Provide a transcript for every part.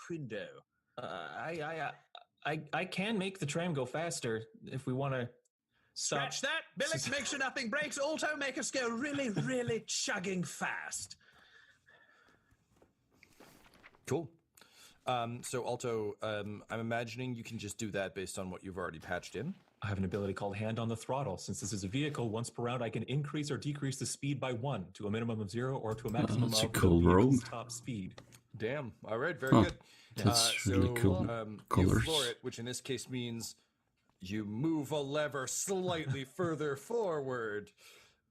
window. I can make the tram go faster if we want to stop. Scratch that, Billick. Make sure nothing breaks. Alto, make us go really, really chugging fast. Cool. So Alto, I'm imagining you can just do that based on what you've already patched in. I have an ability called Hand on the Throttle. Since this is a vehicle, once per round I can increase or decrease the speed by 1 to a minimum of 0 or to a maximum that's a of cool the vehicle's rogue. top speed. Damn. All right. Very good. That's really cool. You Colors. floor it, which in this case means you move a lever slightly further forward.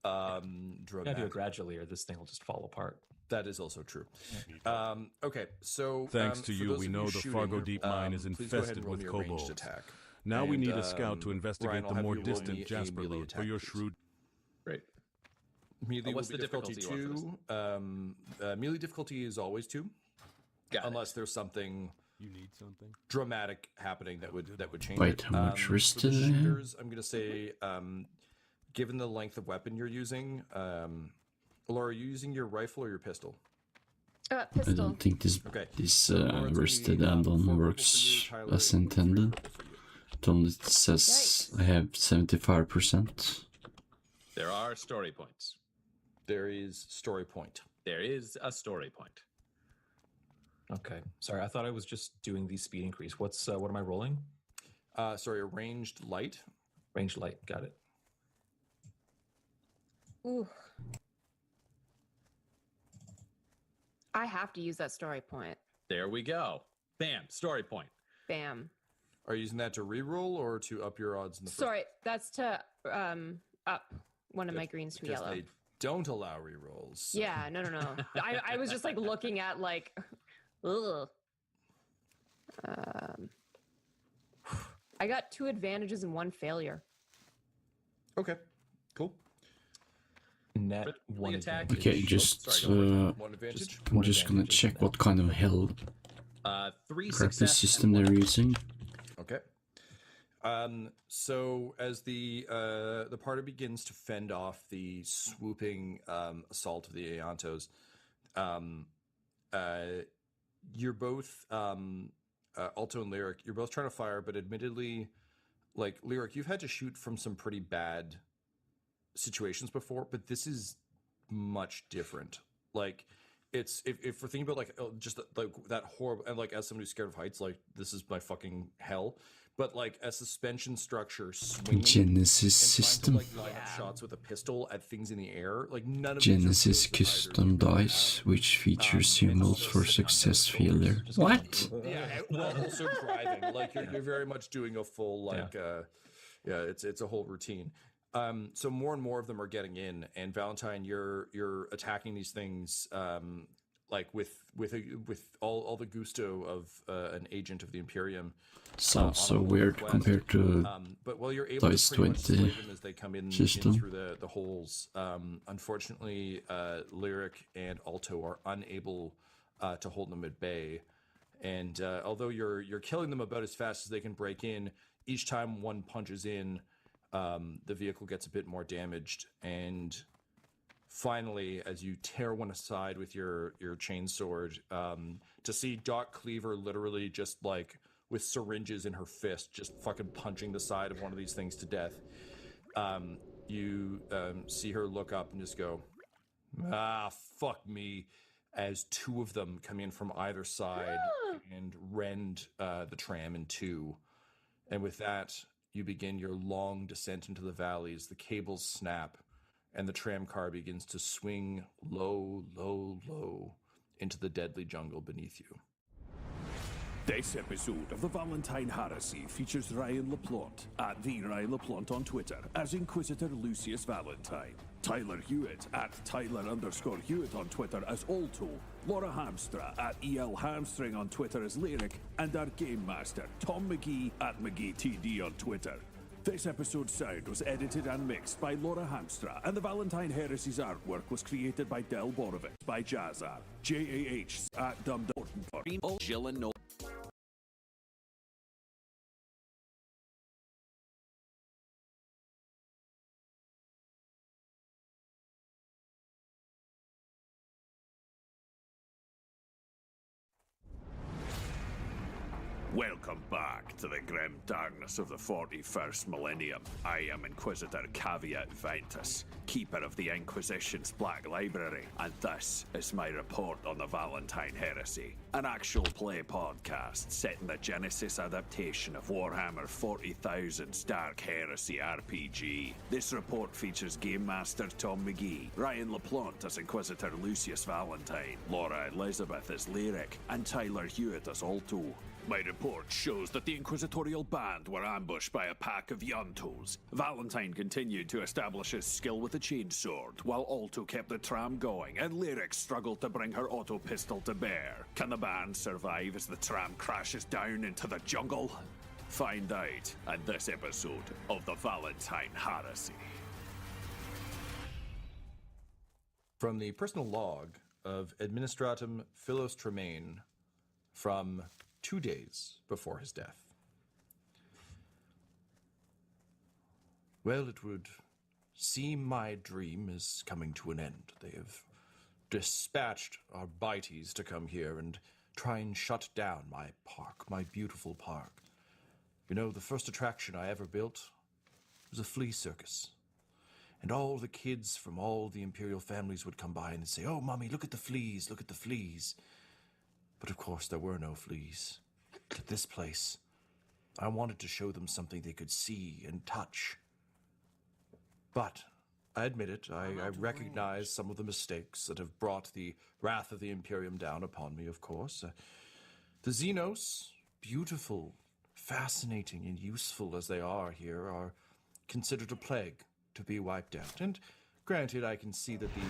I do it gradually, or this thing will just fall apart. That is also true. Okay, so thanks to you, we know the Fargo Deep Mine is infested with kobolds. Now we need a scout to investigate Ryan, the more distant Jasper melee Lode for your shrewd. Great. Melee What's will be the difficulty you want 2. Melee difficulty is always 2, unless there's something You need something. dramatic happening that would change. Wait, it. how much wrist for the did I have? shooters, I'm gonna say, given the length of weapon you're using, Laura, are you using your rifle or your pistol? I Pistol. don't think this Okay. Laura, wristed add-on works as intended. It only says I have 75%. There are story points. There is story point. There is a story point. Okay. Sorry, I thought I was just doing the speed increase. What am I rolling? Sorry, a ranged light. Ranged light. Got it. Ooh. I have to use that story point. There we go. Bam, story point. Bam. Are you using that to reroll or to up your odds in the first? Sorry, that's to up one of my greens to Because yellow. they don't allow rerolls. Yeah, no. I was just like looking at like, ugh. I got 2 advantages and 1 failure. Okay, cool. Net one attack. advantage. Okay, just One advantage. I'm just gonna check what kind of hell 3 practice success system and they're 1 using. Okay. So as the party begins to fend off the swooping assault of the Aeontos, you're both Alto and Lyric. You're both trying to fire, but admittedly, like Lyric, you've had to shoot from some pretty bad situations before, but this is much different. Like, it's if we're thinking about like just like that horrible, and like as somebody who's scared of heights, like this is my fucking hell. But like a suspension structure swinging Genesis and system. trying to, like, line up shots with a pistol at things in the air, like none of Genesis these are custom dice, which features symbols for success failure. What? Yeah, well, also driving. Like you're very much doing a full like it's a whole routine. So more and more of them are getting in, and Valentine, you're attacking these things like with all the gusto of an agent of the Imperium. Sounds so weird compared to but while you're able Dice to pretty much 20 slay them as they come in system. through the holes, unfortunately, Lyric and Alto are unable to hold them at bay. And although you're killing them about as fast as they can break in, each time one punches in, the vehicle gets a bit more damaged. And finally, as you tear one aside with your chainsword, to see Doc Cleaver literally just like with syringes in her fist, just fucking punching the side of one of these things to death, you see her look up and just go, fuck me, as 2 of them come in from either side and rend the tram in 2. And with that, you begin your long descent into the valleys. The cables snap, and the tram car begins to swing low, low, low into the deadly jungle beneath you. This episode of the Valentine Heresy features Ryan LaPlante at the Ryan LaPlante on Twitter as Inquisitor Lucius Valentine, Tyler Hewitt at Tyler_Hewitt on Twitter as Alto, Laura Hamstra at EL Hamstring on Twitter as Lyric, and our Game Master, Tom McGee at McGeeTD on Twitter. This episode's sound was edited and mixed by Laura Hamstra, and the Valentine Heresy's artwork was created by Del Borovitz by Jazzar, JAH at Dumdortenford. Jill and Welcome back to the grim darkness of the 41st millennium. I am Inquisitor Caveat Ventus, keeper of the Inquisition's Black Library, and this is my report on the Valentine Heresy, an actual play podcast set in the Genesis adaptation of Warhammer 40,000's Dark Heresy RPG. This report features Game Master Tom McGee, Ryan LaPlante as Inquisitor Lucius Valentine, Laura Elizabeth as Lyric, and Tyler Hewitt as Alto. My report shows that the Inquisitorial band were ambushed by a pack of Yontos. Valentine continued to establish his skill with the chainsword, while Alto kept the tram going, and Lyric struggled to bring her auto pistol to bear. Can the band survive as the tram crashes down into the jungle? Find out in this episode of the Valentine Heresy. From the personal log of Administratum Philos Tremaine from 2 days before his death. Well, it would seem my dream is coming to an end. They have dispatched our bites to come here and try and shut down my park, my beautiful park. You know, the first attraction I ever built was a flea circus. And all the kids from all the imperial families would come by and say, "Oh, Mommy, look at the fleas, look at the fleas." But of course, there were no fleas. At this place, I wanted to show them something they could see and touch. But, I admit it, I recognize some of the mistakes that have brought the wrath of the Imperium down upon me, of course. The Xenos, beautiful, fascinating, and useful as they are here, are considered a plague to be wiped out. And granted, I can see that the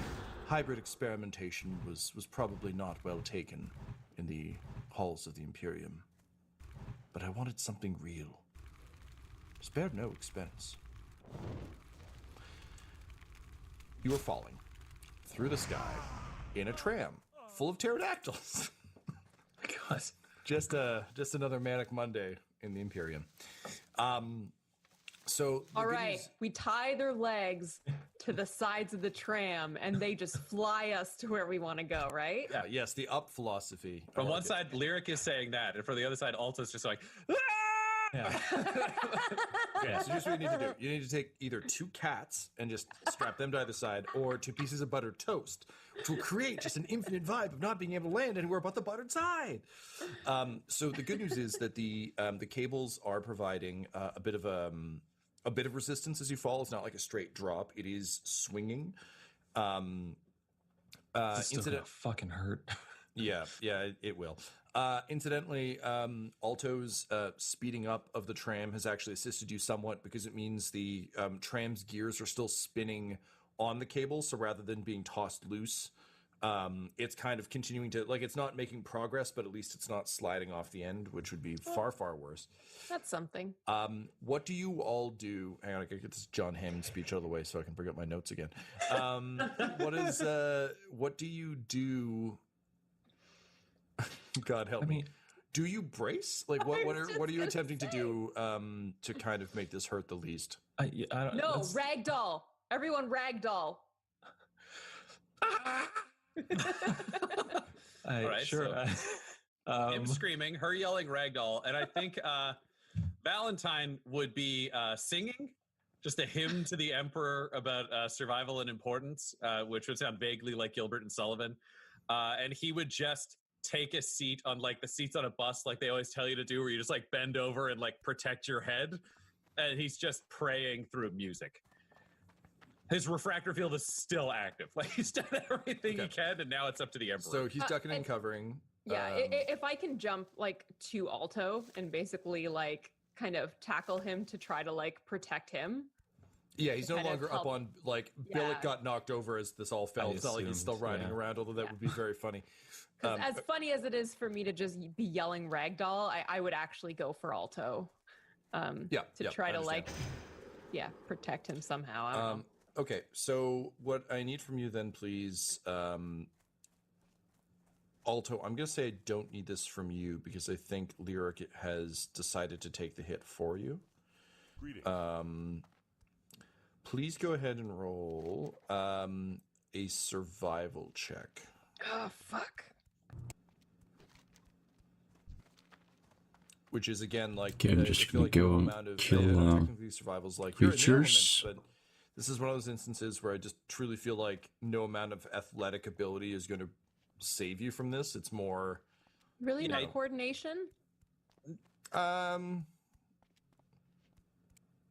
hybrid experimentation was probably not well taken in the halls of the Imperium. But I wanted something real. Spared no expense. You were falling through the sky in a tram full of pterodactyls. God. Just another manic Monday in the Imperium. So all right, we tie their legs to the sides of the tram and they just fly us to where we want to go, right? Yeah, yes, the up philosophy. From one side, Lyric is saying that, and from the other side, Alto's just like, "Ah!" Yeah. Okay, so here's what you need to do. You need to take either 2 cats and just strap them to either side, or 2 pieces of buttered toast, which will create just an infinite vibe of not being able to land anywhere but the buttered side. So the good news is that the cables are providing a bit of resistance as you fall. It's not like a straight drop. It is swinging. It's still gonna fucking hurt. Yeah, it will. Incidentally, Alto's speeding up of the tram has actually assisted you somewhat because it means the tram's gears are still spinning on the cable. So rather than being tossed loose, it's kind of continuing to, like, it's not making progress, but at least it's not sliding off the end, which would be far, far worse. That's something. What do you all do? Hang on, I gotta get this John Hammond speech out of the way so I can bring up my notes again. What do you do? God help me. Do you brace? Like, what are you attempting to do to kind of make this hurt the least? No, ragdoll. Everyone ragdoll. All right, sure. So, him screaming, her yelling ragdoll, and I think Valentine would be singing just a hymn to the Emperor about survival and importance, which would sound vaguely like Gilbert and Sullivan, and he would just take a seat on, like, the seats on a bus, like they always tell you to do, where you just, like, bend over and, like, protect your head, and he's just praying through music. His refractor field is still active. Like, he's done everything he can, and now it's up to the Emperor. So he's ducking and covering. Yeah, if I can jump, like, to Alto and basically, like, kind of tackle him to try to, like, protect him. Yeah, he's no longer up on, like, Billick got knocked over as this all fell. It's not like he's still riding around, although that would be very funny. As funny as it is for me to just be yelling ragdoll, I would actually go for Alto to try to, like, protect him somehow. I don't know. Okay, so what I need from you then, please, Alto, I'm going to say I don't need this from you because I think Lyric has decided to take the hit for you. Greetings. Please go ahead and roll a survival check. Oh, fuck. which is again like okay, I'm just gonna go kill survival's like creatures. But this is one of those instances where I just truly feel like no amount of athletic ability is going to save you from this. It's more really not coordination.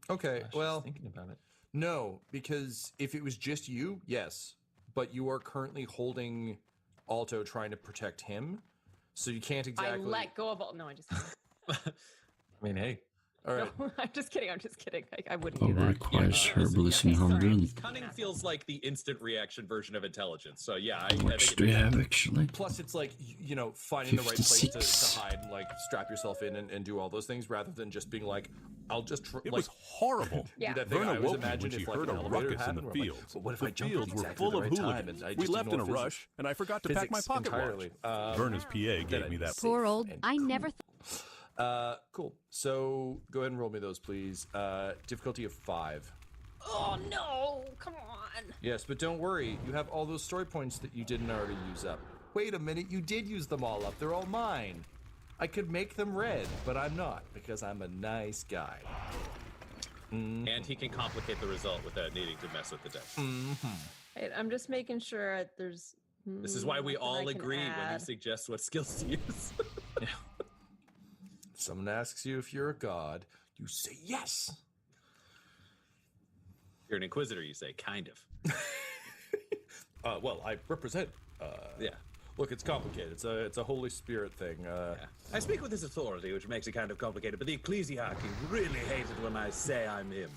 Okay, well, thinking about it. No, because if it was just you, yes, but you are currently holding Alto, trying to protect him, so you can't exactly. I let go of all. No, I just. I mean, hey. All right. No, I'm just kidding. I wouldn't do that. Requires herbalism 100. Cunning feels like the instant reaction version of intelligence. So yeah, How much do you have actually? Plus, it's like finding the right place to hide and like strap yourself in and do all those things rather than just being like, I'll just. It was horrible. Yeah. Verna woke me when she heard a ruckus in the fields. What if the fields were full of hooligans. We left in a rush, and I forgot to pack my pocket watch. Verna's PA gave me that. Poor old. I never. Cool. So go ahead and roll me those, please. Difficulty of 5. Oh no! Come on. Yes, but don't worry. You have all those story points that you didn't already use up. Wait a minute, you did use them all up. They're all mine. I could make them red, but I'm not because I'm a nice guy. And he can complicate the result without needing to mess with the dice. Wait, I'm just making sure there's. This is why we all agree when you suggest what skills to use. Yeah. If someone asks you if you're a god, you say yes. You're an inquisitor, you say, kind of. Well, I represent. Yeah. Look, it's complicated. It's a Holy Spirit thing. Yeah. I speak with his authority, which makes it kind of complicated, but the ecclesiarchy really hate it when I say I'm him.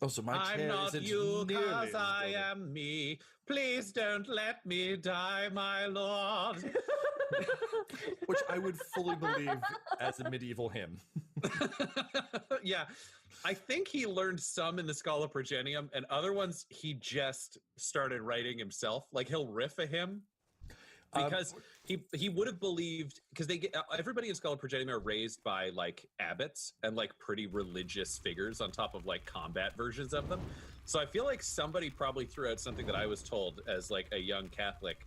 Oh, so my chair I'm not isn't you, nearly cause as I good. am me. Please don't let me die, my lord. Which I would fully believe as a medieval hymn. Yeah. I think he learned some in the Scala Progenium, and other ones he just started writing himself. Like he'll riff a hymn because he would have believed, because everybody in Scala Progenium are raised by like abbots and like pretty religious figures on top of like combat versions of them. So I feel like somebody probably threw out something that I was told as like a young Catholic,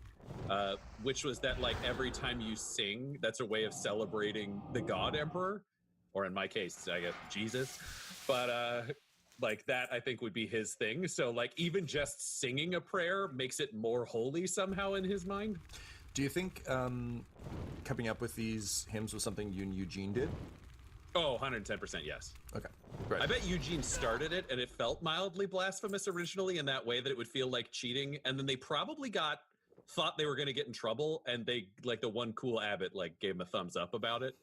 which was that like every time you sing, that's a way of celebrating the God Emperor, or in my case, I guess Jesus. But like that, I think would be his thing. So like even just singing a prayer makes it more holy somehow in his mind. Do you think coming up with these hymns was something you and Eugene did? Oh, 110% yes. Okay, right. I bet Eugene started it and it felt mildly blasphemous originally in that way that it would feel like cheating. And then they probably thought they were going to get in trouble, and they, like the one cool abbot, like gave him a thumbs up about it.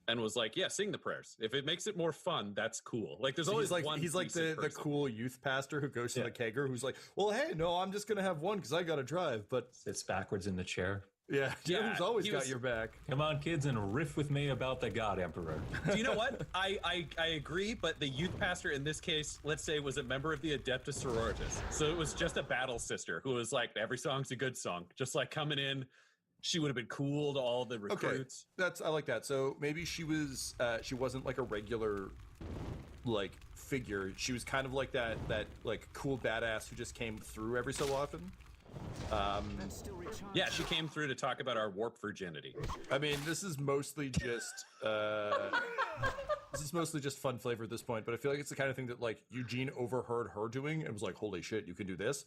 And was like, yeah, sing the prayers. If it makes it more fun, that's cool. Like there's always one. He's like the cool youth pastor who goes to the kegger who's like, well, hey, no, I'm just gonna have one because I gotta drive. But sits backwards in the chair. Yeah, who's always got your back. Come on, kids, and riff with me about the God Emperor. Do you know what? I agree, but the youth pastor in this case, let's say, was a member of the Adeptus Sororitas. So it was just a battle sister who was like, every song's a good song. Just like coming in. She would have been cool to all the recruits. Okay, I like that. So maybe she wasn't like a regular like figure. She was kind of like that like cool badass who just came through every so often. Yeah, she came through to talk about our warp virginity. I mean, this is mostly just fun flavor at this point. But I feel like it's the kind of thing that like Eugene overheard her doing and was like, "Holy shit, you can do this!"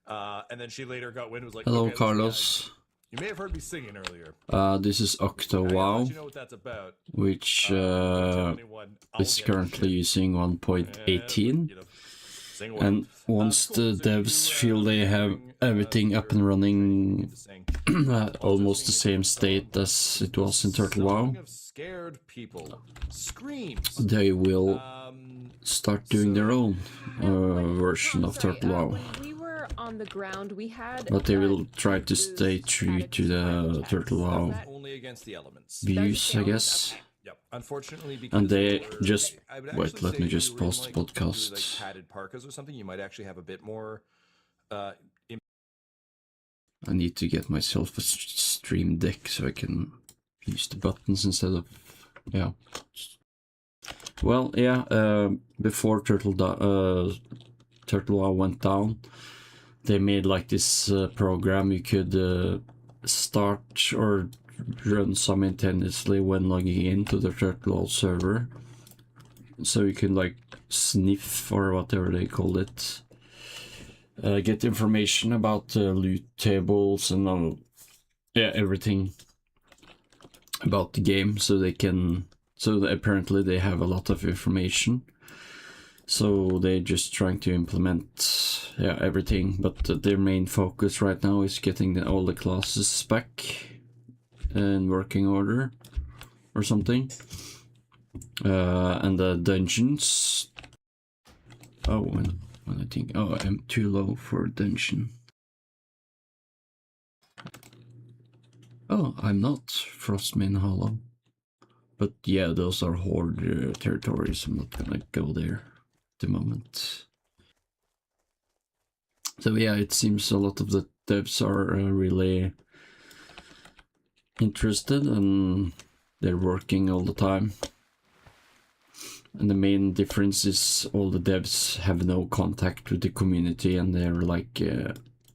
And then she later got wind and was like, "Hello, okay, Carlos." You may have heard me singing earlier. This is OctoWow, you know what that's about. which is currently using 1.18. And once the devs feel they have everything up and running at almost the same state as it was in TurtleWow, they will start doing their own version of TurtleWow. On the ground, we had, but they will try to stay true to the TurtleWow views, I guess. Yep. Unfortunately, because and they just wait. Let me just pause the podcast. Like padded parkas or something, you might actually have a bit more. I need to get myself a stream deck so I can use the buttons instead of Well, before TurtleWow went down, they made like this program you could start or run simultaneously when logging into the Turtle server. So you can like sniff, or whatever they call it, get information about loot tables and everything about the game, so they can. So apparently they have a lot of information. So they're just trying to implement everything, but their main focus right now is getting all the classes back in working order or something. And the dungeons. Oh, when I think, I'm too low for dungeon. Oh, I'm not Frostmane Hollow. But yeah, those are Horde territories. I'm not gonna go there at the moment. So yeah, it seems a lot of the devs are really interested and they're working all the time. And the main difference is all the devs have no contact with the community and they're like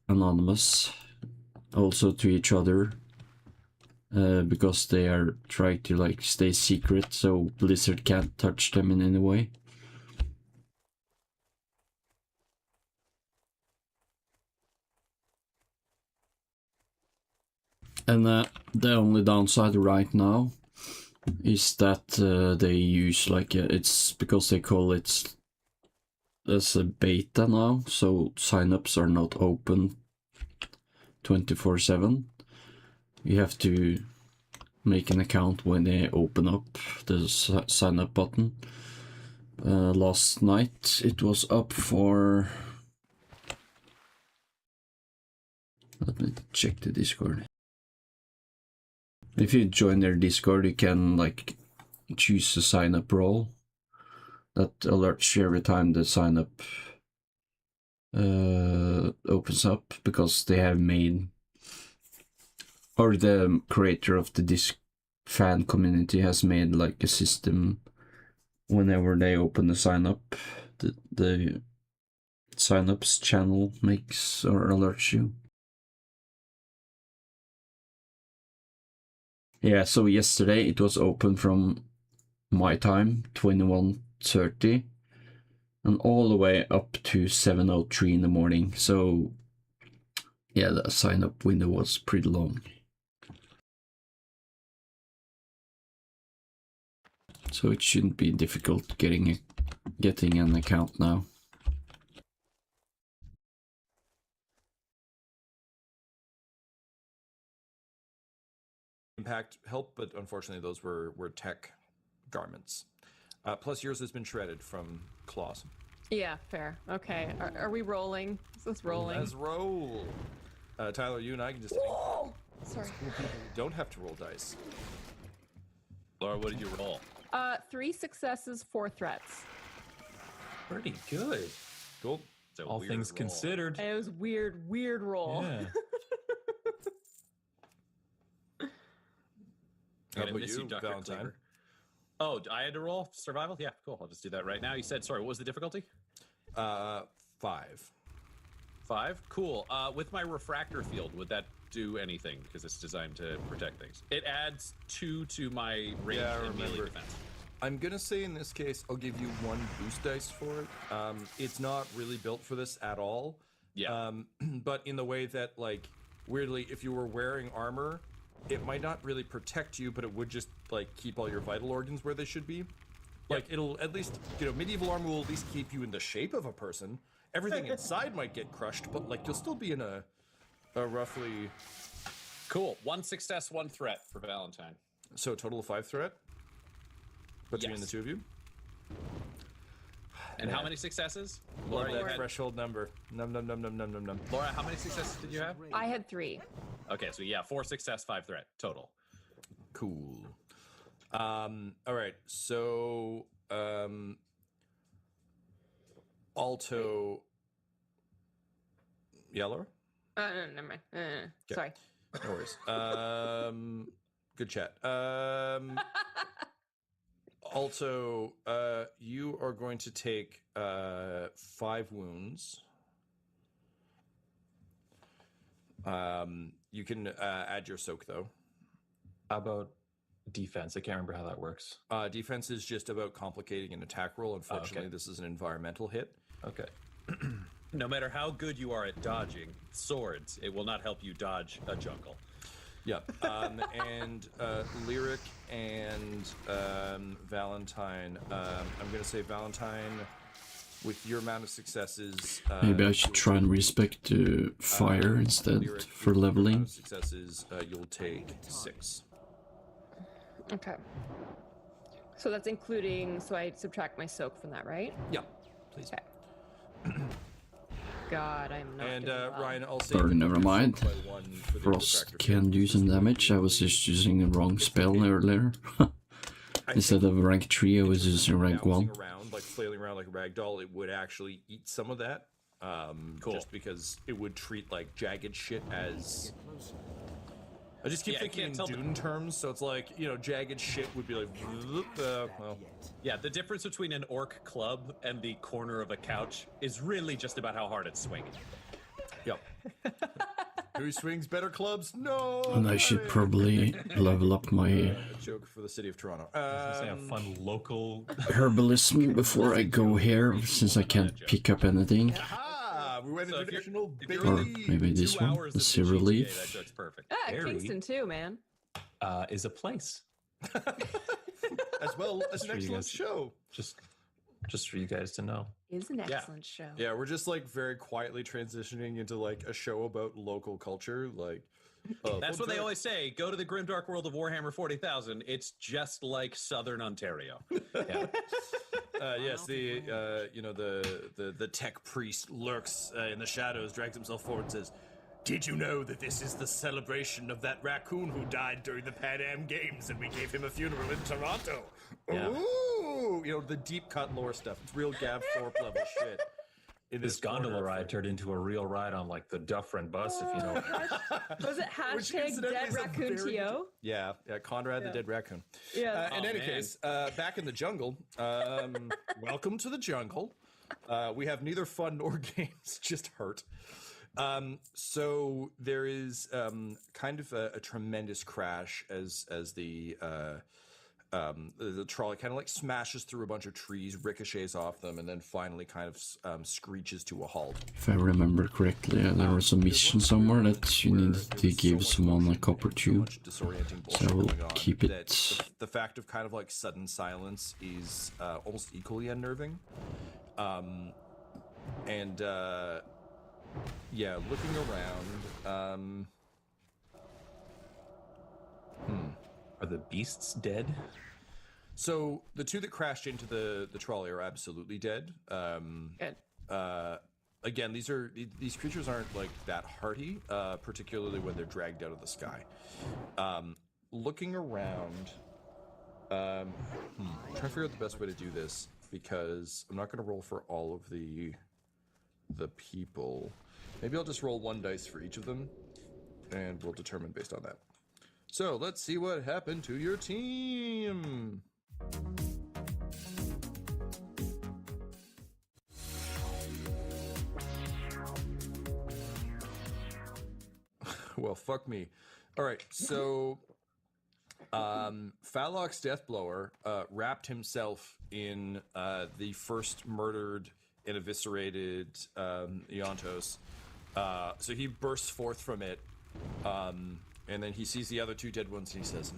anonymous also to each other. Because they are trying to like stay secret, so Blizzard can't touch them in any way. And the only downside right now is that they use like it's because they call it as a beta now, so signups are not open 24/7. You have to make an account when they open up the sign up button. Last night it was up for... Let me check the Discord. If you join their Discord, you can like choose a sign up role that alerts you every time the sign up opens up, because they have made, or the creator of the fan community has made like a system whenever they open the sign up, the sign ups channel makes or alerts you. Yeah, so yesterday it was open from my time, 21:30, and all the way up to 7:03 in the morning. So yeah, the sign up window was pretty long. So it shouldn't be difficult getting an account now. Impact help, but unfortunately those were tech garments. Plus yours has been shredded from claws. Yeah, fair. Okay, are we rolling? Is this rolling? Let's roll. Tyler, you and I can just... Whoa! Sorry. Don't have to roll dice. Laura, what did you roll? 3 successes, 4 threats. Pretty good. Cool. All things considered. It was weird roll. Yeah. How about you, Valentine? Oh, I had to roll survival? Yeah, cool. I'll just do that right now. You said, sorry, what was the difficulty? 5. 5? Cool. With my refractor field, would that do anything? Because it's designed to protect things. It adds 2 to my range and melee defense. I'm going to say in this case, I'll give you 1 boost dice for it. It's not really built for this at all. Yeah. But in the way that, like, weirdly, if you were wearing armor, it might not really protect you, but it would just, like, keep all your vital organs where they should be. Like, it'll at least, medieval armor will at least keep you in the shape of a person. Everything inside might get crushed, but, like, you'll still be in a roughly... Cool. 1 success, 1 threat for Valentine. So a total of 5 threat? Between the two of you? And how many successes? Laura, that threshold number. Num. Laura, how many successes did you have? I had 3. Okay, so yeah, 4 success, 5 threat total. Cool. All right, so Alto. Yeah, Laura? Never mind. Sorry. No worries. Good chat. Alto, you are going to take 5 wounds. You can add your soak, though. How about defense? I can't remember how that works. Defense is just about complicating an attack roll. Unfortunately, This is an environmental hit. Okay. No matter how good you are at dodging swords, it will not help you dodge a jungle. Yeah. And Lyric and Valentine. I'm going to say Valentine, with your amount of successes. Maybe I should try and respect fire instead Lyric, for leveling. Successes, you'll take 6. Okay. So that's including, so I subtract my soak from that, right? Yeah, please. Okay. God, I'm not. And doing well. Ryan, I'll say. Or never mind. Frost can do some damage. I was just using the wrong spell earlier. Instead of rank 3, I was using rank 1. Around, like flailing around like a ragdoll, it would actually eat some of that. Cool. Just because it would treat like jagged shit as. I just keep thinking in Dune terms, so it's like, jagged shit would be like, well. Yeah, the difference between an orc club and the corner of a couch is really just about how hard it's swinging. Yep. Who swings better clubs? No. And I should probably level up my joke for the city of Toronto. Say a fun local herbalism before I go here, since I can't pick up anything. We went into traditional Or maybe this one, the zero leaf. That joke's perfect. Kingston too, man. Is a place. As well as an excellent show. Just for you guys to know. Is an excellent show. Yeah, we're just like very quietly transitioning into like a show about local culture. Like that's what they always say. Go to the grimdark world of Warhammer 40,000. It's just like Southern Ontario. Yeah. Yes, the tech priest lurks in the shadows, drags himself forward, and says, "Did you know that this is the celebration of that raccoon who died during the Pan Am Games, and we gave him a funeral in Toronto?" Yeah. Ooh, the deep cut lore stuff. It's real Gav Thorpe level shit. This gondola ride turned into a real ride on like the Dufferin bus, if you know. Was it hashtag dead raccoon TO? Yeah, Conrad the dead raccoon. Yeah. In any case, back in the jungle. Welcome to the jungle. We have neither fun nor games, just hurt. So there is kind of a tremendous crash as the trolley kind of like smashes through a bunch of trees, ricochets off them, and then finally kind of screeches to a halt. If I remember correctly, there was a mission somewhere that you needed to give someone a copper tube. So I will keep it. The fact of kind of like sudden silence is almost equally unnerving. Yeah, looking around. Are the beasts dead? So the two that crashed into the trolley are absolutely dead. Good. Again, these creatures aren't like that hardy, particularly when they're dragged out of the sky. Looking around, trying to figure out the best way to do this, because I'm not going to roll for all of the people. Maybe I'll just roll 1 dice for each of them, and we'll determine based on that. So let's see what happened to your team. Well, fuck me. All right, so Falok's Deathblower wrapped himself in the first murdered and eviscerated Eontos. So he bursts forth from it, and then he sees the other two dead ones, and he says,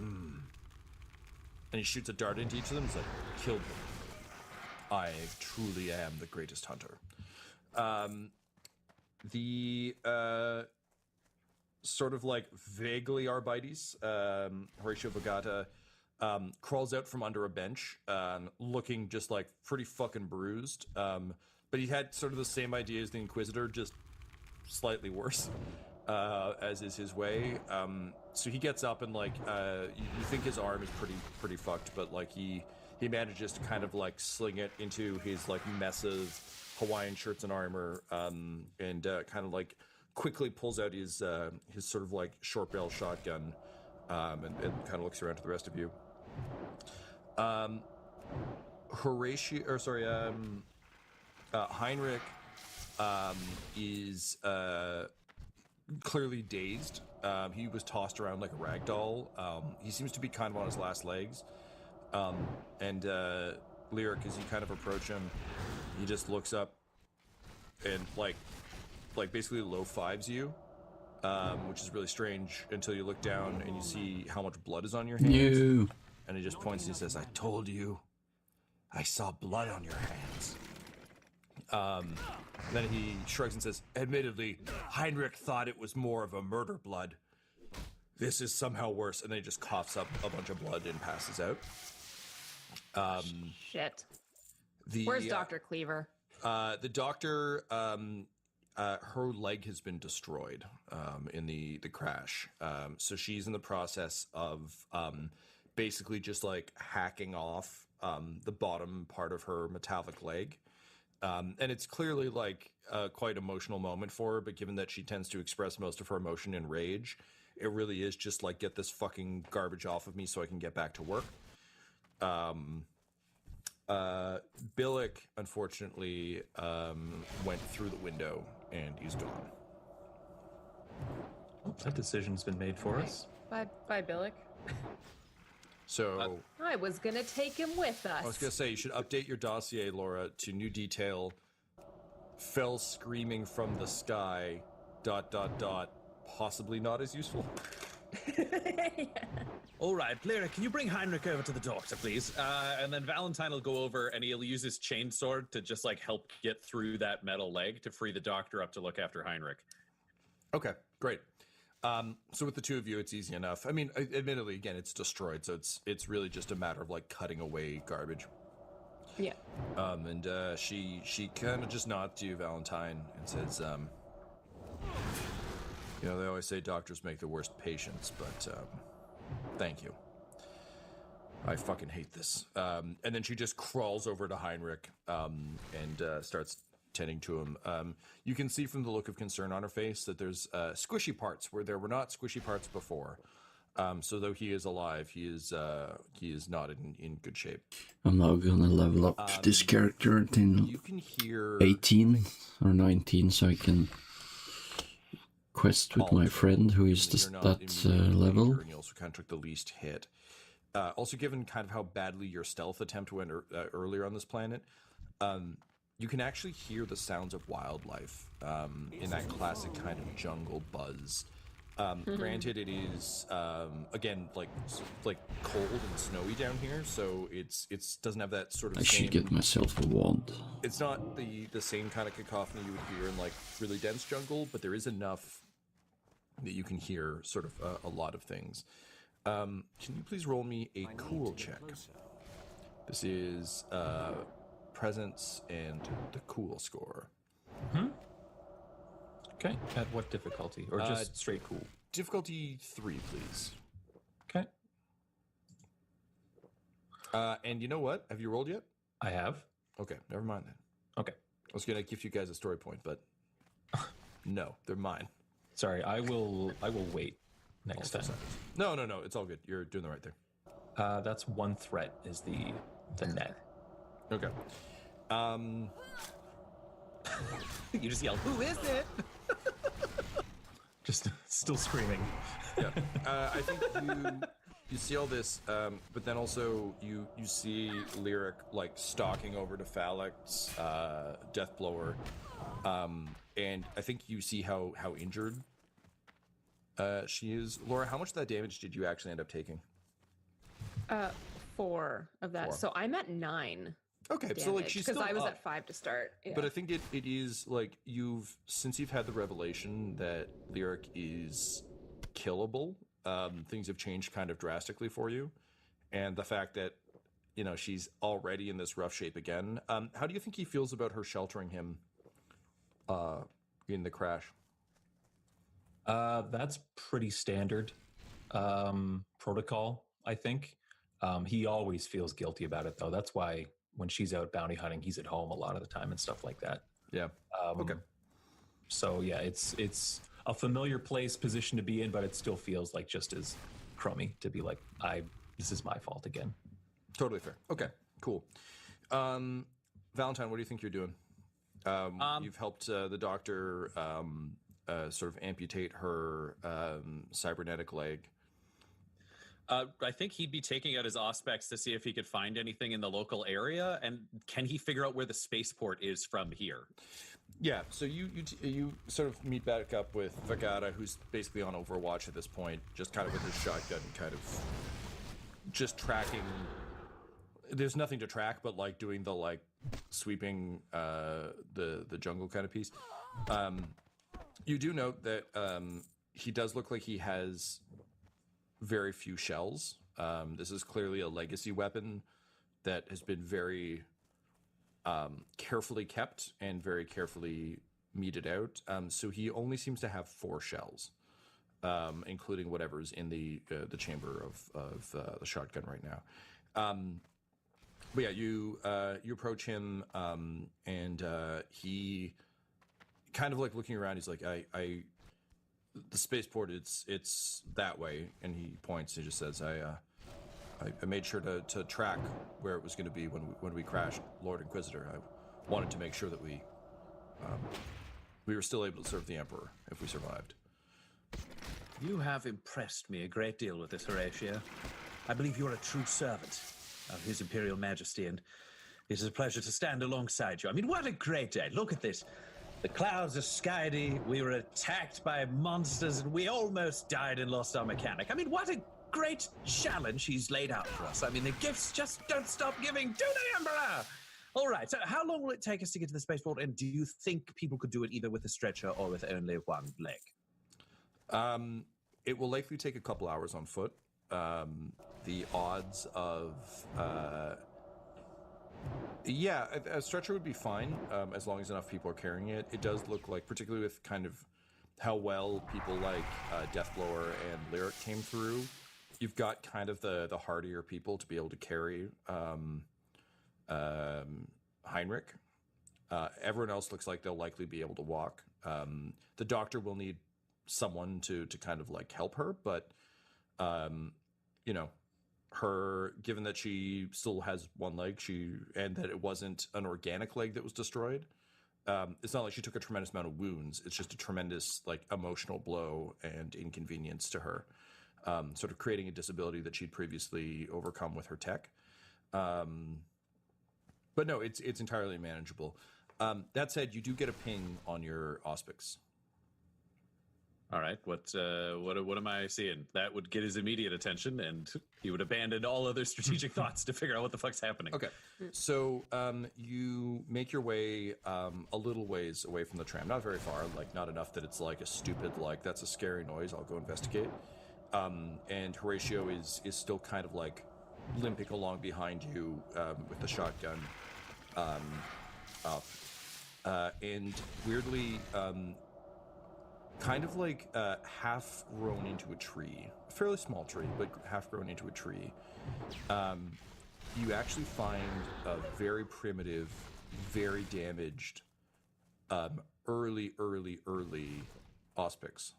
And he shoots a dart into each of them. He's like, "Killed them. I truly am the greatest hunter." The sort of like vaguely Arbites, Horatio Vagata, crawls out from under a bench, looking just like pretty fucking bruised. But he had sort of the same idea as the Inquisitor, just slightly worse, as is his way. So he gets up and like, you think his arm is pretty fucked, but like he manages to kind of like sling it into his like mess of Hawaiian shirts and armor, and kind of like quickly pulls out his sort of like short barrel shotgun, and kind of looks around to the rest of you. Heinrich is clearly dazed. He was tossed around like a rag doll. He seems to be kind of on his last legs. And Lyric, as you kind of approach him, he just looks up and like basically low fives you, which is really strange until you look down and you see how much blood is on your hands. No. And he just points and he says, "I told you, I saw blood on your hands." Then he shrugs and says, "Admittedly, Heinrich thought it was more of a murder blood. This is somehow worse." And then he just coughs up a bunch of blood and passes out. Shit. Where's Dr. Cleaver? The doctor, her leg has been destroyed in the crash. So she's in the process of basically just like hacking off the bottom part of her metallic leg. And it's clearly like a quite emotional moment for her, but given that she tends to express most of her emotion in rage, it really is just like, get this fucking garbage off of me so I can get back to work. Billick, unfortunately, went through the window and he's gone. That decision's been made for us. Bye, Billick. So I was gonna take him with us. I was gonna say, you should update your dossier, Laura, to new detail. Fell screaming from the sky, ... possibly not as useful. Yeah. All right, Lyric, can you bring Heinrich over to the doctor, please? And then Valentine will go over and he'll use his chainsword to just like help get through that metal leg to free the doctor up to look after Heinrich. Okay, great. So with the two of you, it's easy enough. I mean, admittedly, again, it's destroyed, so it's really just a matter of like cutting away garbage. Yeah. And she kind of just nods to you, Valentine, and says, you know, they always say doctors make the worst patients, but thank you. I fucking hate this. And then she just crawls over to Heinrich and starts tending to him. You can see from the look of concern on her face that there's squishy parts where there were not squishy parts before. So though he is alive, he is not in good shape. I'm now gonna level up this character until you can hear 18 or 19, so I can quest with my friend who is that level. And you also kind of took the least hit. Also, given kind of how badly your stealth attempt went earlier on this planet, you can actually hear the sounds of wildlife in that classic kind of jungle buzz. Granted, it is again like cold and snowy down here, so it's doesn't have that sort of. I should get myself a wand. It's not the same kind of cacophony you would hear in like really dense jungle, but there is enough that you can hear sort of a lot of things. Can you please roll me a cool check? This is presence and the cool score. Okay. At what difficulty? Or just straight cool? Difficulty 3, please. Okay. And you know what? Have you rolled yet? I have. Okay, never mind then. Okay. I was gonna give you guys a story point, but no, they're mine. Sorry, I will wait next time. No, it's all good. You're doing the right thing. That's one threat is the net. Okay. You just yell, "Who is it?" Just still screaming. Yeah. I think you see all this, but then also you see Lyric like stalking over to Phalec's Deathblower, and I think you see how injured she is. Laura, how much of that damage did you actually end up taking? 4 of that. 4. So I'm at 9. Okay, damage, so like she's still because I was up. at 5 to start. Yeah. But I think it is like since you've had the revelation that Lyric is killable, things have changed kind of drastically for you, and the fact that she's already in this rough shape again. How do you think he feels about her sheltering him in the crash? That's pretty standard protocol, I think. He always feels guilty about it, though. That's why when she's out bounty hunting, he's at home a lot of the time and stuff like that. Yeah. Okay. So yeah, it's a familiar position to be in, but it still feels like just as crummy to be like, this is my fault again. Totally fair. Okay, cool. Valentine, what do you think you're doing? You've helped the doctor sort of amputate her cybernetic leg. I think he'd be taking out his auspex to see if he could find anything in the local area, and can he figure out where the spaceport is from here? Yeah, so you sort of meet back up with Vagata, who's basically on Overwatch at this point, just kind of with his shotgun, kind of just tracking. There's nothing to track, but like doing the like sweeping the jungle kind of piece. You do note that he does look like he has very few shells. This is clearly a legacy weapon that has been very carefully kept and very carefully meted out. So he only seems to have 4 shells, including whatever's in the chamber of the shotgun right now. But yeah, you approach him, and he kind of like looking around. He's like, the spaceport, it's that way, and he points. He just says, I made sure to track where it was going to be when we crashed Lord Inquisitor. I wanted to make sure that we were still able to serve the Emperor if we survived. You have impressed me a great deal with this, Horatio. I believe you're a true servant of His Imperial Majesty, and it is a pleasure to stand alongside you. I mean, what a great day. Look at this. The clouds are skyey, we were attacked by monsters, and we almost died and lost our mechanic. I mean, what a great challenge he's laid out for us. I mean, the gifts just don't stop giving to the Emperor! All right, so how long will it take us to get to the spaceport, and do you think people could do it either with a stretcher or with only one leg? It will likely take a couple hours on foot. The odds of... yeah, a stretcher would be fine, as long as enough people are carrying it. It does look like, particularly with kind of how well people like Deathblower and Lyric came through, you've got kind of the hardier people to be able to carry Heinrich. Everyone else looks like they'll likely be able to walk. The doctor will need someone to kind of like help her, but you know, her, given that she still has one leg, and that it wasn't an organic leg that was destroyed, it's not like she took a tremendous amount of wounds. It's just a tremendous like emotional blow and inconvenience to her, sort of creating a disability that she'd previously overcome with her tech. But no, it's entirely manageable. That said, you do get a ping on your auspice. All right, what am I seeing? That would get his immediate attention, and he would abandon all other strategic thoughts to figure out what the fuck's happening. Okay, so you make your way a little ways away from the tram, not very far, like not enough that it's like a stupid, like that's a scary noise, I'll go investigate. And Horatio is still kind of like limping along behind you with the shotgun up, and weirdly. Kind of like half grown into a tree, a fairly small tree, but half grown into a tree. You actually find a very primitive, very damaged, early auspice.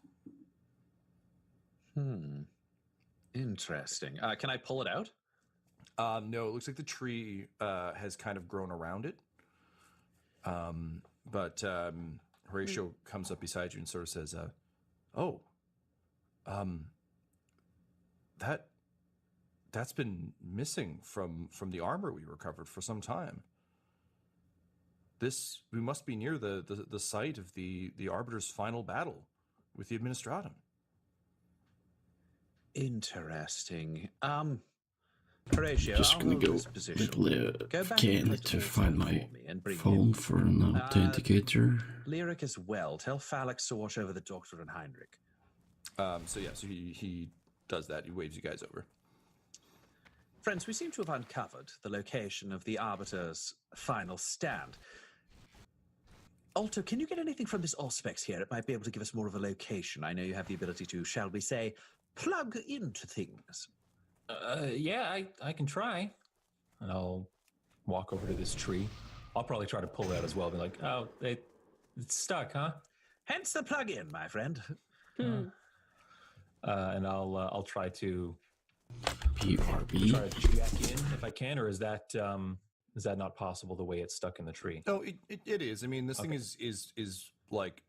Interesting. Can I pull it out? No, it looks like the tree has kind of grown around it. But Horatio comes up beside you and sort of says, that's been missing from the armor we recovered for some time. We must be near the site of the Arbiter's final battle with the Administratum. Interesting. Horatio, just gonna go with Kane to find my phone for an authenticator. Lyric as well. Tell Falix to watch over the Doctor and Heinrich. So he does that. He waves you guys over. Friends, we seem to have uncovered the location of the Arbiter's final stand. Alto, can you get anything from this Auspex here? It might be able to give us more of a location. I know you have the ability to, shall we say, plug into things. Yeah, I can try. And I'll walk over to this tree. I'll probably try to pull it out as well. Be like, oh, it's stuck, huh? Hence the plug-in, my friend. And I'll try to PRB. try to jack in if I can, or is that not possible the way it's stuck in the tree? No, it is. I mean, this thing is like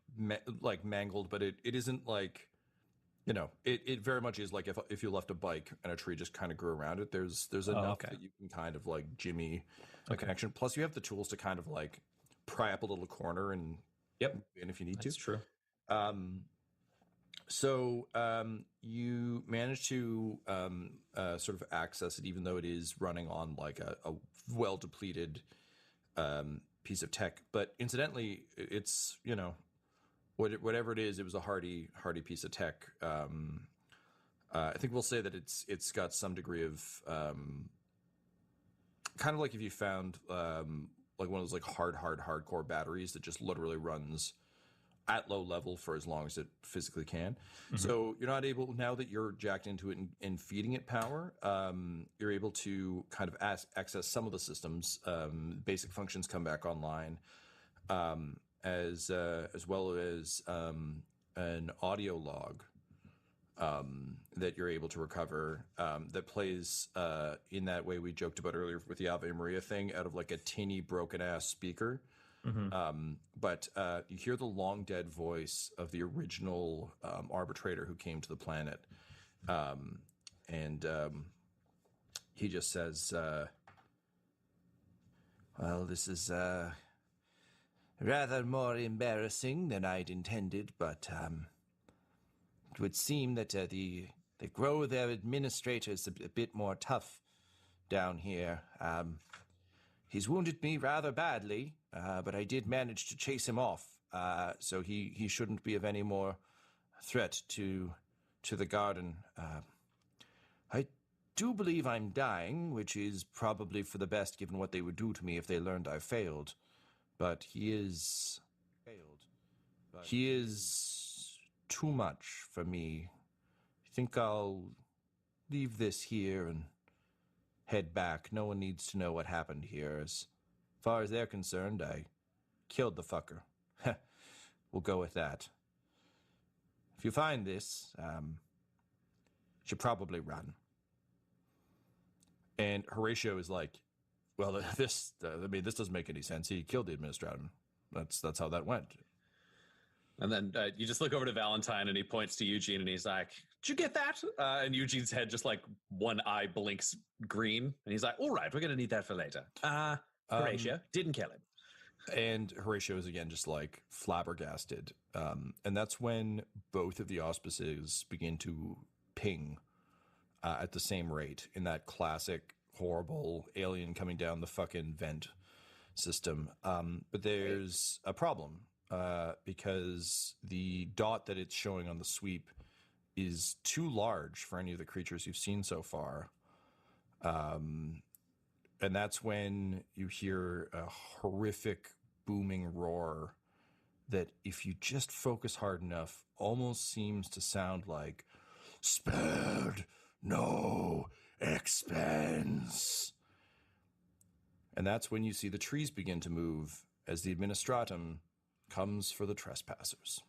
mangled, but it isn't like, it very much is like if you left a bike and a tree just kind of grew around it. There's enough that you can kind of like jimmy a connection. Plus, you have the tools to kind of like pry up a little corner and if you need to. That's true. So you manage to sort of access it, even though it is running on like a well depleted piece of tech. But incidentally, it's whatever it is, it was a hardy piece of tech. I think we'll say that it's got some degree of kind of like if you found like one of those like hardcore batteries that just literally runs at low level for as long as it physically can. Mm-hmm. So you're not able, now that you're jacked into it and feeding it power, you're able to kind of access some of the systems. Basic functions come back online, as well as an audio log that you're able to recover that plays in that way we joked about earlier with the Ave Maria thing, out of like a tinny broken ass speaker. Mm-hmm. But you hear the long dead voice of the original arbitrator who came to the planet. And he just says, well, this is rather more embarrassing than I'd intended, but it would seem that they grow their administrators a bit more tough down here. He's wounded me rather badly, but I did manage to chase him off, so he shouldn't be of any more threat to the garden. I do believe I'm dying, which is probably for the best given what they would do to me if they learned I failed. But he is too much for me. I think I'll leave this here and head back. No one needs to know what happened here. As far as they're concerned, I killed the fucker. We'll go with that. If you find this, you should probably run. And Horatio is like, well, this doesn't make any sense. He killed the administrator. That's how that went. And then you just look over to Valentine and he points to Eugene and he's like, did you get that? And Eugene's head just like one eye blinks green. And he's like, all right, we're going to need that for later. Horatio didn't kill him. And Horatio is again just like flabbergasted. And that's when both of the auspices begin to ping at the same rate in that classic horrible alien coming down the fucking vent system. But there's a problem. Because the dot that it's showing on the sweep is too large for any of the creatures you've seen so far. And that's when you hear a horrific booming roar that, if you just focus hard enough, almost seems to sound like, "Spared no expense." And that's when you see the trees begin to move as the Administratum comes for the trespassers.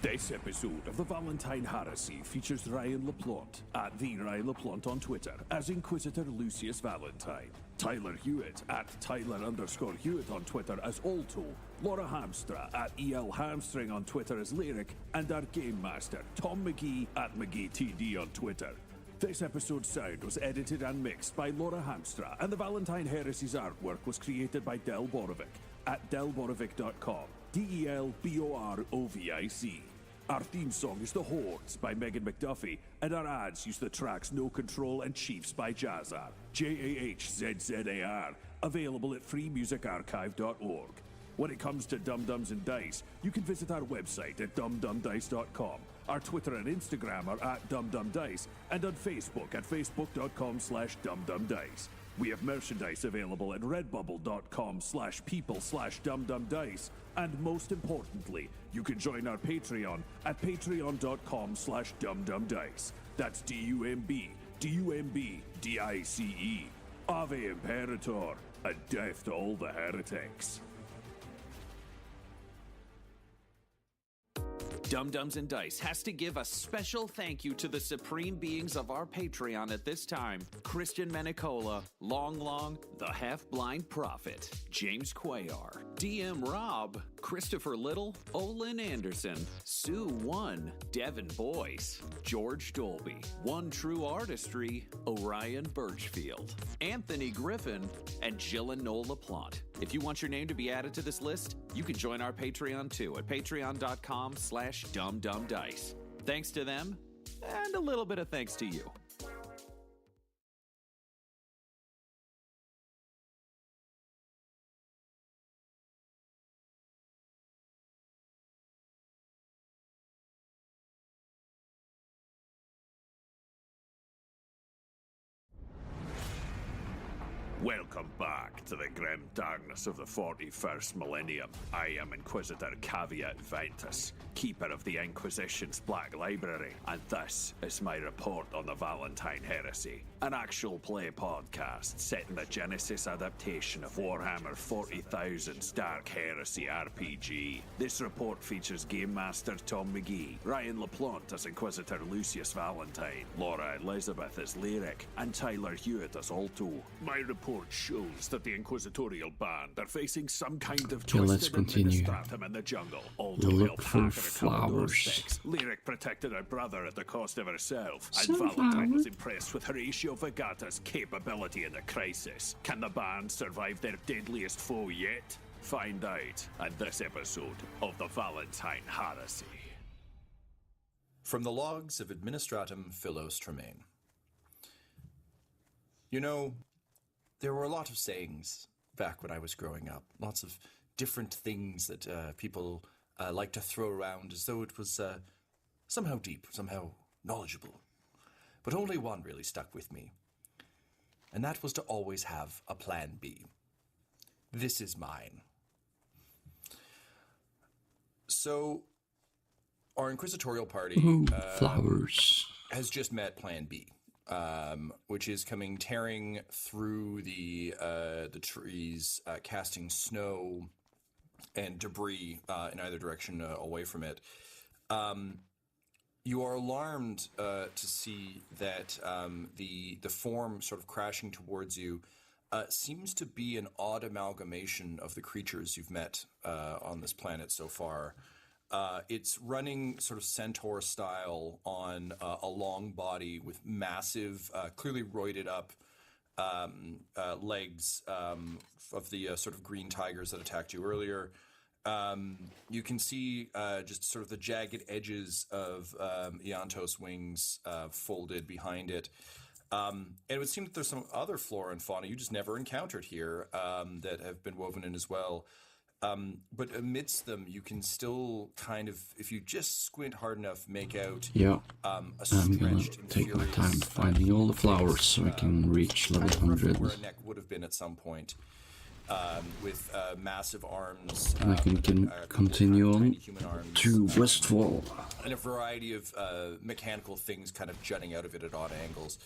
This episode of the Valentine Heresy features Ryan LaPlante at the Ryan LaPlante on Twitter as Inquisitor Lucius Valentine, Tyler Hewitt at Tyler_Hewitt on Twitter as Alto, Laura Hamstra at EL Hamstring on Twitter as Lyric, and our Game Master, Tom McGee at McGeeTD on Twitter. This episode's sound was edited and mixed by Laura Hamstra, and the Valentine Heresy's artwork was created by Del Borovic at delborovic.com, DELBOROVIC. Our theme song is The Hordes by Megan McDuffie, and our ads use the tracks No Control and Chiefs by Jazzar, JAHZZAR, available at freemusicarchive.org. When it comes to Dum Dums and Dice, you can visit our website at dumdumdice.com. Our Twitter and Instagram are at dumdumdice, and on Facebook at facebook.com/dumdumdice. We have merchandise available at redbubble.com/people/dumdumdice. And most importantly, you can join our Patreon at patreon.com/dumdumdice. That's DUMBDICE. Ave Imperator, and death to all the heretics. Dum Dums and Dice has to give a special thank you to the supreme beings of our Patreon at this time: Christian Menicola, Long, the Half-Blind Prophet, James Cuellar, DM Rob, Christopher Little, Olin Anderson, Sue 1, Devin Boyce, George Dolby, One True Artistry, Orion Birchfield, Anthony Griffin, and Jill and Noel LaPlante. If you want your name to be added to this list, you can join our Patreon too at patreon.com/dumdumdice. Thanks to them, and a little bit of thanks to you. Welcome back to the grim darkness of the 41st millennium. I am Inquisitor Caveat Ventus, keeper of the Inquisition's Black Library, and this is my report on the Valentine Heresy, an actual play podcast set in the Genesis adaptation of Warhammer 40,000's Dark Heresy RPG. This report features Game Master Tom McGee, Ryan LaPlante as Inquisitor Lucius Valentine, Laura Elizabeth as Lyric, and Tyler Hewitt as Alto. My report shows that the Inquisitorial Band are facing some kind of twisted administratum in the jungle. Alto look for flowers. Lyric protected her brother at the cost of herself, and Valentine was impressed with Horatio Vegata's capability in the crisis. Can the band survive their deadliest foe yet? Find out in this episode of the Valentine Heresy. From the logs of Administratum Philos Tremaine. You know, there were a lot of sayings back when I was growing up. Lots of different things that people like to throw around as though it was somehow deep, somehow knowledgeable. But only one really stuck with me. And that was to always have a plan B. This is mine. So, our inquisitorial party flowers has just met Plan B. Which is coming tearing through the trees, casting snow and debris in either direction away from it. You are alarmed to see that the form sort of crashing towards you seems to be an odd amalgamation of the creatures you've met on this planet so far. It's running sort of centaur style on a long body with massive, clearly roided up legs of the sort of green tigers that attacked you earlier. You can see just sort of the jagged edges of Iantos' wings folded behind it. And it would seem that there's some other flora and fauna you just never encountered here that have been woven in as well. But amidst them, you can still kind of, if you just squint hard enough, make out a I'm gonna take my time finding all the flowers so I can reach level 100. Where a neck would have been at some point, with massive arms. And I can continue on to Westfall. And a variety of mechanical things kind of jutting out of it at odd angles.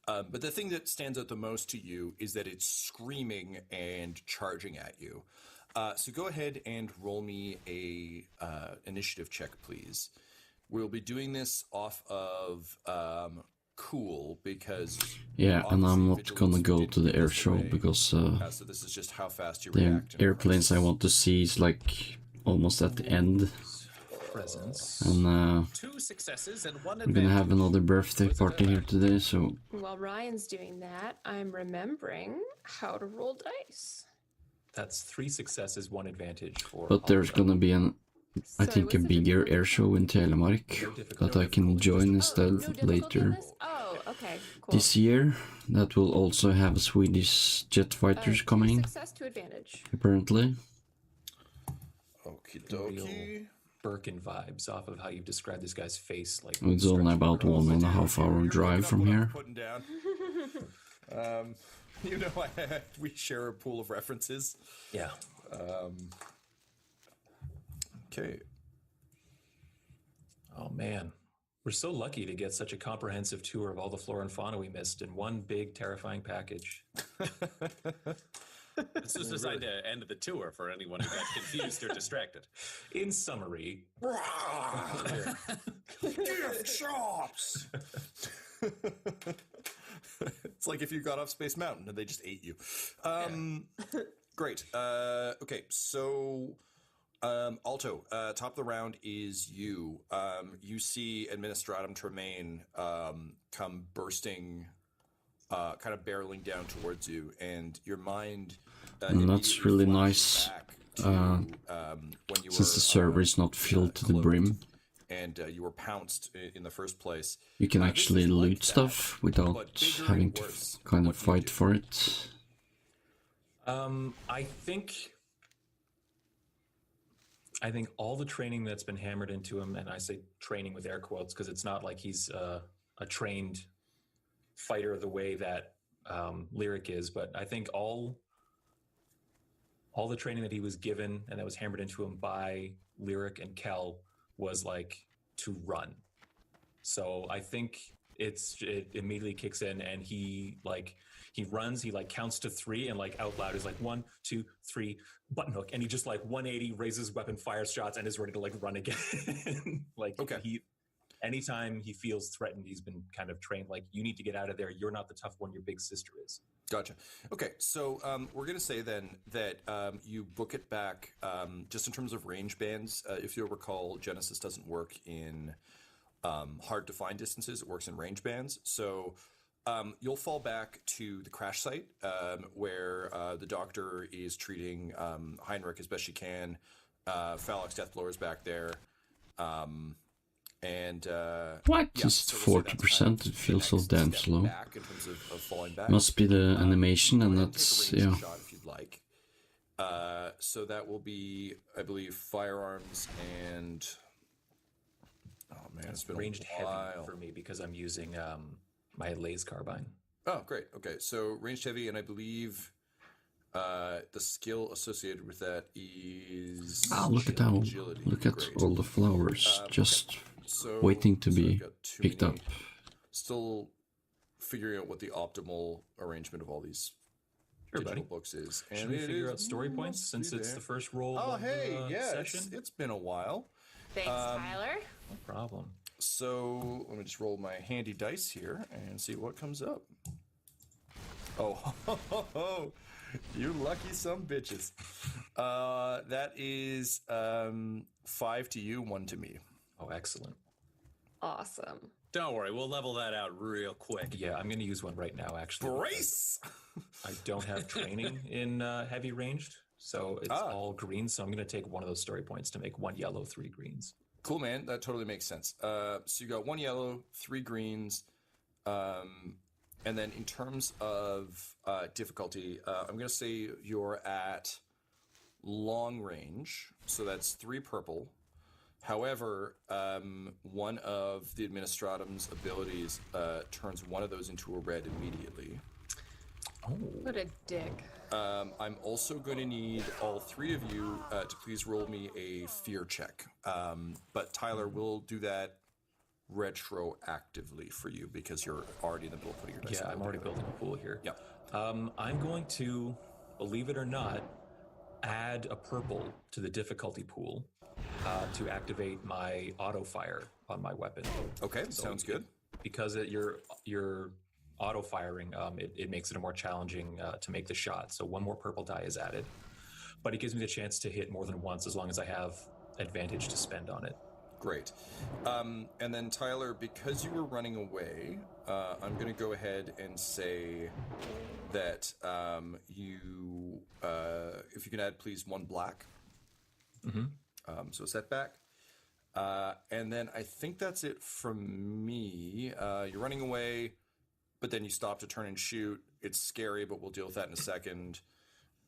But the thing that stands out the most to you is that it's screaming and charging at you. So go ahead and roll me a initiative check, please. We'll be doing this off of cool because and I'm not gonna go to the air show because so this is just how fast you the react airplanes I want to see is like almost at the end. Presence. And 2 successes and 1 I'm gonna have another birthday party here today, so while Ryan's doing that, I'm remembering how to roll dice. That's 3 successes, 1 advantage for. But there's gonna be I think a bigger air show in Telemark that I can join instead later this year. That will also have Swedish jet fighters coming. Success to advantage. Apparently. Okie dokie. Birkin vibes off of how you've described this guy's face. Like It's only about 1.5 hour drive from here. You know, we share a pool of references. Yeah. Okay. Oh, man. We're so lucky to get such a comprehensive tour of all the flora and fauna we missed in one big, terrifying package. This was designed to end the tour for anyone who got confused or distracted. In summary, gift shops! It's like if you got off Space Mountain and they just ate you. Great. Okay, so Alto, top of the round is you. You see Administratum Tremaine come bursting, kind of barreling down towards you, and your mind. That's really nice. When you Since the server is not filled to the brim. And you were pounced in the first place. You can actually loot stuff without having to kind of fight for it. I think all the training that's been hammered into him, and I say training with air quotes because it's not like he's a trained fighter the way that Lyric is, but I think all the training that he was given and that was hammered into him by Lyric and Kel was like to run. So I think it immediately kicks in, and he runs, he like counts to 3 and like out loud is like 1, 2, 3 button hook, and he just like 180 raises weapon, fires shots, and is ready to like run again. Like okay. Anytime he feels threatened, he's been kind of trained like, you need to get out of there. You're not the tough one, your big sister is. Gotcha. Okay, so we're going to say then that you book it back just in terms of range bands. If you'll recall, Genesis doesn't work in hard-to-find distances. It works in range bands. So you'll fall back to the crash site where the doctor is treating Heinrich as best she can. Phallox Deathblower is back there. And what? Just 40%? It feels so damn slow. Must be the animation, and that's yeah. If you'd like. So that will be, I believe, firearms and. Oh man, it's been ranged a while. Heavy for me because I'm using my laser carbine. Oh, great. Okay, so ranged heavy, and I believe the skill associated with that is. Look at that! Look at all the flowers just waiting to be picked up. Still figuring out what the optimal arrangement of all these digital books is. And should we figure out story points since it's the first roll of the session? It's been a while. Thanks, Tyler. No problem. So let me just roll my handy dice here and see what comes up. Oh, you lucky some bitches. That is 5 to you, 1 to me. Oh, excellent. Awesome. Don't worry, we'll level that out real quick. Yeah, I'm going to use one right now, actually. Brace! I don't have training in heavy ranged, so it's all green, so I'm going to take one of those story points to make 1 yellow, 3 greens. Cool, man. That totally makes sense. So you got 1 yellow, 3 greens, and then in terms of difficulty, I'm going to say you're at long range, so that's 3 purple. However, one of the Administratum's abilities turns one of those into a red immediately. Oh. What a dick. I'm also going to need all 3 of you to please roll me a fear check. But Tyler will do that retroactively for you because you're already in the middle of putting your dice in. Yeah, I'm already building a pool here. Yeah. I'm going to, believe it or not, add a purple to the difficulty pool to activate my auto fire on my weapon. Okay, so sounds good. Because you're auto firing, it makes it more challenging to make the shot. So 1 more purple die is added, but it gives me the chance to hit more than once as long as I have advantage to spend on it. Great. And then Tyler, because you were running away, I'm going to go ahead and say that you, if you can add please 1 black. Mm-hmm. So a setback. And then I think that's it from me. You're running away, but then you stop to turn and shoot. It's scary, but we'll deal with that in a second.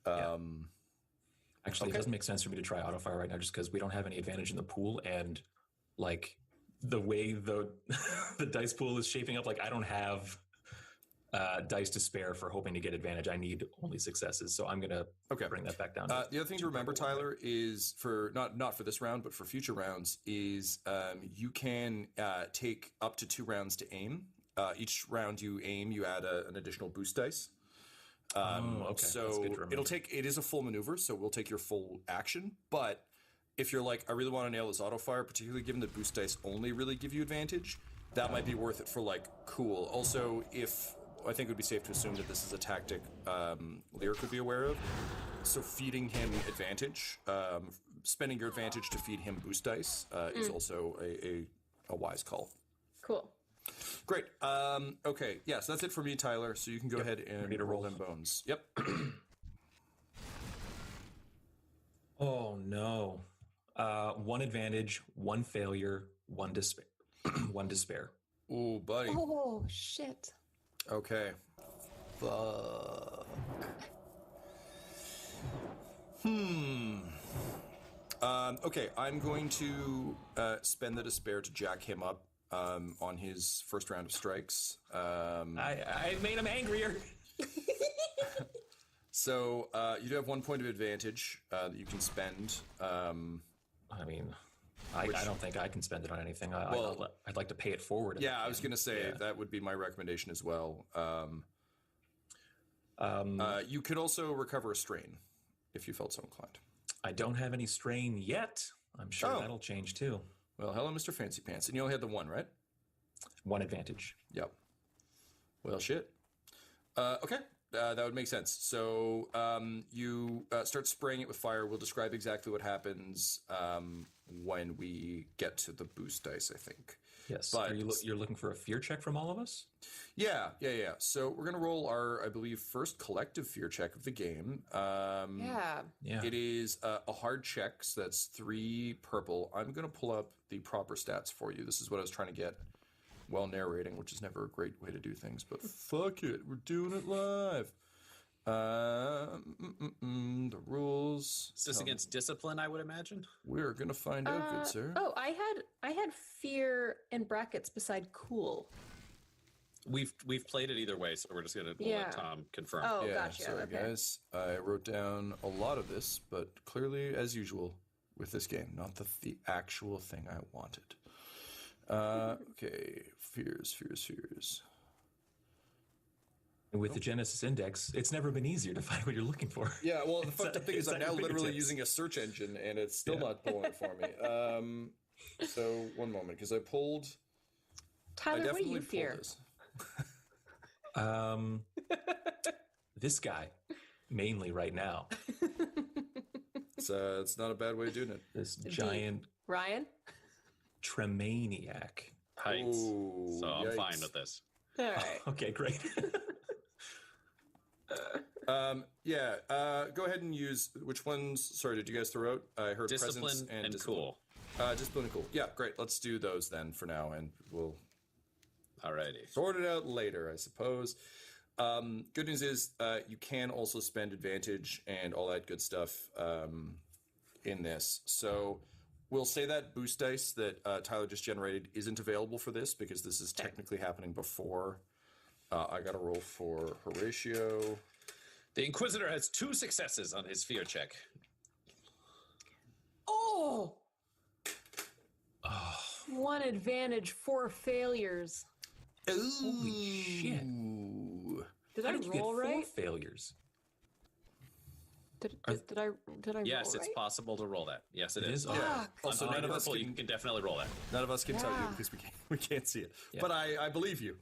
Actually, It doesn't make sense for me to try auto fire right now just because we don't have any advantage in the pool, and like the way the dice pool is shaping up, like I don't have dice to spare for hoping to get advantage. I need only successes, so I'm gonna bring that back down. The other thing to remember, Tyler, is for not for this round, but for future rounds, is you can take up to 2 rounds to aim. Each round you aim, you add an additional boost dice. So it is a full maneuver, so we'll take your full action. But if you're like, I really want to nail this auto fire, particularly given that boost dice only really give you advantage, that might be worth it for like cool. Also, I think it would be safe to assume that this is a tactic Lyric would be aware of. So feeding him advantage spending your advantage to feed him boost dice is also a wise call. Cool. Great. Okay. Yeah. So that's it for me, Tyler. So you can go ahead and roll them bones. Yep. Oh no. 1 advantage, 1 failure, 1 despair. 1 despair. Ooh, buddy. Oh shit. Okay. Fuck. Okay, I'm going to spend the despair to jack him up on his first round of strikes. I made him angrier. So you do have 1 point of advantage that you can spend. I don't think I can spend it on anything. I'd like to pay it forward. Yeah, I was going to say that would be my recommendation as well. You could also recover a strain if you felt so inclined. I don't have any strain yet. I'm sure that'll change too. Well, hello, Mr. Fancy Pants. And you only had the 1, right? 1 advantage. Yep. Well, shit. Okay. That would make sense. So you start spraying it with fire. We'll describe exactly what happens when we get to the boost dice, I think. Yes. But you're looking for a fear check from all of us? Yeah. So we're going to roll our, I believe, first collective fear check of the game. Yeah. It is a hard check, so that's 3 purple. I'm going to pull up the proper stats for you. This is what I was trying to get while narrating, which is never a great way to do things, but fuck it, we're doing it live. The rules. Is this against discipline, I would imagine? We're gonna find out, good sir. Oh, I had fear in brackets beside cool. We've played it either way, so we're just gonna let Tom confirm. Oh, yeah, gotcha. Sorry, guys. I wrote down a lot of this, but clearly, as usual, with this game, not the actual thing I wanted. Okay, fears. And with the Genesis Index, it's never been easier to find what you're looking for. Yeah, well, the fucked up thing is I'm now literally using a search engine, and it's still not pulling it for me. So, one moment, because I pulled... Tyler, what do you fear? This guy, mainly right now. It's not a bad way of doing it. This giant... Ryan? Tremaniac heights. Ooh, so I'm fine with this. All right. Okay, great. Go ahead and use which ones? Sorry, did you guys throw out? I heard discipline presence and cool. Discipline and cool. Yeah, great. Let's do those then for now, and we'll alrighty sort it out later, I suppose. Good news is you can also spend advantage and all that good stuff in this. So we'll say that boost dice that Tyler just generated isn't available for this because this is technically happening before. I got to roll for Horatio. The Inquisitor has 2 successes on his fear check. Oh! 1 advantage, 4 failures. Ooh. Holy shit. Did I roll right? 4 failures. Did I yes, roll it's right? possible to roll that. Yes, it is. Yeah. Also, none of us you can definitely roll that. None of us can tell you because we can't see it. Yeah. But I believe you.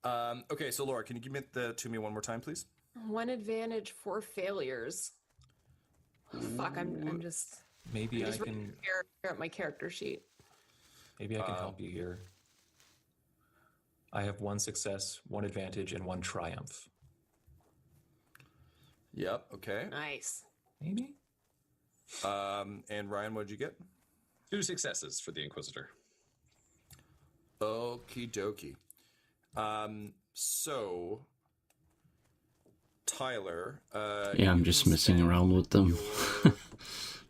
Okay, so Laura, can you give it to me one more time, please? 1 advantage, 4 failures. Fuck, I'm just... Maybe I can... Figure out my character sheet. Maybe I can help you here. I have 1 success, 1 advantage, and 1 triumph. Yep, okay. Nice. Maybe? And Ryan, what did you get? 2 successes for the Inquisitor. Okie dokie. So... Tyler. I'm just messing around with them.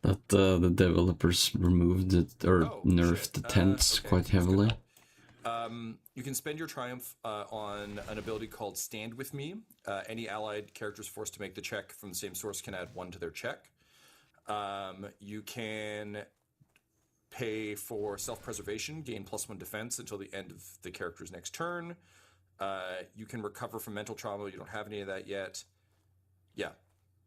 That the developers removed it or nerfed the tents quite heavily. You can spend your triumph on an ability called Stand With Me. Any allied characters forced to make the check from the same source can add 1 to their check. You can pay for self-preservation, gain +1 defense until the end of the character's next turn. You can recover from mental trauma. You don't have any of that yet. Yeah,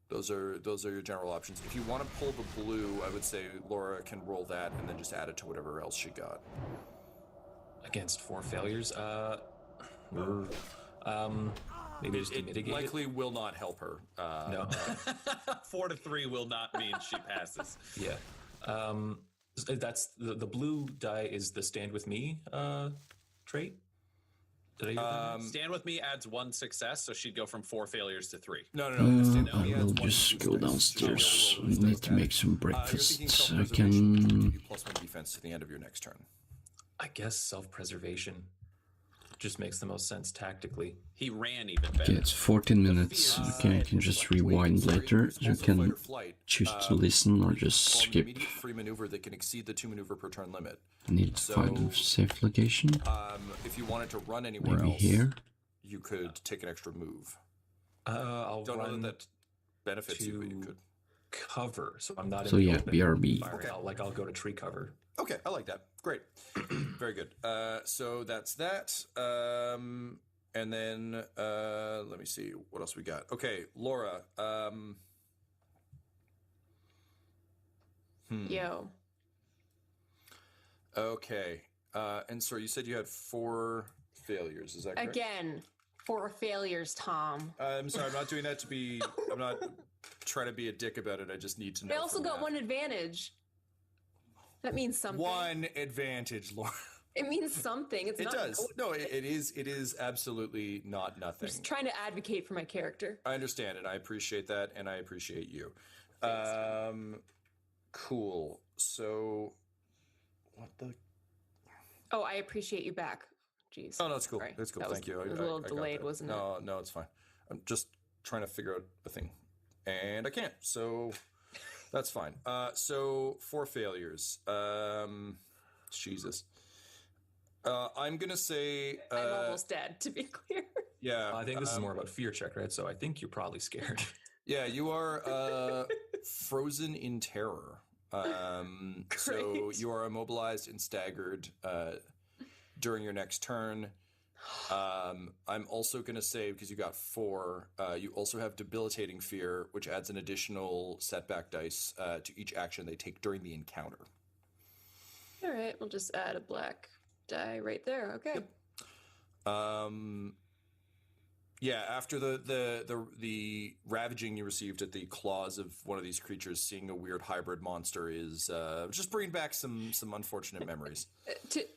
those are your general options. If you want to pull the blue, I would say Laura can roll that and then just add it to whatever else she got. Against 4 failures, maybe just to mitigate it. Likely will not help her. No. 4 to 3 will not mean she passes. Yeah. That's the blue die is the stand with me trait. Did I stand with me adds 1 success, so she'd go from 4 failures to 3. No. I will just go downstairs. I need to make some breakfast. I can... +1 defense to the end of your next turn. I guess self-preservation just makes the most sense tactically. He ran even better. Okay, it's 14 minutes. Okay, I can just rewind later. You can choose to listen or just skip. Immediate free maneuver that can exceed the 2 maneuver per turn limit. I need to find a safe location. If you wanted to run anywhere else, here. You could take an extra move. I'll don't run know that benefits you, but you could cover. So I'm not. So in the yeah, open BRB. Okay. I'll go to tree cover. Okay, I like that. Great, very good. So that's that. And then let me see what else we got. Okay, Laura. Yo. Okay, and so you said you had 4 failures. Is that correct? Again, 4 failures, Tom. I'm sorry. I'm not doing that to be. I'm not trying to be a dick about it. I just need to know. I also got 1 advantage. That means something. 1 advantage, Laura. It means something. It does. No, it is. It is absolutely not nothing. I'm just trying to advocate for my character. I understand it. I appreciate that, and I appreciate you. Thanks. Cool. So, what the? Oh, I appreciate you back. Jeez. Oh no, it's cool. Sorry. It's cool. That Thank you. It was a little delayed, wasn't it? No, it's fine. I'm just trying to figure out a thing, and I can't. So. That's fine. So 4 failures. Jesus. I'm gonna say I'm almost dead, to be clear. Yeah. I think this is more about fear check, right? So I think you're probably scared. Yeah, you are frozen in terror. So you are immobilized and staggered during your next turn. I'm also going to say, because you got 4, you also have debilitating fear, which adds an additional setback dice to each action they take during the encounter. All right, we'll just add a black die right there. Okay. Yep. Yeah, after the ravaging you received at the claws of one of these creatures, seeing a weird hybrid monster is just bringing back some unfortunate memories.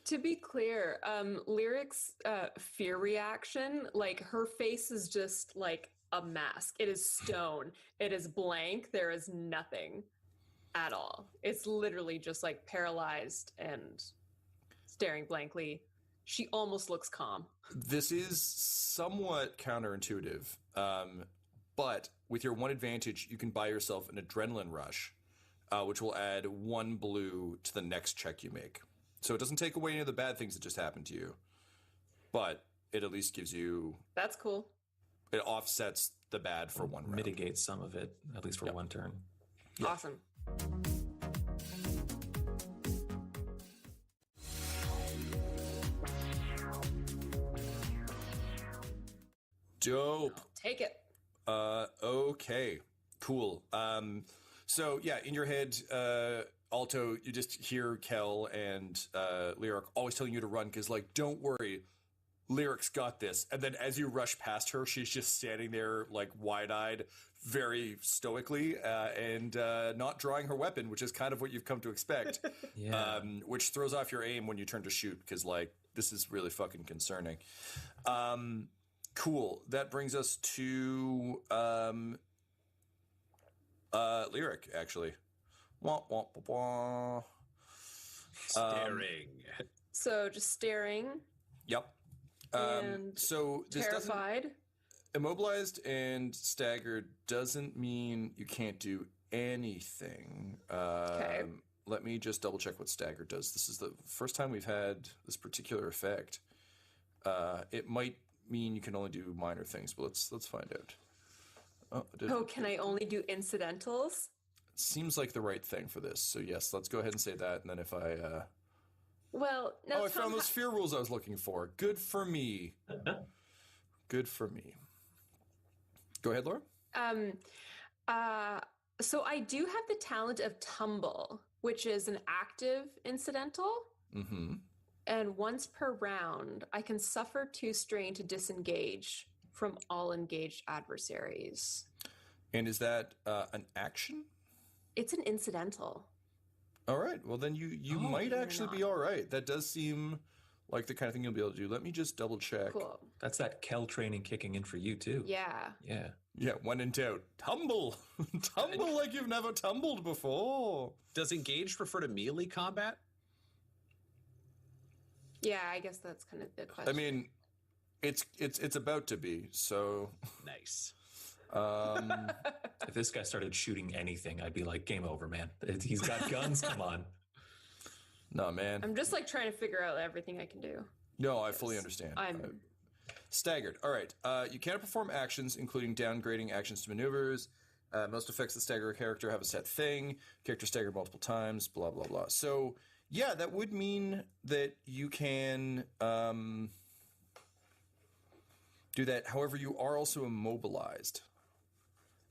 To be clear, Lyric's fear reaction, like her face is just like a mask. It is stone. It is blank. There is nothing at all. It's literally just like paralyzed and staring blankly. She almost looks calm. This is somewhat counterintuitive, but with your 1 advantage, you can buy yourself an adrenaline rush, which will add 1 blue to the next check you make. So it doesn't take away any of the bad things that just happened to you, but it at least gives you... That's cool. It offsets the bad for 1 round. Mitigates some of it, at least for 1 turn. Yep. Awesome. Dope. Take it. Okay. Cool. So yeah, in your head, Alto, you just hear Kel and Lyric always telling you to run because, like, don't worry, Lyric's got this. And then as you rush past her, she's just standing there, like, wide-eyed, very stoically, and not drawing her weapon, which is kind of what you've come to expect. Yeah. Which throws off your aim when you turn to shoot because, like, this is really fucking concerning. Cool. That brings us to Lyric, actually. Wah, wah, wah, wah. Staring. So just staring. Yep. And so this terrified. Immobilized and staggered doesn't mean you can't do anything. Okay. Let me just double check what staggered does. This is the first time we've had this particular effect. It might mean you can only do minor things, but let's find out. Can I only do incidentals? Seems like the right thing for this. So yes, let's go ahead and say that. And then if I well, no, I found those fear rules I was looking for. Good for me. Good for me. Go ahead, Laura. So I do have the talent of tumble, which is an active incidental. Mm-hmm. And once per round, I can suffer 2 strain to disengage from all engaged adversaries. And is that an action? It's an incidental. All right. Well, then you might actually be all right. That does seem like the kind of thing you'll be able to do. Let me just double check. Cool. That's that Kel training kicking in for you too. Yeah. Yeah. Yeah, when in doubt, tumble. Tumble like you've never tumbled before. Does engaged refer to melee combat? Yeah, I guess that's kind of the question. I mean, it's about to be, so Nice. If this guy started shooting anything, I'd be like, game over, man. He's got guns. Come on. No, man. I'm just like trying to figure out everything I can do. No, I fully understand. I'm Staggered. All right. You cannot perform actions, including downgrading actions to maneuvers. Most effects that stagger a character have a set thing. Character staggered multiple times, blah, blah, blah. So, yeah, that would mean that you can do that. However, you are also immobilized.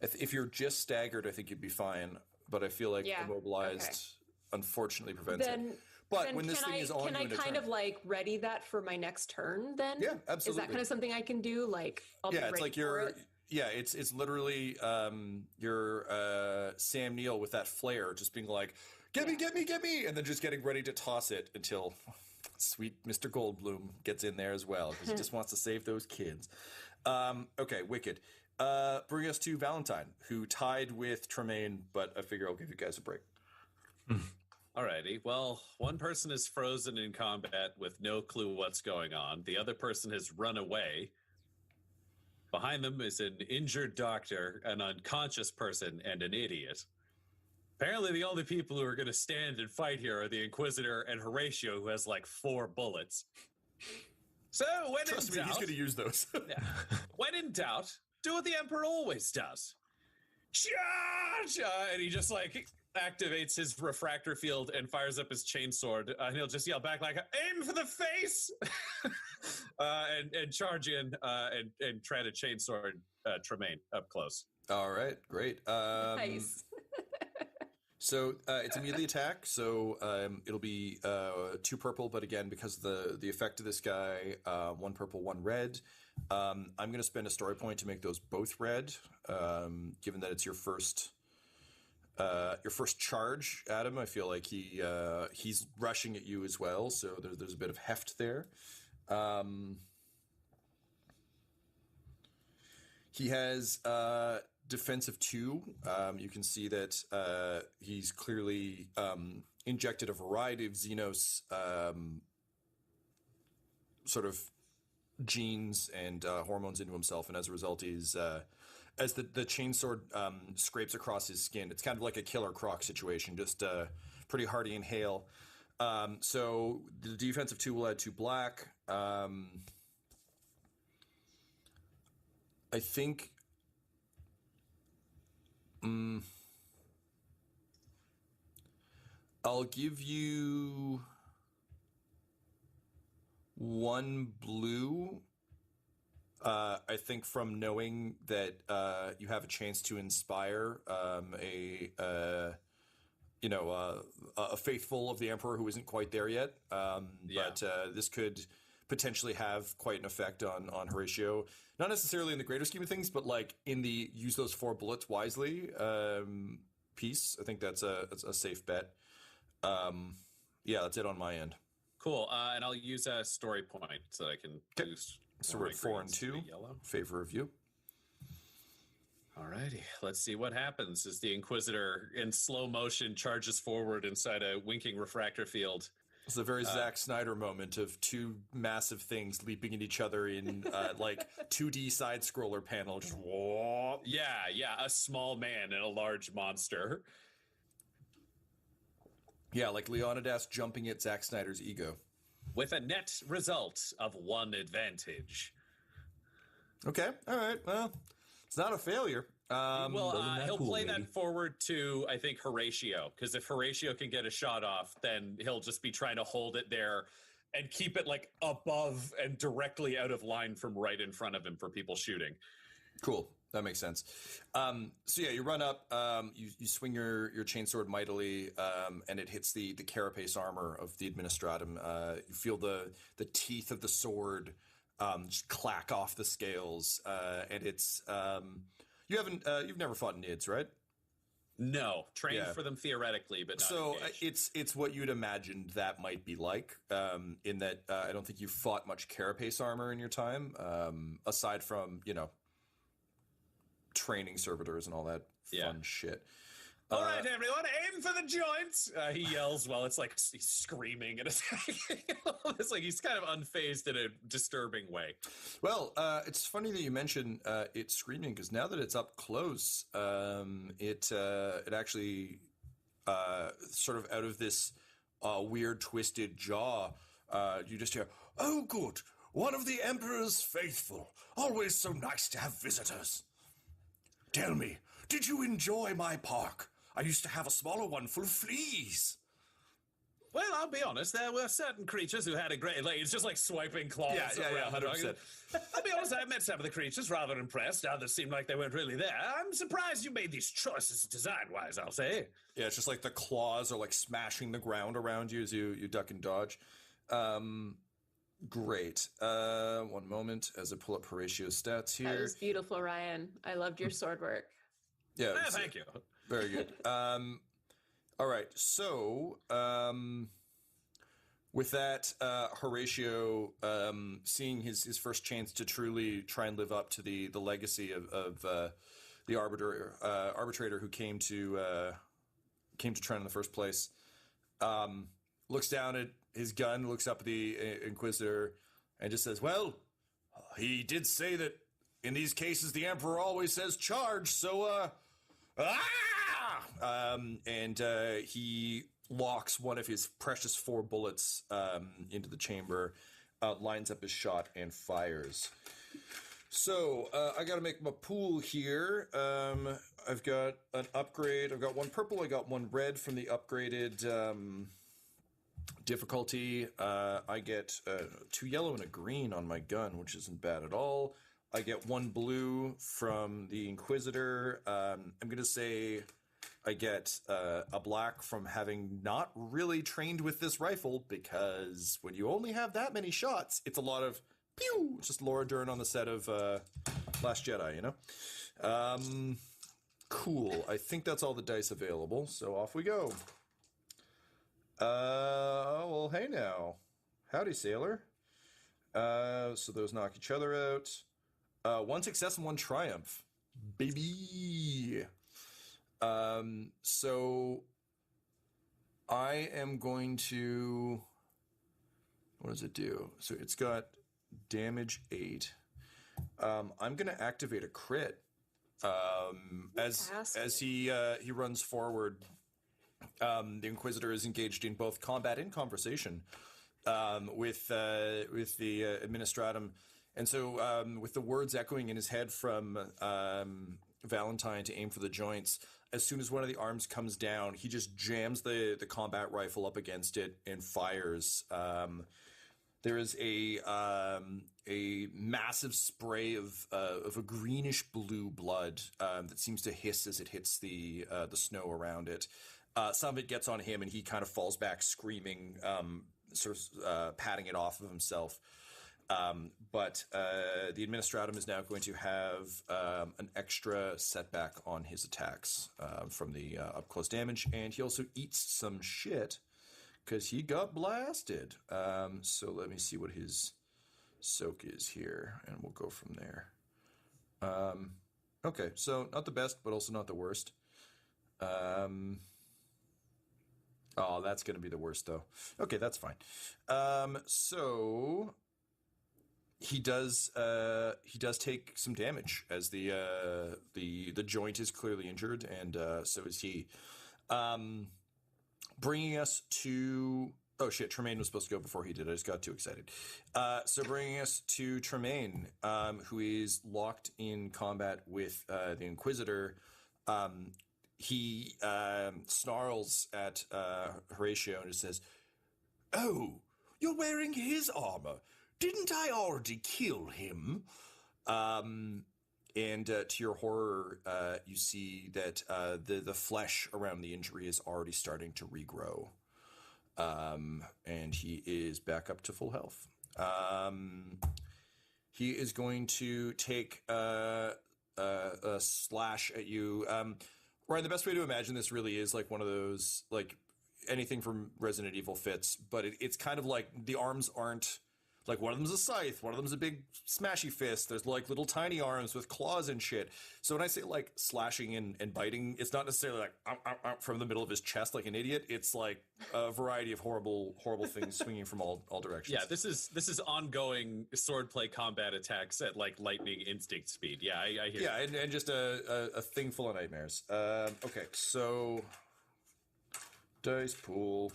If you're just staggered, I think you'd be fine. But I feel like immobilized, unfortunately, prevents it. But then when this thing is on, can I kind of like ready that for my next turn? Then yeah, absolutely. Is that kind of something I can do? Like I'll be it's ready like for it? Yeah, it's literally your Sam Neill with that flare, just being like, get me, and then just getting ready to toss it until sweet Mr. Goldblum gets in there as well because he just wants to save those kids. Okay, wicked. Bring us to Valentine, who tied with Tremaine, but I figure I'll give you guys a break. Alrighty. Well, one person is frozen in combat with no clue what's going on. The other person has run away. Behind them is an injured doctor, an unconscious person, and an idiot. Apparently, the only people who are going to stand and fight here are the Inquisitor and Horatio, who has like 4 bullets. So, when Trust in me, doubt, he's going to use those. when in doubt, do what the Emperor always does. Charge! And he just like activates his refractor field and fires up his chainsword. And he'll just yell back like, aim for the face! and charge in and try to chainsword Tremaine up close. All right, great. Nice. So it's a melee attack, so it'll be 2 purple, but again, because of the effect of this guy, 1 purple, 1 red. I'm going to spend a story point to make those both red, given that it's your first charge, Adam. I feel like he's rushing at you as well, so there's a bit of heft there. He has defensive 2. You can see that he's clearly injected a variety of Xenos sort of genes and hormones into himself, and as a result, he's as the chainsword scrapes across his skin, it's kind of like a Killer Croc situation, just pretty hearty and hale. So the defensive 2 will add 2 black. I think I'll give you 1 blue. I think from knowing that you have a chance to inspire a faithful of the Emperor who isn't quite there yet. But this could potentially have quite an effect on Horatio. Not necessarily in the greater scheme of things, but like in the use those 4 bullets wisely piece. I think that's a safe bet. That's it on my end. Cool. And I'll use a story point so that I can boost. So we're at 4 and 2. Favor of you. Alrighty. Let's see what happens as the Inquisitor in slow motion charges forward inside a winking refractor field. It's a very Zack Snyder moment of 2 massive things leaping at each other in like 2D side scroller panel. Just whoa. Yeah, a small man and a large monster. Yeah, like Leonidas jumping at Zack Snyder's ego. With a net result of 1 advantage. Okay, all right. Well, it's not a failure. He'll play that forward to, I think, Horatio, because if Horatio can get a shot off, then he'll just be trying to hold it there and keep it like above and directly out of line from right in front of him for people shooting. Cool. That makes sense. You run up, you swing your chainsword mightily, and it hits the carapace armor of the Administratum. You feel the teeth of the sword just clack off the scales, and it's you've never fought Nids, right? No, trained for them theoretically, but not so engaged. It's what you'd imagined that might be like. In that I don't think you fought much carapace armor in your time, aside from training servitors and all that fun shit. All right, everyone, aim for the joints! He yells while it's like he's screaming and attacking. It's like he's kind of unfazed in a disturbing way. Well, it's funny that you mention it screaming, because now that it's up close, it actually sort of out of this weird twisted jaw, you just hear, "Oh, good, one of the Emperor's faithful. Always so nice to have visitors. Tell me, did you enjoy my park? I used to have a smaller one full of fleas." Well, I'll be honest, there were certain creatures who had a great... Like, it's just like swiping claws around. 100%. I'll be honest, I met some of the creatures, rather impressed. Others seemed like they weren't really there. I'm surprised you made these choices design-wise, I'll say. Yeah, it's just like the claws are like smashing the ground around you as you duck and dodge. Great. One moment as I pull up Horatio's stats here. That was beautiful, Ryan. I loved your sword work. Yeah, thank you. Very good. All right, so with that, Horatio, seeing his first chance to truly try and live up to the legacy of the arbitrator who came to Trent in the first place, looks down at his gun, looks up at the Inquisitor, and just says, "Well, he did say that in these cases the Emperor always says charge, so and he locks one of his precious 4 bullets into the chamber, lines up his shot, and fires. So I got to make my pool here. I've got an upgrade. I've got 1 purple. I got 1 red from the upgraded difficulty. I get 2 yellow and a green on my gun, which isn't bad at all. I get 1 blue from the Inquisitor. I'm going to say I get a black from having not really trained with this rifle, because when you only have that many shots, it's a lot of pew. It's just Laura Dern on the set of Last Jedi, you know? Cool. I think that's all the dice available, so off we go. Well, hey now. Howdy, sailor. So those knock each other out. 1 success and 1 triumph. Baby. So I am going to... What does it do? So it's got damage 8. I'm going to activate a crit. As he runs forward, the Inquisitor is engaged in both combat and conversation with the Administratum. And so with the words echoing in his head from Valentine to aim for the joints, as soon as one of the arms comes down, he just jams the combat rifle up against it and fires. There is a massive spray of a greenish blue blood that seems to hiss as it hits the snow around it. Some of it gets on him, and he kind of falls back screaming, sort of patting it off of himself. But the Administratum is now going to have an extra setback on his attacks from the up-close damage, and he also eats some shit because he got blasted. So let me see what his soak is here, and we'll go from there. Okay, so not the best, but also not the worst. Oh, that's going to be the worst, though. Okay, that's fine. So he does take some damage as the joint is clearly injured, and so is he. Bringing us to... Oh, shit, Tremaine was supposed to go before he did. I just got too excited. So bringing us to Tremaine, who is locked in combat with the Inquisitor. He snarls at Horatio and just says, "Oh, you're wearing his armor. Didn't I already kill him?" And to your horror, you see that the flesh around the injury is already starting to regrow. And he is back up to full health. He is going to take a slash at you. Ryan, the best way to imagine this really is like one of those, like anything from Resident Evil fits, but it's kind of like the arms aren't like one of them's a scythe, one of them's a big smashy fist. There's like little tiny arms with claws and shit. So when I say like slashing and biting, it's not necessarily like ow, ow, ow, from the middle of his chest like an idiot. It's like a variety of horrible things swinging from all directions. Yeah, this is ongoing swordplay combat attacks at like lightning instinct speed. Yeah, I hear. Yeah, and just a thing full of nightmares. Okay, so dice pool.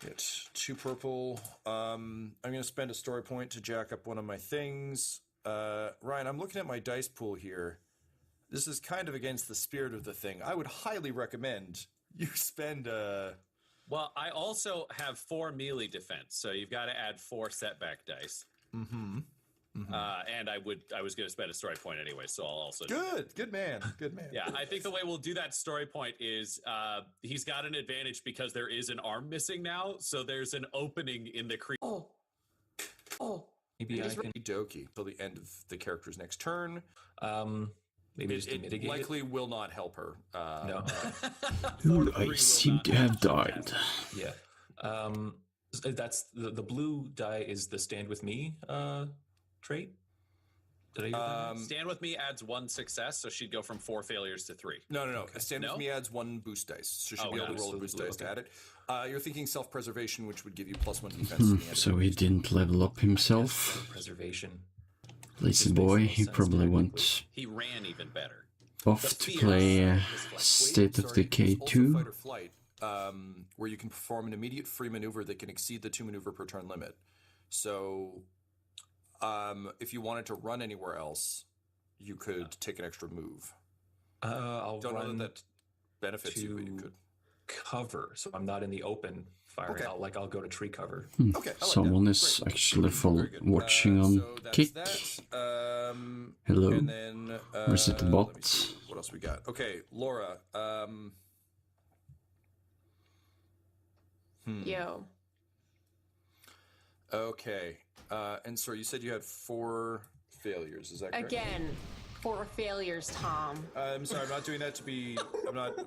Get 2 purple. I'm going to spend a story point to jack up one of my things. Ryan, I'm looking at my dice pool here. This is kind of against the spirit of the thing. I would highly recommend you spend Well, I also have 4 melee defense, so you've got to add 4 setback dice. Mm-hmm. And I was going to spend a story point anyway, so I'll also Good man. Yeah, I think the way we'll do that story point is he's got an advantage because there is an arm missing now, so there's an opening in the creature. Oh. Maybe I can. Doki till the end of the character's next turn. Maybe just to mitigate likely will not help her. No. Ooh, I seem to have died. Yeah. That's the blue die is the stand with me trait. Did I use that? Stand with me adds 1 success, so she'd go from 4 failures to 3. No. Okay. Stand with me adds 1 boost dice, so she'll be able to roll a boost dice to add it. You're thinking self-preservation, which would give you +1 defense. So he didn't level up himself. Preservation. Lazy boy, he probably went He ran even better. off to play State of Decay 2. Fight or flight, where you can perform an immediate free maneuver that can exceed the 2 maneuver per turn limit. So, if you wanted to run anywhere else, you could take an extra move. I'll Don't run know that benefits you, but you could. Cover, so I'm not in the open firing. Okay. I'll go to tree cover. Okay, Someone is actually watching on Kick. Hello. And then, Or is it the bot? let me see what else we got? Okay, Laura. Yo. Okay. And sorry, you said you had 4 failures. Is that correct? Again, 4 failures, Tom. I'm sorry, I'm not doing that to be. I'm not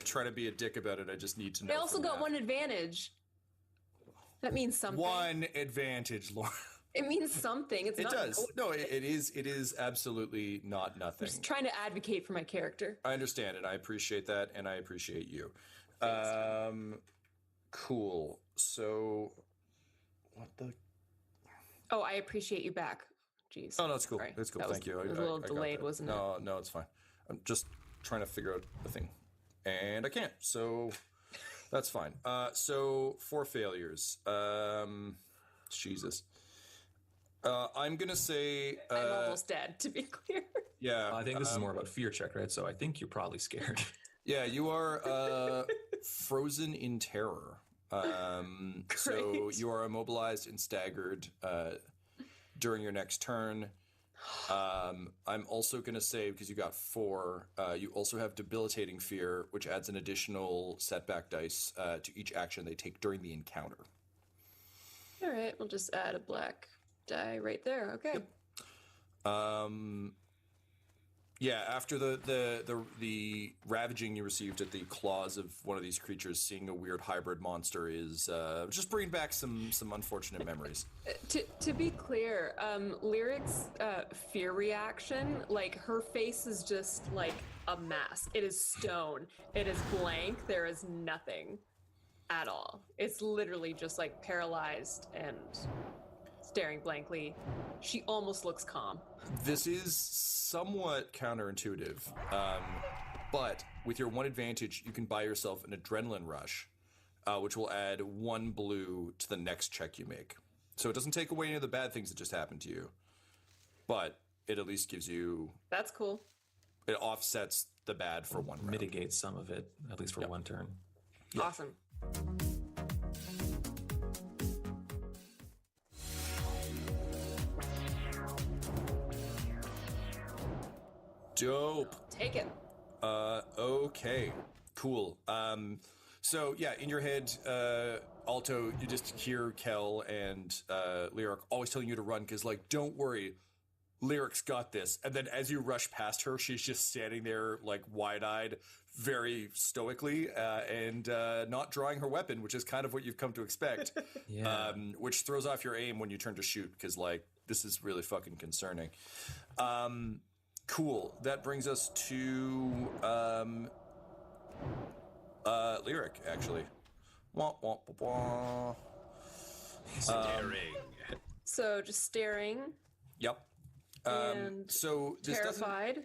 trying to be a dick about it. I just need to know. I also got 1 advantage. That means something. 1 advantage, Laura. It means something. It's It not. does. No, it is. It is absolutely not nothing. I'm just trying to advocate for my character. I understand it. I appreciate that, and I appreciate you. Thanks. Cool. So, what the? Oh, I appreciate you back. Jeez. Oh no, it's cool. Sorry. It's cool. That Thank you. It was a little delayed, wasn't it? No, it's fine. I'm just trying to figure out a thing, and I can't. So that's fine. So 4 failures. Jesus. I'm gonna say. I'm almost dead, to be clear. Yeah. I think this is more about fear check, right? So I think you're probably scared. Yeah, you are frozen in terror. So you are immobilized and staggered during your next turn. I'm also going to say, because you got 4, you also have debilitating fear, which adds an additional setback dice to each action they take during the encounter. All right, we'll just add a black die right there. Okay. Yep. Yeah, after the ravaging you received at the claws of one of these creatures, seeing a weird hybrid monster is just bringing back some unfortunate memories. To be clear, Lyric's fear reaction, like her face is just like a mask. It is stone. It is blank. There is nothing at all. It's literally just like paralyzed and staring blankly. She almost looks calm. This is somewhat counterintuitive, but with your 1 advantage, you can buy yourself an adrenaline rush, which will add 1 blue to the next check you make. So it doesn't take away any of the bad things that just happened to you, but it at least gives you... That's cool. It offsets the bad for 1 round. Mitigates some of it, at least for 1 turn. Yep. Awesome. Dope. Take it. Okay. Cool. So yeah, in your head, Alto, you just hear Kel and Lyric always telling you to run because, like, don't worry, Lyric's got this. And then as you rush past her, she's just standing there like wide-eyed, very stoically, and not drawing her weapon, which is kind of what you've come to expect. Which throws off your aim when you turn to shoot, because like this is really fucking concerning. Cool. That brings us to Lyric, actually. Wah, wah, wah, wah. Staring. So just staring. Yep. And so this terrified.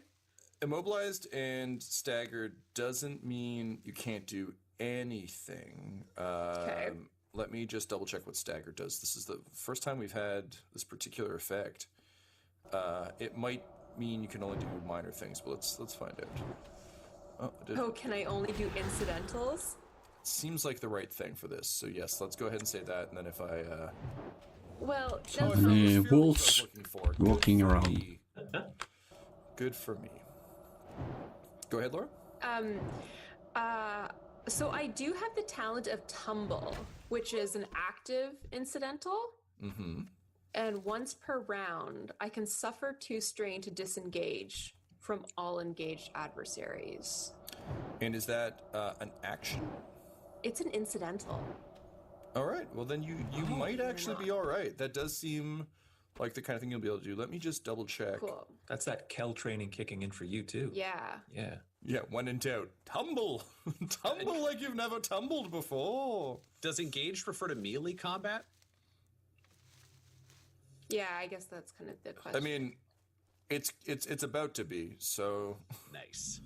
Immobilized and staggered doesn't mean you can't do anything. Okay. Let me just double check what staggered does. This is the first time we've had this particular effect. It might mean you can only do minor things, but let's find out. Can I only do incidentals? Seems like the right thing for this. So yes, let's go ahead and say that, and then if I well, wolves walking around. Good for me. Go ahead, Laura. So I do have the talent of tumble, which is an active incidental. Mm-hmm. And once per round, I can suffer 2 strain to disengage from all engaged adversaries. And is that an action? It's an incidental. All right. Well, then you might actually be all right. That does seem like the kind of thing you'll be able to do. Let me just double check. Cool. That's that Kel training kicking in for you too. Yeah. Yeah, when in doubt, tumble. Tumble like you've never tumbled before. Does engaged refer to melee combat? Yeah, I guess that's kind of the question. I mean, it's about to be, so nice.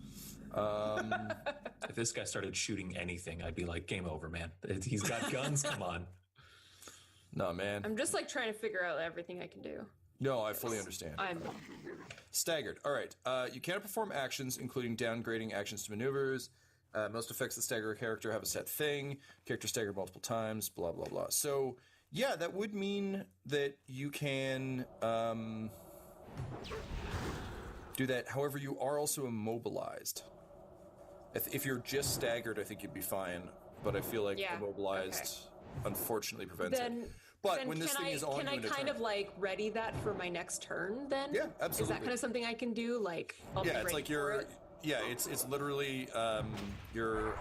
If this guy started shooting anything, I'd be like, game over, man. He's got guns. Come on. No, man. I'm just like trying to figure out everything I can do. No, I fully understand. I'm staggered. All right. You cannot perform actions, including downgrading actions to maneuvers. Most effects of the staggered character have a set thing. Character staggered multiple times. Blah blah blah. So yeah, that would mean that you can do that. However, you are also immobilized. If you're just staggered, I think you'd be fine. But I feel like immobilized, unfortunately, prevents it. But when this thing is on, can I kind of like ready that for my next turn? Then yeah, absolutely. Is that kind of something I can do? Like it's like it's literally your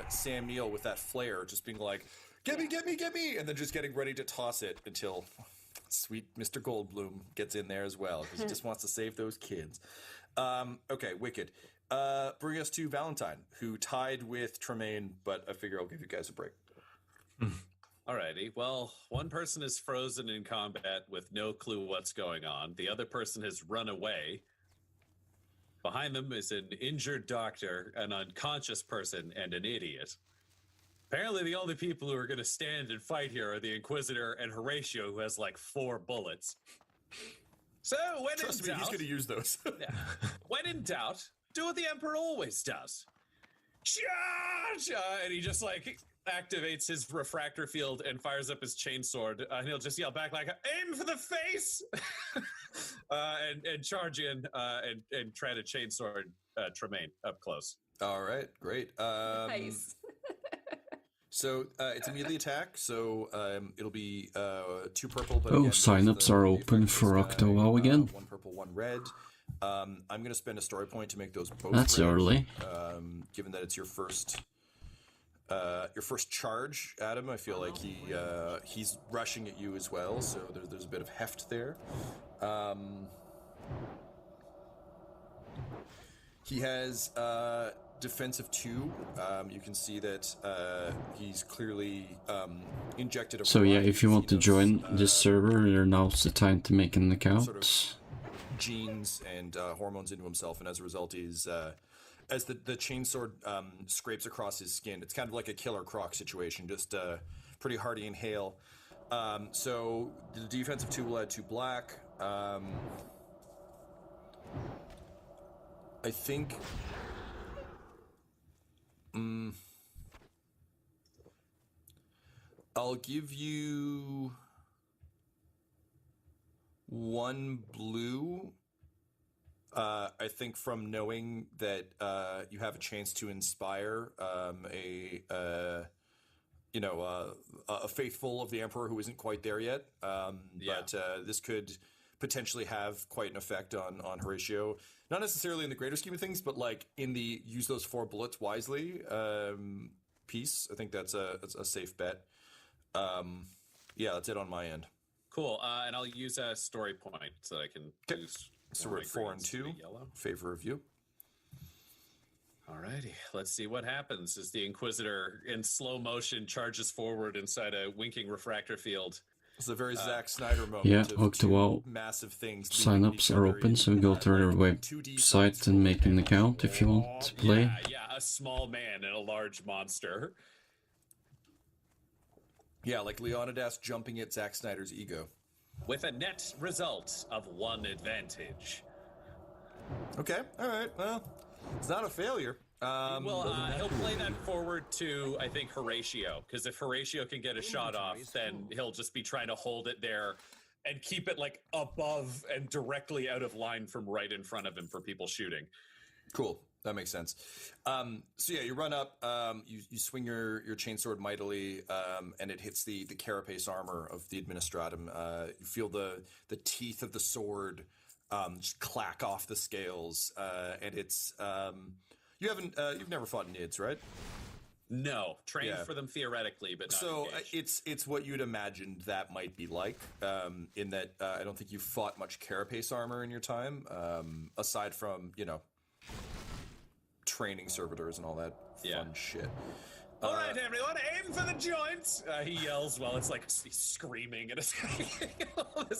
Sam Neill with that flare, just being like, get me, and then just getting ready to toss it until sweet Mr. Goldblum gets in there as well because he just wants to save those kids. Okay, wicked. Bring us to Valentine, who tied with Tremaine, but I figure I'll give you guys a break. Alrighty. Well, one person is frozen in combat with no clue what's going on. The other person has run away. Behind them is an injured doctor, an unconscious person, and an idiot. Apparently, the only people who are going to stand and fight here are the Inquisitor and Horatio, who has like 4 bullets. So, when Trust in me, doubt, he's going to use those. when in doubt, do what the Emperor always does. Charge! And he just like activates his refractor field and fires up his chainsword. And he'll just yell back like, "Aim for the face!" and charge in and try to chainsword Tremaine up close. All right, great. Nice. So it's a melee attack. So it'll be 2 purple. But signups are open for October again. 1 purple, 1 red. I'm going to spend a story point to make those both. That's red, early. Given that it's your first charge, Adam, I feel like he's rushing at you as well, so there's a bit of heft there. He has defensive 2. You can see that he's clearly injected. So yeah, if you want to join this server, now's the time to make an account. Sort of genes and hormones into himself, and as a result, he's as the chainsword scrapes across his skin, it's kind of like a Killer Croc situation, just pretty hearty and hale. So the defensive 2 will add 2 black. I think I'll give you 1 blue. I think from knowing that you have a chance to inspire a faithful of the Emperor who isn't quite there yet. But this could potentially have quite an effect on Horatio. Not necessarily in the greater scheme of things, but like in the use those 4 bullets wisely piece. I think that's a safe bet. Yeah, that's it on my end. Cool. And I'll use a story point so that I can use. So we're at 4 and 2. Favor of you. Alrighty, let's see what happens as the Inquisitor in slow motion charges forward inside a winking refractor field. It's a very Zack Snyder moment. Yeah, of Octowall massive things. sign-ups are open, so go to our website and make an account if you want to play. Yeah, a small man and a large monster. Yeah, like Leonidas jumping at Zack Snyder's ego. With a net result of 1 advantage. Okay, all right, well, it's not a failure. He'll play that forward to, I think, Horatio, because if Horatio can get a shot off, then he'll just be trying to hold it there and keep it like above and directly out of line from right in front of him for people shooting. Cool, that makes sense. So yeah, you run up, you swing your chainsword mightily, and it hits the carapace armor of the Administratum. You feel the teeth of the sword just clack off the scales, and it's you've never fought Nids, right? No, trained for them theoretically, but not so engaged. It's what you'd imagined that might be like. In that I don't think you fought much carapace armor in your time, aside from training servitors and all that fun shit. All right, everyone, aim for the joints! He yells while it's like he's screaming and it's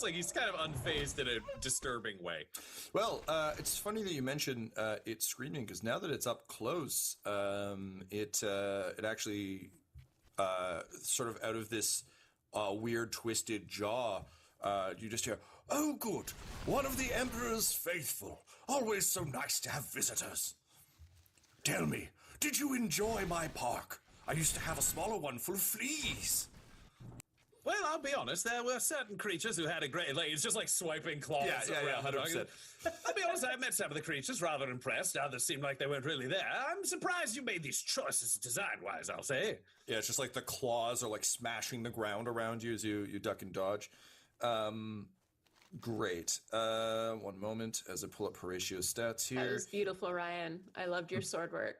like he's kind of unfazed in a disturbing way. Well, it's funny that you mention it screaming, because now that it's up close, it actually sort of out of this weird twisted jaw, you just hear, "Oh, good, one of the Emperor's faithful. Always so nice to have visitors. Tell me, did you enjoy my park? I used to have a smaller one full of fleas." Well, I'll be honest, there were certain creatures who had a great... Like, it's just like swiping claws around. 100%. I'll be honest, I met some of the creatures, rather impressed. Others seemed like they weren't really there. I'm surprised you made these choices design-wise, I'll say. Yeah, it's just like the claws are like smashing the ground around you as you duck and dodge. Great. One moment as I pull up Horatio's stats here. That was beautiful, Ryan. I loved your sword work.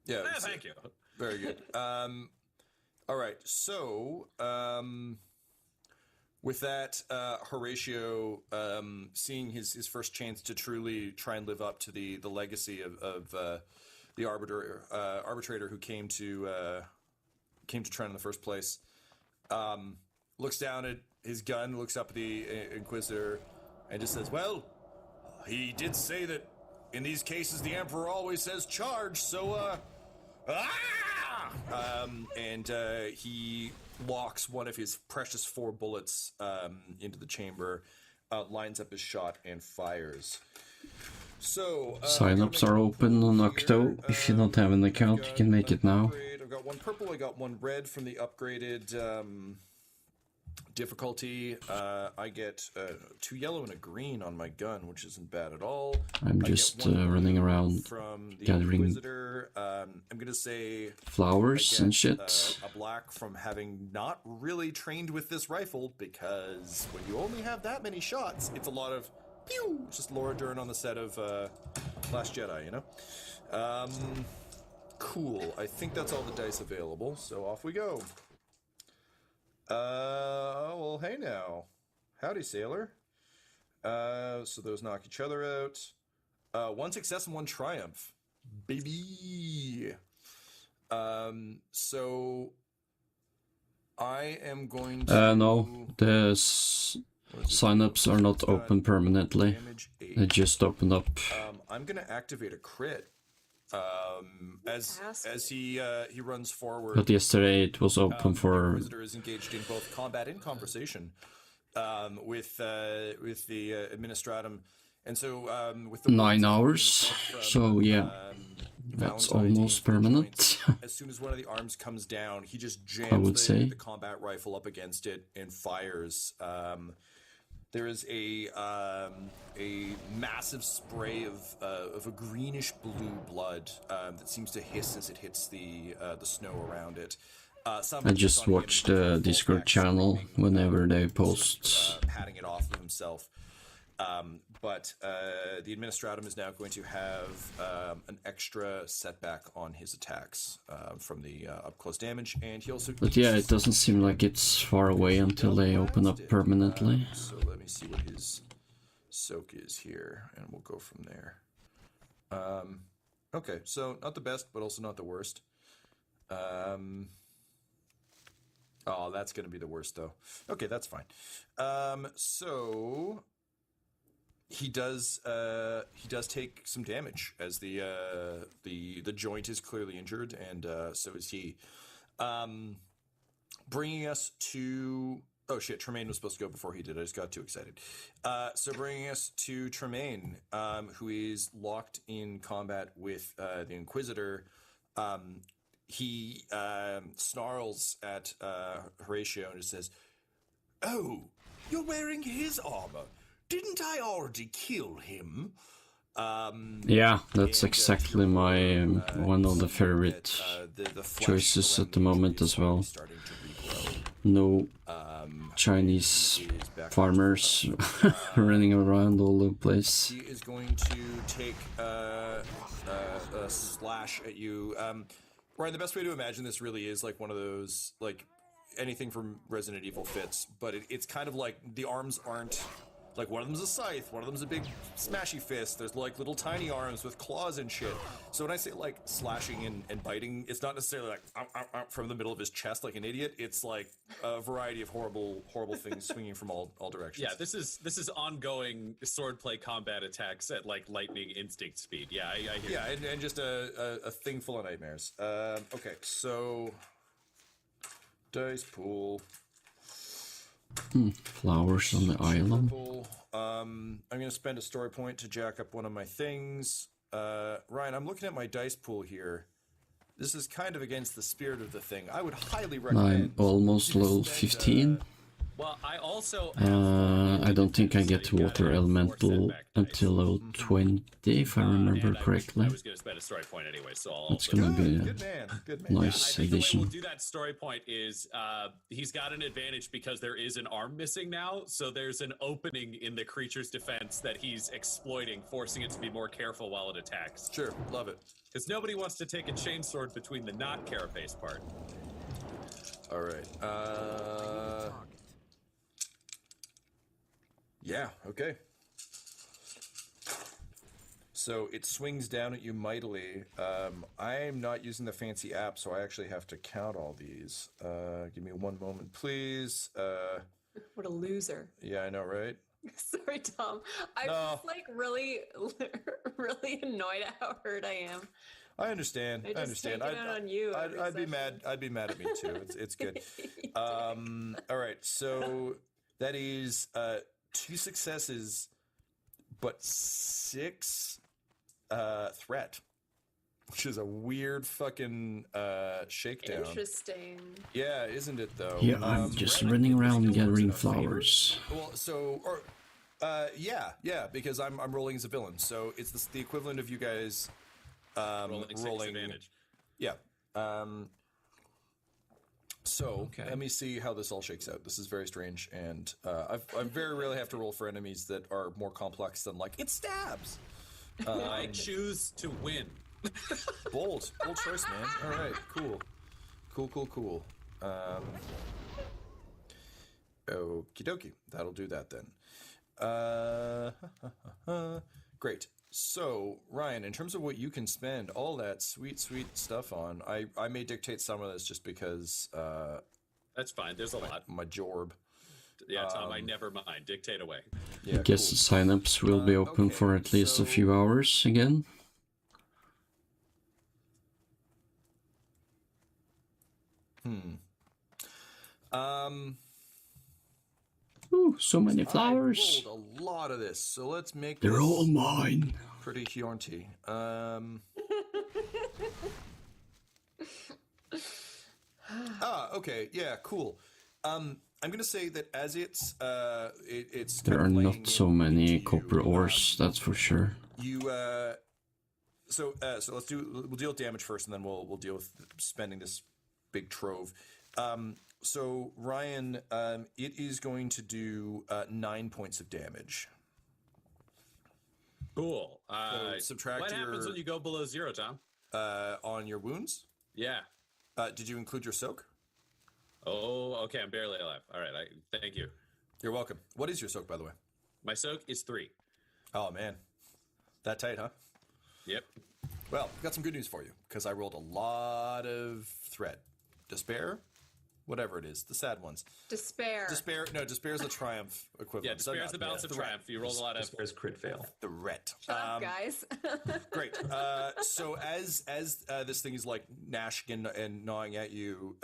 Yeah, thank you. Very good. All right, so with that, Horatio, seeing his first chance to truly try and live up to the legacy of the arbitrator who came to Trent in the first place, looks down at his gun, looks up at the Inquisitor, and just says, "Well, he did say that in these cases the Emperor always says charge, so and he locks one of his precious 4 bullets into the chamber, lines up his shot, and fires. So sign-ups are open on Octo. If you don't have an account, you can make it now. I've got 1 purple, I got 1 red from the upgraded difficulty. I get 2 yellow and a green on my gun, which isn't bad at all. I'm just running around gathering I'm gonna say flowers and shit. A black from having not really trained with this rifle, because when you only have that many shots, it's a lot of pew. It's just Laura Dern on the set of Last Jedi, Cool. I think that's all the dice available, so off we go. Well, hey now. Howdy, sailor. So those knock each other out. 1 success and 1 triumph. Baby. So I am going to... No, the sign-ups are not open permanently. They just opened up. I'm going to activate a crit. As he runs forward. But yesterday it was open for. The Inquisitor is engaged in both combat and conversation with the Administratum, and so with the 9 hours. So yeah, that's almost permanent. As soon as one of the arms comes down, he just jams the combat rifle up against it and fires. There is a massive spray of a greenish blue blood that seems to hiss as it hits the snow around it. I just watched the Discord channel whenever they post. Patting it off of himself. But the Administratum is now going to have an extra setback on his attacks from the up-close damage, and he also... But yeah, it doesn't seem like it's far away until they open up permanently. So let me see what his soak is here, and we'll go from there. Okay, so not the best, but also not the worst. Oh, that's going to be the worst, though. Okay, that's fine. So... He does take some damage as the joint is clearly injured, and so is he. Bringing us to... Oh, shit, Tremaine was supposed to go before he did. I just got too excited. So bringing us to Tremaine, who is locked in combat with the Inquisitor. He snarls at Horatio and just says, "Oh, you're wearing his armor. Didn't I already kill him?" Yeah, that's exactly my one of the favorite choices at the moment as well. No Chinese farmers running around all over the place. He is going to take a slash at you. Ryan, the best way to imagine this really is like one of those, like anything from Resident Evil fits, but it's kind of like the arms aren't... Like, one of them's a scythe, one of them's a big smashy fist, there's, like, little tiny arms with claws and shit. So when I say, like, slashing and biting, it's not necessarily, like, ow, ow, ow, from the middle of his chest like an idiot. It's, like, a variety of horrible things swinging from all directions. Yeah, this is ongoing swordplay combat attacks at, like, lightning instinct speed. Yeah, I hear Yeah, and just a thing full of nightmares. Okay, so... Dice pool... Flowers on the island. I'm going to spend a story point to jack up one of my things. Ryan, I'm looking at my dice pool here. This is kind of against the spirit of the thing. I would highly recommend... I'm almost level 15. Well, I also... I don't think I get to Water Elemental until level 20, if I remember correctly. I was going to spend a story point anyway, so I'll... That's going to be Good man. nice I think addition. the way we'll do that story point is he's got an advantage because there is an arm missing now, so there's an opening in the creature's defense that he's exploiting, forcing it to be more careful while it attacks. Sure, love it. Because nobody wants to take a chainsword between the not carapace part. All right. Yeah, okay. So it swings down at you mightily. I'm not using the fancy app, so I actually have to count all these. Give me one moment, please. What a loser. Yeah, I know, right? Sorry, Tom. I'm just like really annoyed at how hurt I am. I understand. I understand. Take it out on you. I'd be mad. I'd be mad at me too. It's good. All right. So that is 2 successes, but 6 threat, which is a weird fucking shakedown. Interesting. Yeah, isn't it though? Yeah, I'm just running around gathering flowers. Well, so yeah, because I'm rolling as a villain, so it's the equivalent of you guys rolling advantage. Yeah. So let me see how this all shakes out. This is very strange, and I very rarely have to roll for enemies that are more complex than like it stabs. I choose to win. Bold choice, man. All right, cool. Okie dokie, that'll do that then. Great. So, Ryan, in terms of what you can spend all that sweet stuff on, I may dictate some of this just because... That's fine. There's a lot. My jorb. Yeah, Tom, I never mind. Dictate away. Yeah, I guess the signups will be open for at least a few hours again. Ooh, so many flowers. I rolled a lot of this, so let's make They're this all mine. pretty Hjornty. Okay, yeah, cool. I'm gonna say that as it's There are not so many copper ores, that's for sure. You so we'll deal with damage first, and then we'll deal with spending this big trove. So Ryan, it is going to do 9 points of damage. Cool. So subtract what happens when you go below 0, Tom? On your wounds? Yeah. Did you include your soak? Oh, okay. I'm barely alive. All right. Thank you. You're welcome. What is your soak, by the way? My soak is 3. Oh, man. That tight, huh? Yep. Well, I've got some good news for you, because I rolled a lot of threat. Despair? Whatever it is. The sad ones. Despair. No, despair is the triumph equivalent. Yeah, despair is the balance of triumph. You rolled a lot of... Despair's crit fail. Threat. Shut up, guys. Great. So as this thing is like gnashing and gnawing at you,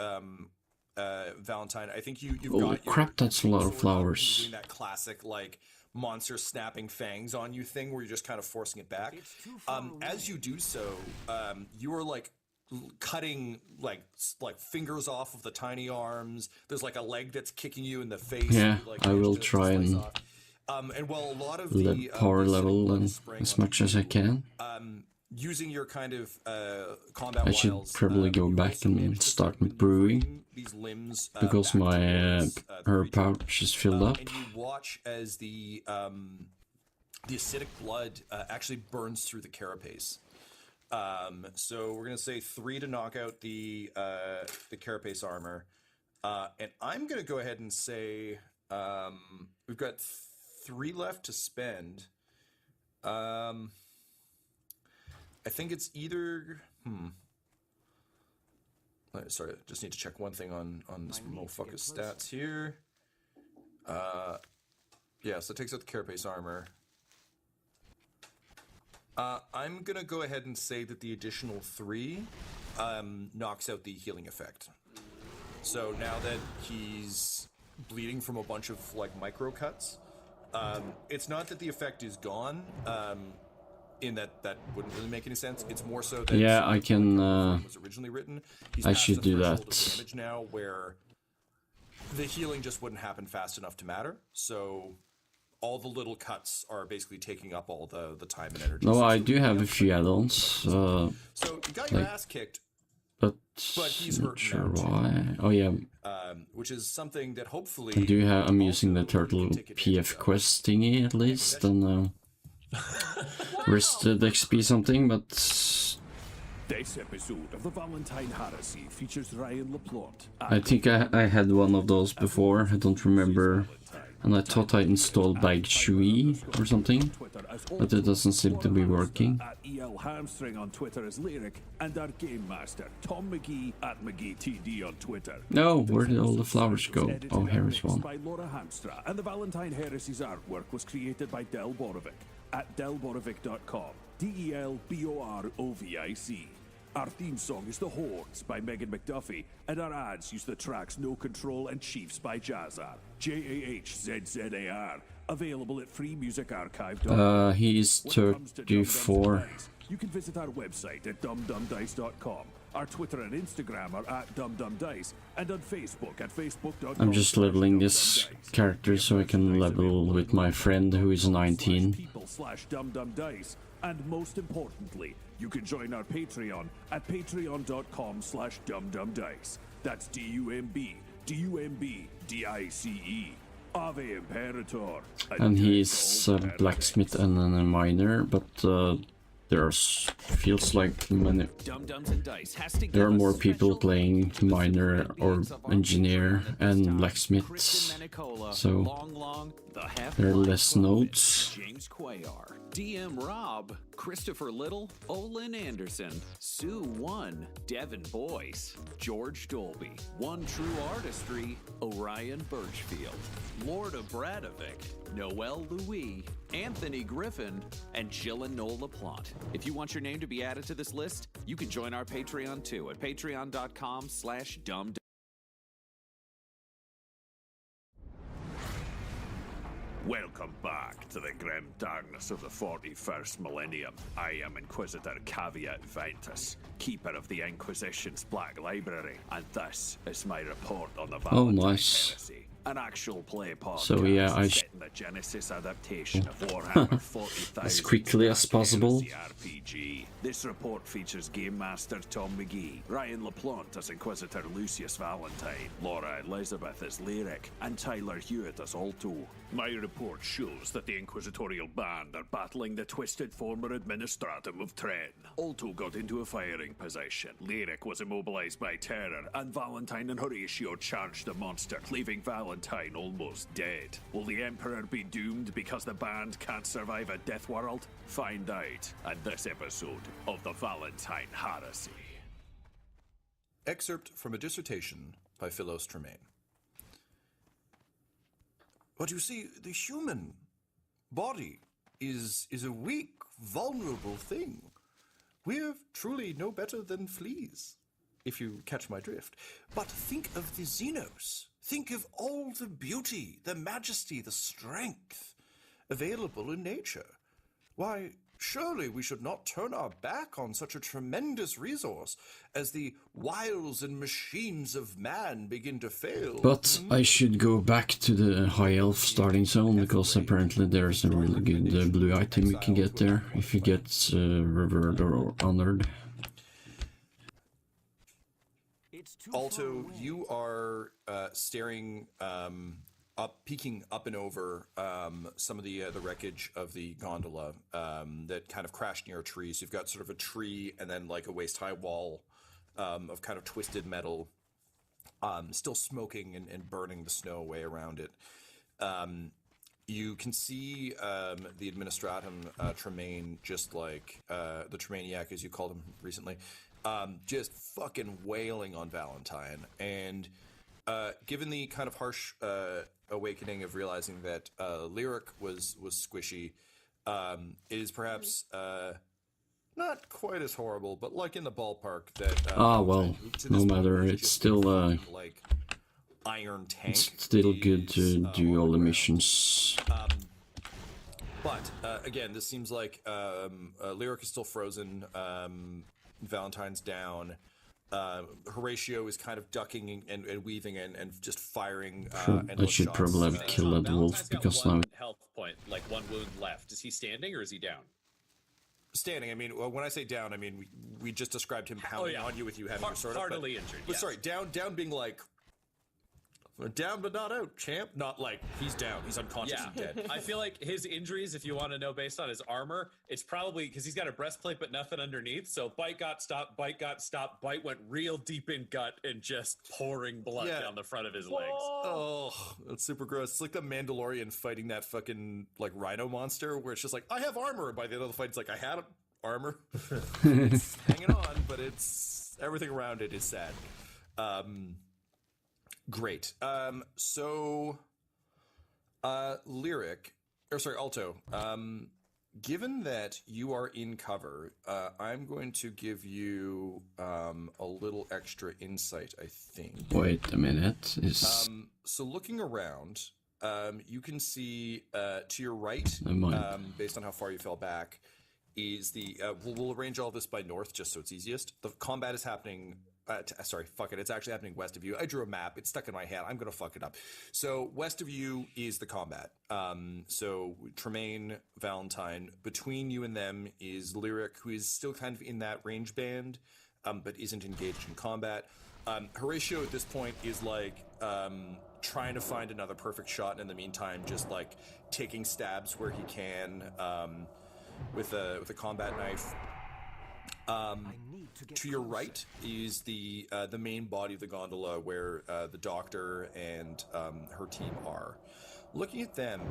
Valentine, I think you've Holy got crap, that's a lot of flowers. doing that classic like monster snapping fangs on you thing where you're just kind of forcing it back. As you do so, you are like cutting like fingers off of the tiny arms. There's like a leg that's kicking you in the face. Yeah, like, I will try and while a lot of the power level and as much as I can. Using your kind of combat I should wiles, probably go back and start with brewing these limbs because back my towards, herb pouch is filled up. and you watch as the acidic blood actually burns through the carapace. So we're gonna say 3 to knock out the carapace armor, and I'm gonna go ahead and say we've got 3 left to spend. I think it's either. Sorry, just need to check one thing on this motherfucker's stats here. Yeah, so it takes out the carapace armor. I'm gonna go ahead and say that the additional 3 knocks out the healing effect. So now that he's bleeding from a bunch of like micro cuts, it's not that the effect is gone. In that wouldn't really make any sense. It's more so that Yeah, I can. was originally written. He's I past should the do threshold that. of damage now, where the healing just wouldn't happen fast enough to matter. So all the little cuts are basically taking up all the time and energy. No, So I it's do really have a up few to- add-ons, So you got your like- ass kicked, but he's not hurting sure now, too. why. Oh yeah, which is something that hopefully I do have. I'm using the also turtle you can take advantage PF of. quest thingy at least, and wristed XP something, but This episode of the Valentine Heresy features Ryan LaPlante. I think I had one of those before. I don't remember, and I thought I installed Bag Shui or something, but it doesn't seem to be working. At EL Hamstring on Twitter as Lyric, and our game master Tom McGee at McGeeTD on Twitter. No, where did all the flowers go? Edited Oh, and here's mixed one. by Laura Hamstra, and the Valentine Heresy's artwork was created by Del Borovic at delborovic.com. DELBOROVIC. Our theme song is The Hordes by Megan McDuffie, and our ads use the tracks No Control and Chiefs by Jazzar. JAHZZAR. Available at freemusicarchive.com. He's When it comes to Dum Dums and 34. Dice, you can visit our website at dumdumdice.com. Our Twitter and Instagram are at dumdumdice, and on Facebook at facebook.com. I'm just leveling this character so I can level with my friend who is 19. people/dumdumdice, and most importantly, you can join our Patreon at patreon.com/dumdumdice. That's DUMBDICE. Ave Imperator. And he's a blacksmith and then a miner, but there's feels like many. Dum-Dums and Dice has to There are give a more people special playing thank you to miner the or beings of our engineer Patreon at this and time. blacksmiths, Kristen Menicola, so Long, the Half there are Blind less Prophet, nodes. James Cuellar, DM Rob, Christopher Little, Olin Anderson, Sue 1, Devin Boyce, George Dolby, One True Artistry, Orion Birchfield, Lord of Bradovic, Noel Louis, Anthony Griffin, and Jill and Noel LaPlante. If you want your name to be added to this list, you can join our Patreon too at patreon.com/dumb. Welcome back to the grim darkness of the 41st millennium. I am Inquisitor Caveat Ventus, keeper of the Inquisition's Black Library, and this is my report on the Valentine nice. Heresy. An actual play podcast. So yeah, I set in the Genesis adaptation of Warhammer 40,000 as quickly as possible. RPG. This report features Game Master Tom McGee, Ryan LaPlante as Inquisitor Lucius Valentine, Laura Elizabeth as Lyric, and Tyler Hewitt as Alto. My report shows that the Inquisitorial Band are battling the twisted former Administratum of Tren. Alto got into a firing position, Lyric was immobilized by terror, and Valentine and Horatio charged the monster, leaving Valentine almost dead. Will the Emperor be doomed because the band can't survive a death world? Find out in this episode of the Valentine Heresy. Excerpt from a dissertation by Philos Tremaine. But you see, the human body is a weak, vulnerable thing. We're truly no better than fleas, if you catch my drift. But think of the Xenos. Think of all the beauty, the majesty, the strength available in nature. Why, surely we should not turn our back on such a tremendous resource as the wiles and machines of man begin to fail. But I should go back to the High Elf starting zone, because apparently there's a really good blue item you can get there if you get revered or honored. Alto, you are staring peeking up and over some of the wreckage of the gondola that kind of crashed near a tree. So you've got sort of a tree and then like a waist-high wall of kind of twisted metal, still smoking and burning the snow away around it. You can see the Administratum Tremaine, just like the Tremainiac, as you called him recently, just fucking wailing on Valentine. And given the kind of harsh awakening of realizing that Lyric was squishy, it is perhaps not quite as horrible, but like in the ballpark that well, no matter, it's still like iron tank. It's still good to do all the missions. But again, this seems like Lyric is still frozen. Valentine's down. Horatio is kind of ducking and weaving and just firing. I should probably have killed that wolf, because now health point, like one wound left. Is he standing or is he down? Standing. I mean, when I say down, I mean we just described him pounding on you with you having your sword up. Heartily injured. But sorry, down being like down but not out, champ. Not like he's down, he's unconscious and dead. I feel like his injuries, if you want to know based on his armor, it's probably because he's got a breastplate but nothing underneath. So bite got stopped, bite went real deep in gut and just pouring blood down the front of his legs. Oh, that's super gross. It's like the Mandalorian fighting that fucking like rhino monster where it's just like, I have armor. By the end of the fight, it's like, I had armor. It's hanging on, but it's everything around it is sad. Great. Lyric, or sorry, Alto, given that you are in cover, I'm going to give you a little extra insight, I think. Wait a minute. So looking around, you can see to your right, based on how far you fell back, is the, we'll arrange all this by north just so it's easiest. The combat is happening... it's actually happening west of you. I drew a map. It's stuck in my head. I'm going to fuck it up. So west of you is the combat. So Tremaine, Valentine. Between you and them is Lyric, who is still kind of in that range band, but isn't engaged in combat. Horatio at this point is like trying to find another perfect shot, and in the meantime just like taking stabs where he can with a combat knife. To your right is the main body of the gondola where the doctor and her team are. Looking at them,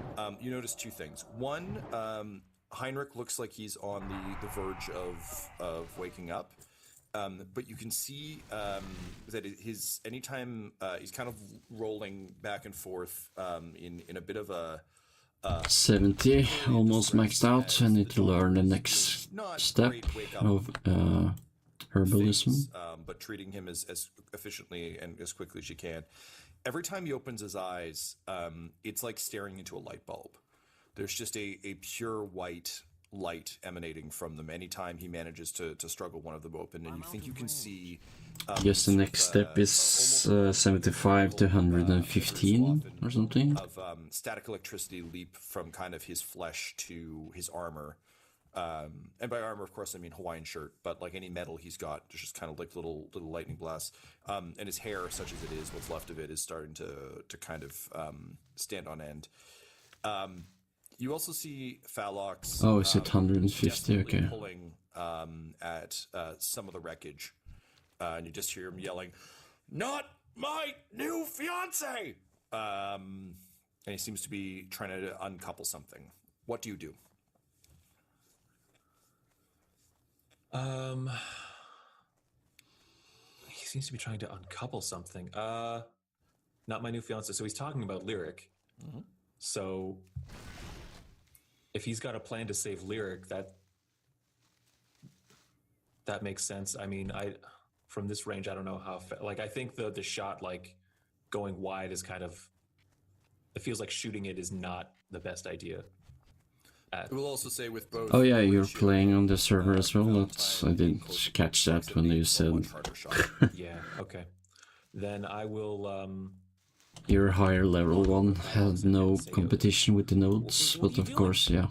you notice two things. One, Heinrich looks like he's on the verge of waking up, but you can see that anytime he's kind of rolling back and forth in a bit of a 70, almost maxed out. I need to learn the next step of herbalism. But treating him as efficiently and as quickly as you can. Every time he opens his eyes, it's like staring into a light bulb. There's just a pure white light emanating from them anytime he manages to struggle one of them open, and you think you can see. Yes, the next step is 75 to 115 or something. Of static electricity leap from kind of his flesh to his armor. And by armor, of course, I mean Hawaiian shirt, but like any metal he's got, there's just kind of like little lightning blasts. And his hair, such as it is, what's left of it, is starting to kind of stand on end. You also see Phalox. Oh, is it 150? Okay. Pulling at some of the wreckage. And you just hear him yelling, "Not my new fiance!" And he seems to be trying to uncouple something. What do you do? He seems to be trying to uncouple something. Not my new fiance. So he's talking about Lyric. Mm-hmm. So if he's got a plan to save Lyric, that makes sense. I mean, from this range, I don't know how. Like, I think the shot like going wide is kind of. It feels like shooting it is not the best idea. We'll also say with both. Oh yeah, you're playing on the server as well. I didn't catch that when you said. Yeah. Okay. Then I will. Your higher level one had no competition with the nodes, but of course, yeah.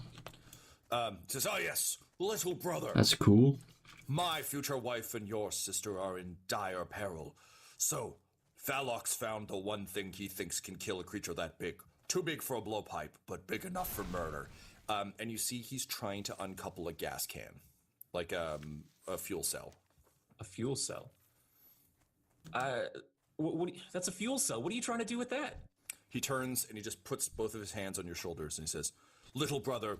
Says, "Oh yes, little brother. That's cool. My future wife and your sister are in dire peril. So, Phalox found the one thing he thinks can kill a creature that big. Too big for a blowpipe, but big enough for murder." And you see he's trying to uncouple a gas can, like a fuel cell. A fuel cell? That's a fuel cell. What are you trying to do with that? He turns and he just puts both of his hands on your shoulders and he says, "Little brother,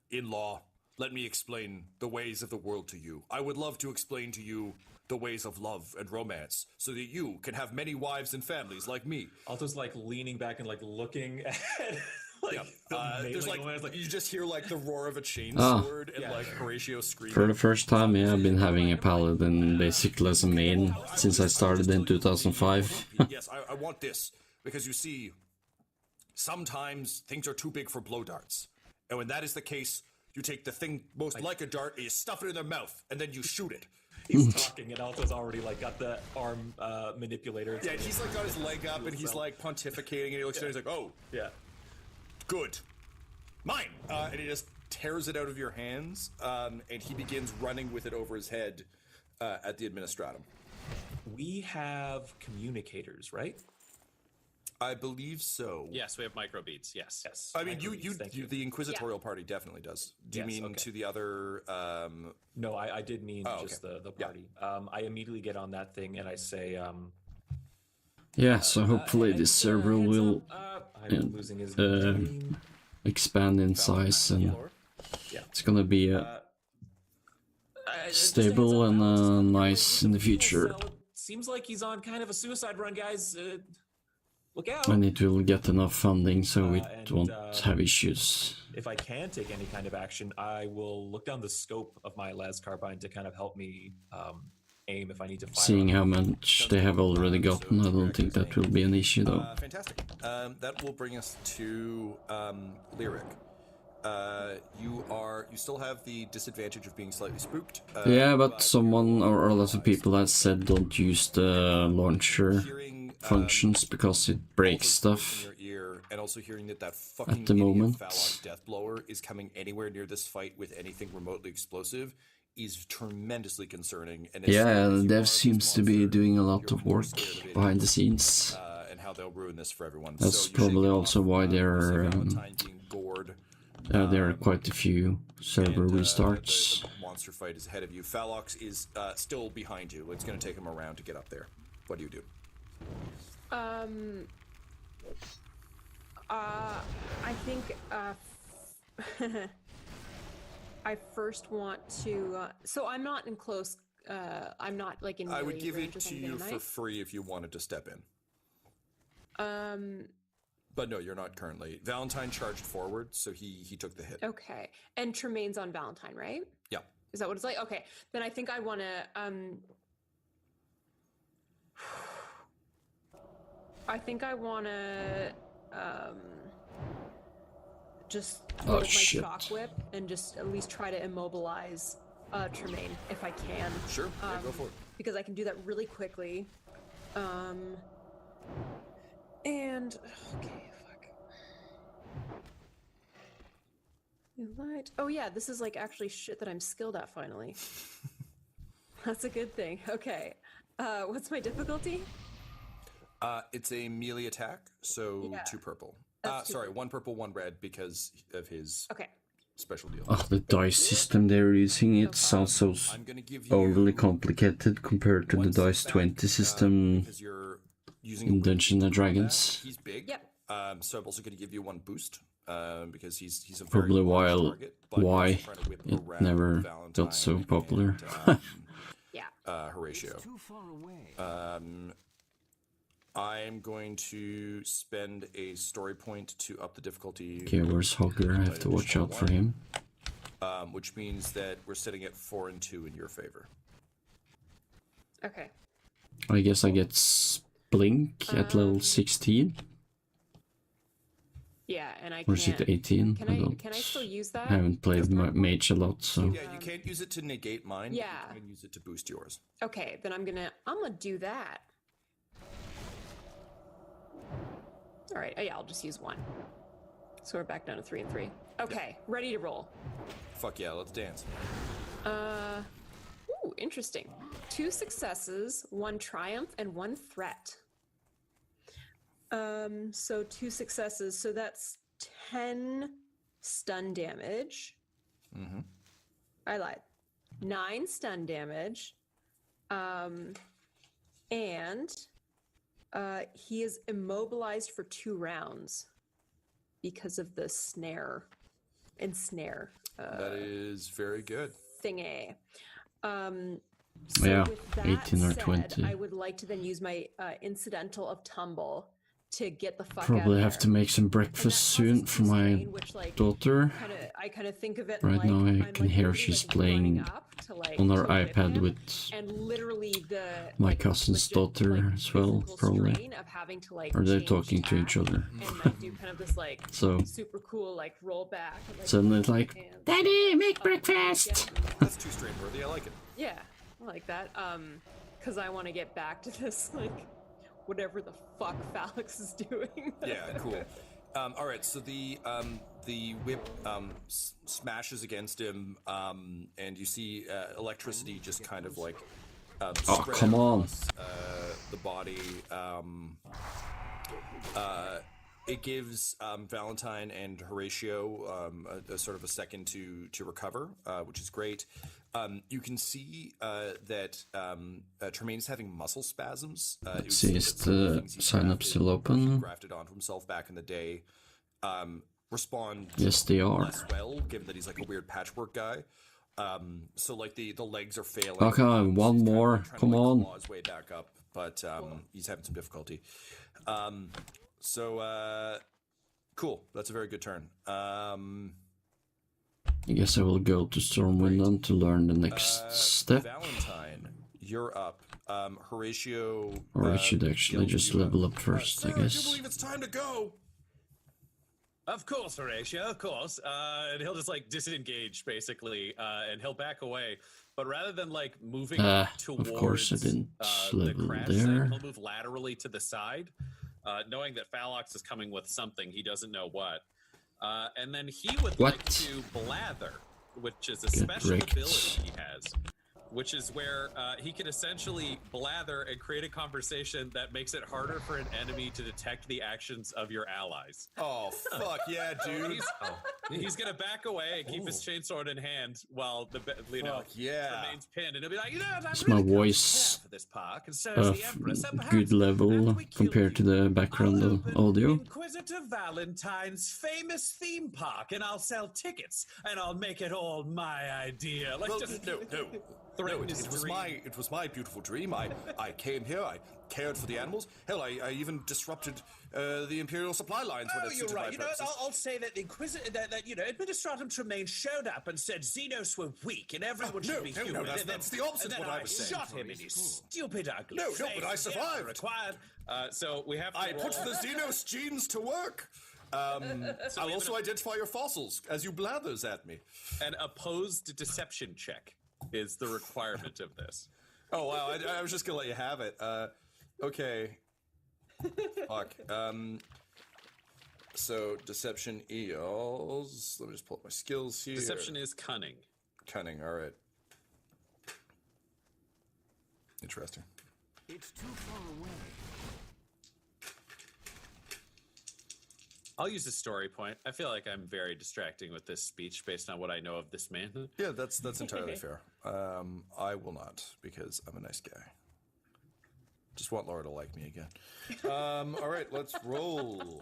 in-law, let me explain the ways of the world to you. I would love to explain to you the ways of love and romance so that you can have many wives and families like me." Alto's like leaning back and like looking at there's like you just hear like the roar of a chainsword and like Horatio screaming. For the first time, yeah, I've been having a paladin basically as a main since I started in 2005. Yes, I want this because you see, sometimes things are too big for blow darts, and when that is the case, you take the thing most like a dart and you stuff it in their mouth and then you shoot it. He's talking, and Alto's already like got the arm manipulator. Yeah, he's like got his leg up, and he's like pontificating, and he looks down, and he's like, "Oh, yeah, good, mine," and he just tears it out of your hands, and he begins running with it over his head at the administratum. We have communicators, right? I believe so. Yes, we have microbeats. Yes. I mean, you the inquisitorial party definitely does. Do you mean to the other? No, I did mean just the party. Yeah. I immediately get on that thing and I say, yeah. So hopefully this server will expand in size, and it's gonna be stable and nice in the future. Seems like he's on kind of a suicide run, guys. Look out! And it will get enough funding so it won't have issues. If I can take any kind of action, I will look down the scope of my las carbine to kind of help me aim if I need to fire. Seeing how much they have already gotten, I don't think that will be an issue though. Fantastic. That will bring us to Lyric. You still have the disadvantage of being slightly spooked. Yeah, but someone or a lot of people have said don't use the launcher functions because it breaks stuff. In your ear, and also hearing that fucking at the moment Phalox death blower is coming anywhere near this fight with anything remotely explosive is tremendously concerning. And yeah, the dev seems to be doing a lot of work behind the scenes. And how they'll ruin this for everyone. That's probably also why there are quite a few server restarts. The monster fight is ahead of you. Phalox is still behind you. It's going to take him around to get up there. What do you do? I think I first want to. So I'm not in close. I'm not like in. I would give it to you for free if you wanted to step in. But no, you're not currently. Valentine charged forward, so he took the hit. Okay, and Tremaine's on Valentine, right? Yeah. Is that what it's like? Okay, then I think I want to. I think I want to just Oh, hold my shit. shock whip and just at least try to immobilize Tremaine if I can. Sure, yeah, go for it. Because I can do that really quickly. And okay, fuck. Light. Oh yeah, this is like actually shit that I'm skilled at finally. That's a good thing. Okay. What's my difficulty? It's a melee attack, so 2 purple. Sorry, 1 purple, 1 red because of his special deal. Oh, the dice system they're using, it sounds so overly complicated compared to the dice 20 system in Dungeons and Dragons. He's big, so I'm also going to give you 1 boost because he's a very Probably large target, why it never got so popular. Horatio. I'm going to spend a story point to up the difficulty. Okay, where's Hogger? I have to watch out for him. Which means that we're sitting at 4 and 2 in your favor. Okay. I guess I get Blink at level 16. Yeah, and I or is it 18? Can I still use that? I haven't played Mage a lot, so. Yeah, you can't use it to negate mine. Yeah. You can use it to boost yours. Okay, then I'm gonna do that. All right. Yeah, I'll just use 1. So we're back down to 3 and 3. Okay, ready to roll. Fuck yeah, let's dance. Ooh, interesting. 2 successes, 1 triumph, and 1 threat. So 2 successes. So that's 10 stun damage. Mm-hmm. I lied. 9 stun damage. And he is immobilized for 2 rounds because of the snare. That is very good. Thingy. So yeah, with that 18 or said, 20. I would like to then use my incidental of tumble to get the fuck Probably out have of to make some breakfast soon for my daughter. I kind of think of it right like, now I I'm can like hear really, she's like, playing running up to, like, on her to whip iPad him, with and literally the my cousin's daughter as well, probably. of having to, like, Or they're change talking to each tack other. and like do kind of this like So super cool like roll back. And, like, suddenly it's like, hands. Daddy, make breakfast! That's too straightforward. I like it. Yeah, I like that. Because I want to get back to this like whatever the fuck Phalix is doing. Yeah, cool. All right, so the whip smashes against him, and you see electricity just kind of like Oh, come on. across, the body. It gives Valentine and Horatio a sort of a second to recover, which is great. You can see that Tremaine is having muscle spasms. Let's see, is the sign up still open? Grafted onto himself back in the day. Respond Yes, they are. less well, given that he's like a weird patchwork guy. So like the legs are failing. Okay, one he's more. trying to, Come like, on. claw his way back up, but he's having some difficulty. Cool. That's a very good turn. I guess I will go to Stormwind then to learn the next step. Valentine, you're up. Horatio. Or I should actually just level up first, I Sir, I do guess. believe it's time to go. Of course, Horatio, of course. And he'll just like disengage basically, and he'll back away. But rather than like moving towards of course I didn't the level crash there. site, he'll move laterally to the side, knowing that Phalix is coming with something he doesn't know what. And then he would like to blather, which is a special wrecked. ability he has, which is where he can essentially blather and create a conversation that makes it harder for an enemy to detect the actions of your allies. Oh, fuck yeah, dude. He's gonna back away and keep his chainsword in hand while the remains pinned, and he'll be like, Is my voice for this park, and so of is the Emperor. So perhaps good level compared to the background audio? Inquisitor Valentine's famous theme park, and I'll sell tickets, and I'll make it all my idea. Like, Well, just no, threaten his it was dream. it was my beautiful dream. I came here. I cared for the animals. Hell, I even disrupted the Imperial supply lines when it You're suited right. my You know, purposes. I'll say that the Inquisitor, that Administratum Tremaine showed up and said Xenos were weak and everyone should be human. that's the opposite and of then what I was saying. shot him in his stupid ugly No, but I face. survived. Required. So we have to I roll. put the Xenos genes to work. I'll also identify your fossils as you blathers at me. An opposed deception check is the requirement of this. Oh, wow. I was just going to let you have it. Okay. Fuck. So, deception equals... Let me just pull up my skills here. Deception is cunning. Cunning, all right. Interesting. It's too far away. I'll use a story point. I feel like I'm very distracting with this speech based on what I know of this man. Yeah, that's entirely fair. I will not, because I'm a nice guy. Just want Laura to like me again. All right, let's roll.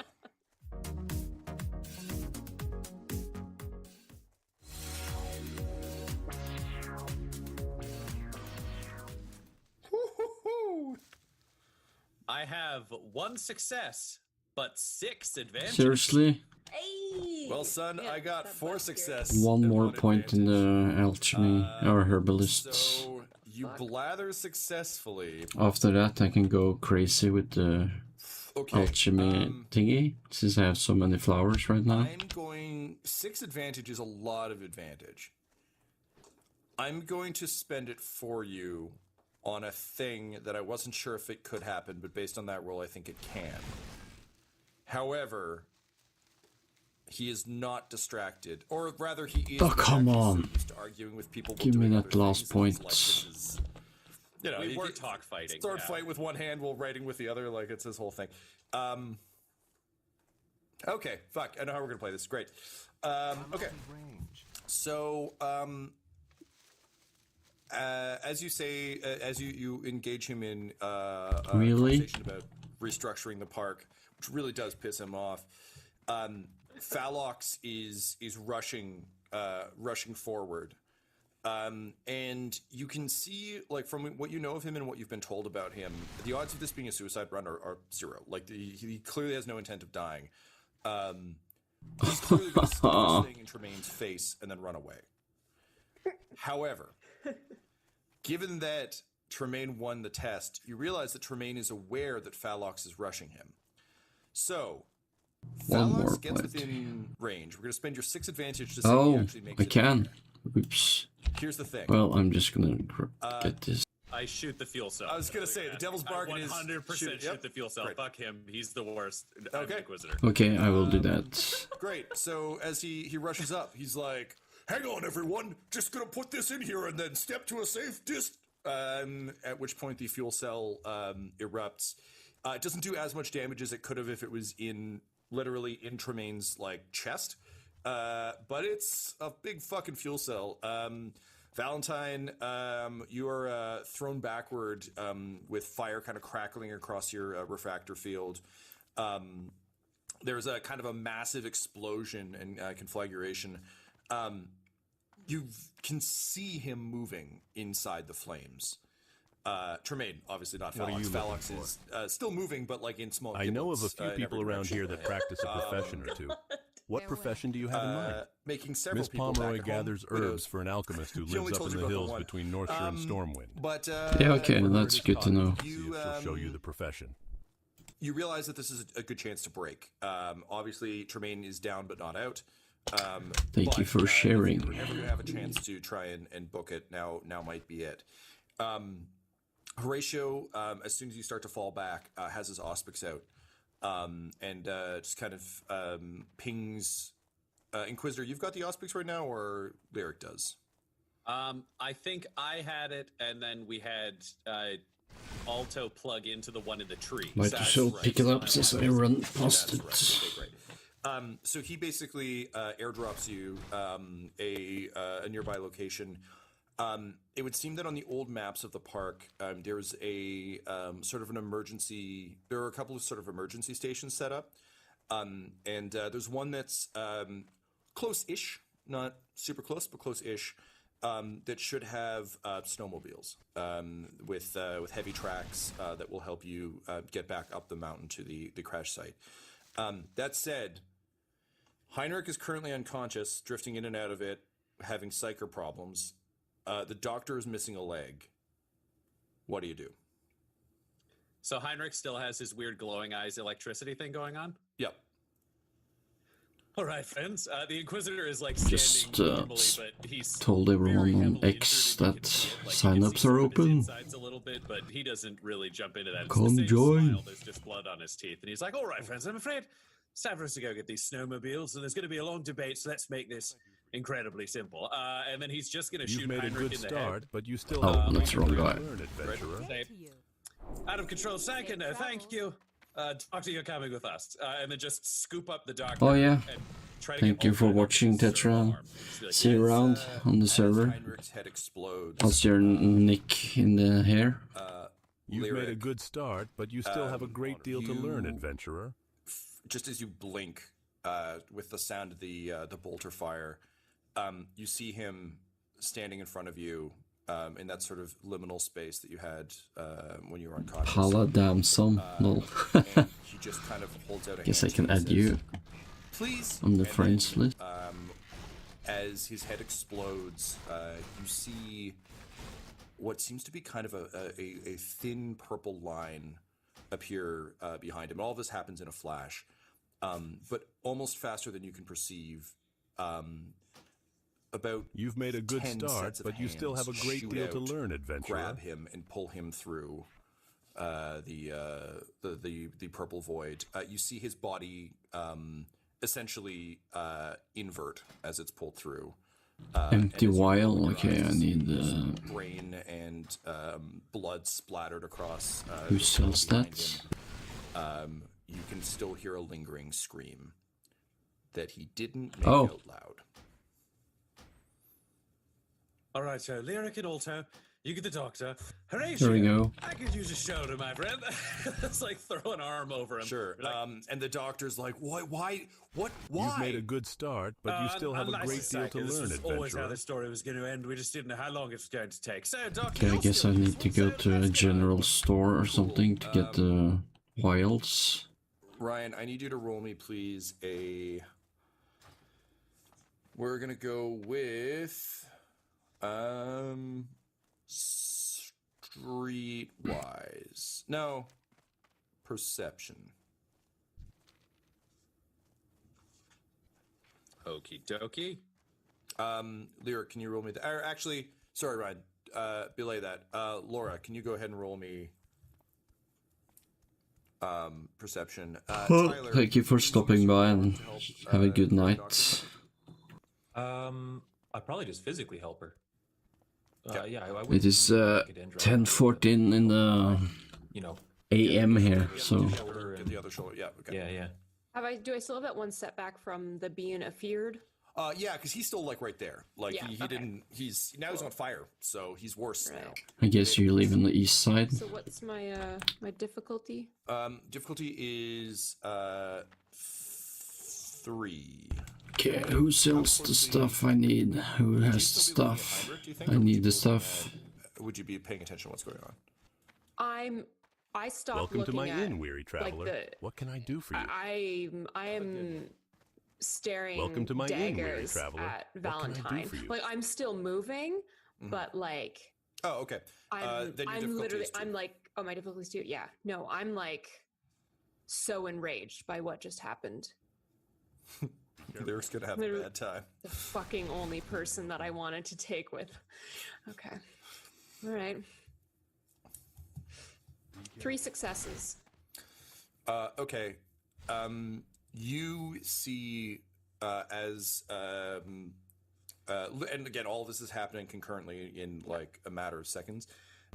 I have 1 success, but 6 advantages. Seriously? Hey! Well, son, Yeah, I got that 4 butt success. One and more 1 point in advantage. the alchemy or herbalist. So you blather successfully. After that, I can go crazy with the alchemy thingy, since I have so many flowers right now. I'm going... 6 advantage is a lot of advantage. I'm going to spend it for you on a thing that I wasn't sure if it could happen, but based on that roll, I think it can. However, he is not distracted, or rather, he is. Oh, come on! Used to arguing with people. Give me that last point. You know, we were talk fighting. Sword fight with one hand while writing with the other, like it's his whole thing. Okay, fuck. I know how we're gonna play this. Great. Okay. So, as you say, as you engage him in a conversation about restructuring the park, which really does piss him off, Phalox is rushing forward, and you can see, like, from what you know of him and what you've been told about him, the odds of this being a suicide run are 0. Like, he clearly has no intent of dying. He's clearly going to stick this thing in Tremaine's face and then run away. However, given that Tremaine won the test, you realize that Tremaine is aware that Phalox is rushing him. So, Phalox gets within range. We're going to spend your 6 advantage to see if he actually makes it. I can. Oops. Here's the thing. Well, I'm just going to get this. I shoot the fuel cell. I was going to say, the devil's bargain is... 100% shoot the fuel cell. Great. Fuck him. He's the worst. Okay. Inquisitor. Okay, I will do that. Great. So, as he rushes up, he's like, hang on, everyone. Just going to put this in here and then step to a safe distance. At which point the fuel cell erupts. It doesn't do as much damage as it could have if it was literally in Tremaine's, like, chest. But it's a big fucking fuel cell. Valentine, you are thrown backward with fire kind of crackling across your refractor field. There's a kind of a massive explosion and conflagration. You can see him moving inside the flames. Tremaine, obviously not Phalox. Phalox is still moving, but like in small. I know of a few people around here that practice a profession or two. What profession do you have in mind? Making several Miss people Pomeroy back at gathers home. herbs for an alchemist who lives up in the hills between Northshire and Stormwind. But yeah, okay, that's good to know. See if she'll show you the profession. You realize that this is a good chance to break. Obviously, Tremaine is down but not out. Thank you for sharing. Whenever you have a chance to try and book it, now might be it. Horatio, as soon as you start to fall back, has his auspics out. And just kind of pings. Inquisitor, you've got the auspics right now, or Lyric does? I think I had it, and then we had Alto plug into the one in the tree. Might as well pick it up since I run past it. Okay, great. So he basically airdrops you a nearby location. It would seem that on the old maps of the park, there's a sort of an emergency. There are a couple of sort of emergency stations set up, and there's one that's close-ish, not super close, but close-ish, that should have snowmobiles with heavy tracks that will help you get back up the mountain to the crash site. That said, Heinrich is currently unconscious, drifting in and out of it, having psyker problems. The doctor is missing a leg. What do you do? So Heinrich still has his weird glowing eyes electricity thing going on? Yep. All right, friends. The Inquisitor is like standing Just normally, but he's told everyone on X that sign-ups are open. A little bit, but he doesn't really jump into that. It's Come the same join. smile. There's just blood on his teeth, and he's like, "All right, friends. I'm afraid it's time for us to go get these snowmobiles, and there's going to be a long debate. So let's make this incredibly simple." And then he's just going to shoot You've made a Heinrich good in the start, head. but you still Oh, have that's the wrong guy. learn, adventurer. Out of control, second. Thank you. Doctor, you're coming with us, and then just scoop up the doctor. Oh yeah. And try to Thank get you for Ultra watching, to serve Tetra. arm. Like, See you around on the server. Heinrich's head explodes. How's your nick in the hair? You've made a good start, but you still have a great deal to learn, adventurer. Just as you blink, with the sound of the bolter fire, you see him standing in front of you in that sort of liminal space that you had when you were unconscious. Paladin-Norwegian. No. And he just kind of holds out a Guess I hand can to you add and you says, "Please." on the And friends then, list. As his head explodes, you see what seems to be kind of a thin purple line appear behind him. All of this happens in a flash, but almost faster than you can perceive. About You've made a good 10 start, sets of but you still have a hands great shoot deal to out, learn, adventurer. grab him and pull him through the purple void. You see his body essentially invert as it's pulled through. Empty and as you vial. roll your Okay, eyes, I need brain and blood splattered across. Who the sells behind that? him. You can still hear a lingering scream that he didn't make Oh. out loud. All right, so Lyric and Alto, you get the doctor. Horatio, There we go. I could use a shoulder, my friend. Let's like throw an arm over him. Sure. Be like, And the doctor's like, "What? Why? What? You've Why?" made a good start, but you still have a unless great it's deal like, to this learn, was always how adventurer. the story was going to end. We just didn't know how long it was going to take. So, Doctor, Okay, I guess I need to go to a general store or something to get the vials. Ryan, I need you to roll me, please, We're gonna go with streetwise. No, perception. Okie dokie. Lyric, can you roll me that? Or actually, sorry, Ryan. Belay that. Laura, can you go ahead and roll me perception? Tyler, Thank you for stopping by and have a good night. I'd probably just physically help her. Yeah, I It is 10:14 in the AM here, so Get the other shoulder. Yeah. Okay. Yeah. Do I still have that one setback from the being afeared? Yeah, because he's still like right there. Like Yeah, he okay. didn't. He's now on fire, so he's worse now. I guess you live on the east side. So what's my my difficulty? Difficulty is 3. Okay, who sells the stuff I need? Who has the stuff? I need the stuff. Would you be paying attention to what's going on? I stopped Welcome to looking my at, inn, weary traveler. What can I do for you? I am staring Welcome to my inn, weary daggers traveler. at What can I do Valentine. for you? Like I'm still moving, but like Oh, okay. I'm then your I'm difficulty literally is 2. I'm like, oh, my difficulty is 2. Yeah. No, I'm like so enraged by what just happened. Lyric's gonna have a bad time. The fucking only person that I wanted to take with. Okay. All right. 3 successes. Okay. You see as and again, all of this is happening concurrently in like a matter of seconds.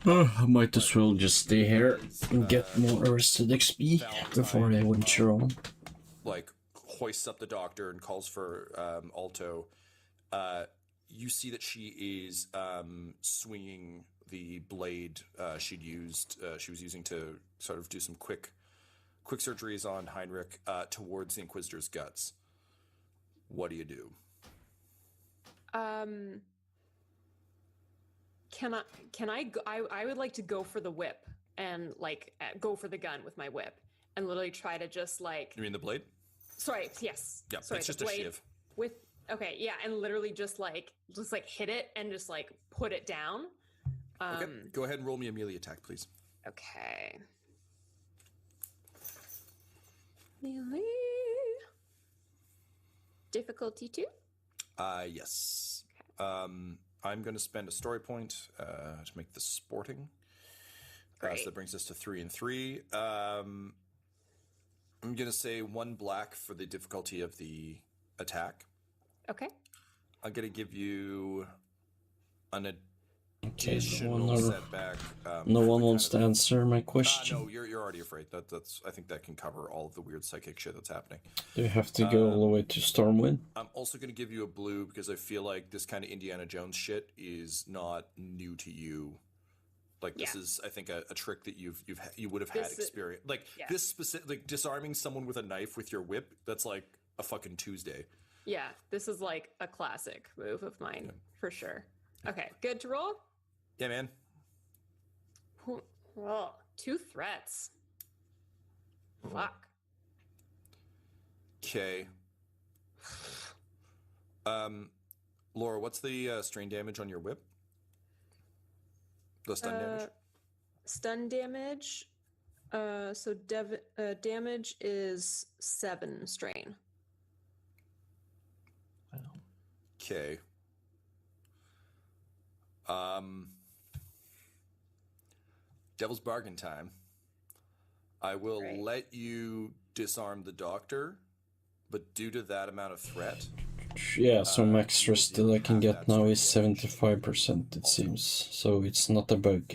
I might as well just stay here and get more arrested XP before I venture on. Like hoists up the doctor and calls for Alto. You see that she is swinging the blade she was using to sort of do some quick surgeries on Heinrich towards the Inquisitor's guts. What do you do? Can I go, I would like to go for the whip and like go for the gun with my whip and literally try to just like. You mean the blade? Sorry. Yes. Yeah. Sorry, it's just the a blade shiv. with. Okay. Yeah. And literally just like hit it and just like put it down. Okay. Go ahead and roll me a melee attack, please. Okay. Melee. Difficulty 2? Yes. I'm going to spend a story point to make this sporting. So that brings us to 3 and 3. I'm going to say 1 black for the difficulty of the attack. Okay. I'm going to give you an additional setback. No one wants to answer my question. No, you're already afraid. That's I think that can cover all of the weird psychic shit that's happening. Do you have to go all the way to Stormwind? I'm also going to give you a blue because I feel like this kind of Indiana Jones shit is not new to you. Like this is, I think, a trick that you would have had experience. This specific, like disarming someone with a knife with your whip. That's like a fucking Tuesday. Yeah, this is like a classic move of mine for sure. Okay, good to roll. Yeah, man. Well, 2 threats. Fuck. Okay. Laura, what's the strain damage on your whip? The stun damage? Stun damage. So damage is 7 strain. Okay. Devil's bargain time. I will let you disarm the doctor, but due to that amount of threat... Yeah, so max rested I can get now is 75%, it seems. So it's not a bug,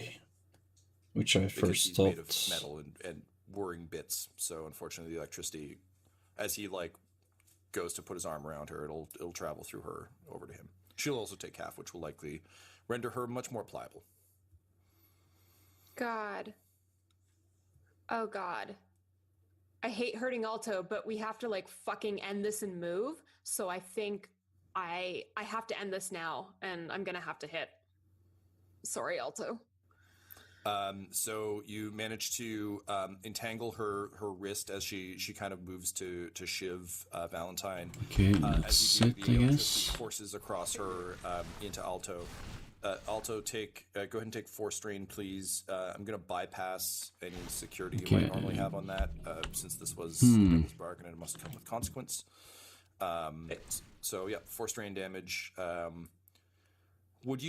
which I first thought. Made of metal and whirring bits. So unfortunately, the electricity, as he goes to put his arm around her, it'll travel through her over to him. She'll also take half, which will likely render her much more pliable. God. Oh God. I hate hurting Alto, but we have to fucking end this and move. So I think I have to end this now, and I'm gonna have to hit. Sorry, Alto. So you manage to entangle her wrist as she kind of moves to shiv Valentine. Okay, that's it, I guess. Forces across her into Alto. Alto, go ahead and take 4 strain, please. I'm going to bypass any security you might normally have on that, since this was Devil's bargain and it must come with consequence. So yeah, 4 strain damage. Would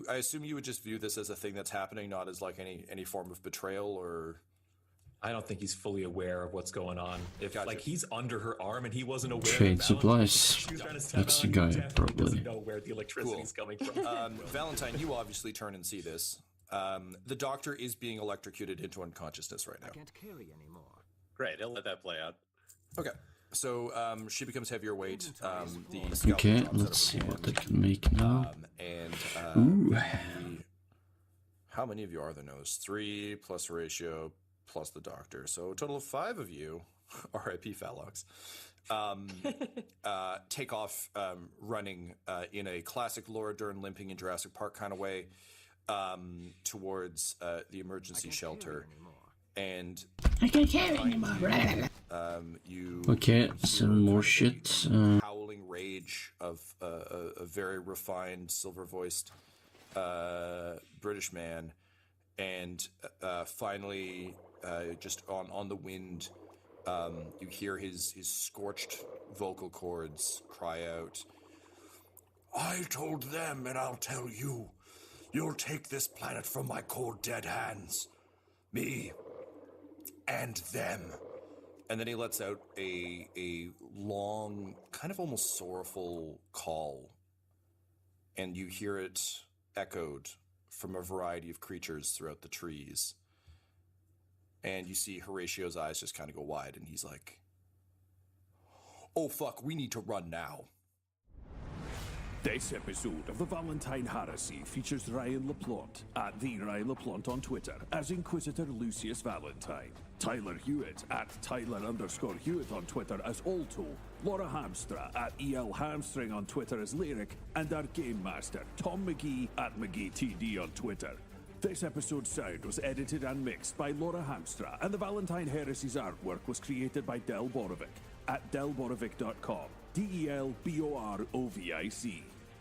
I assume you would just view this as a thing that's happening, not as any form of betrayal or? I don't think he's fully aware of what's going on. If he's under her arm and he wasn't aware. Trade supplies. That's the guy, probably. Doesn't know where the electricity's coming from. Valentine, you obviously turn and see this. The doctor is being electrocuted into unconsciousness right now. I can't carry anymore. Great, I'll let that play out. Okay. So she becomes heavier weight. Okay, let's see what I can make now. How many of you are there? No, there's 3 plus ratio plus the doctor. So a total of 5 of you, R.I.P. Phalox, take off running in a classic Laura Dern limping in Jurassic Park kind of way towards the emergency shelter. And I can't carry anymore. Okay, some more shit. Howling rage of a very refined, silver-voiced British man, and finally, just on the wind, you hear his scorched vocal cords cry out, "I told them, and I'll tell you, you'll take this planet from my cold, dead hands. Me and them." And then he lets out a long, kind of almost sorrowful call, and you hear it echoed from a variety of creatures throughout the trees. And you see Horatio's eyes just kind of go wide, and he's like, "Oh fuck, we need to run now." This episode of the Valentine Heresy features Ryan LaPlante at the Ryan LaPlante on Twitter as Inquisitor Lucius Valentine, Tyler Hewitt at Tyler_Hewitt on Twitter as Alto, Laura Hamstra at EL Hamstring on Twitter as Lyric, and our Game Master, Tom McGee at McGeeTD on Twitter. This episode's sound was edited and mixed by Laura Hamstra, and the Valentine Heresy's artwork was created by Del Borovic at delborovic.com, DELBOROVIC.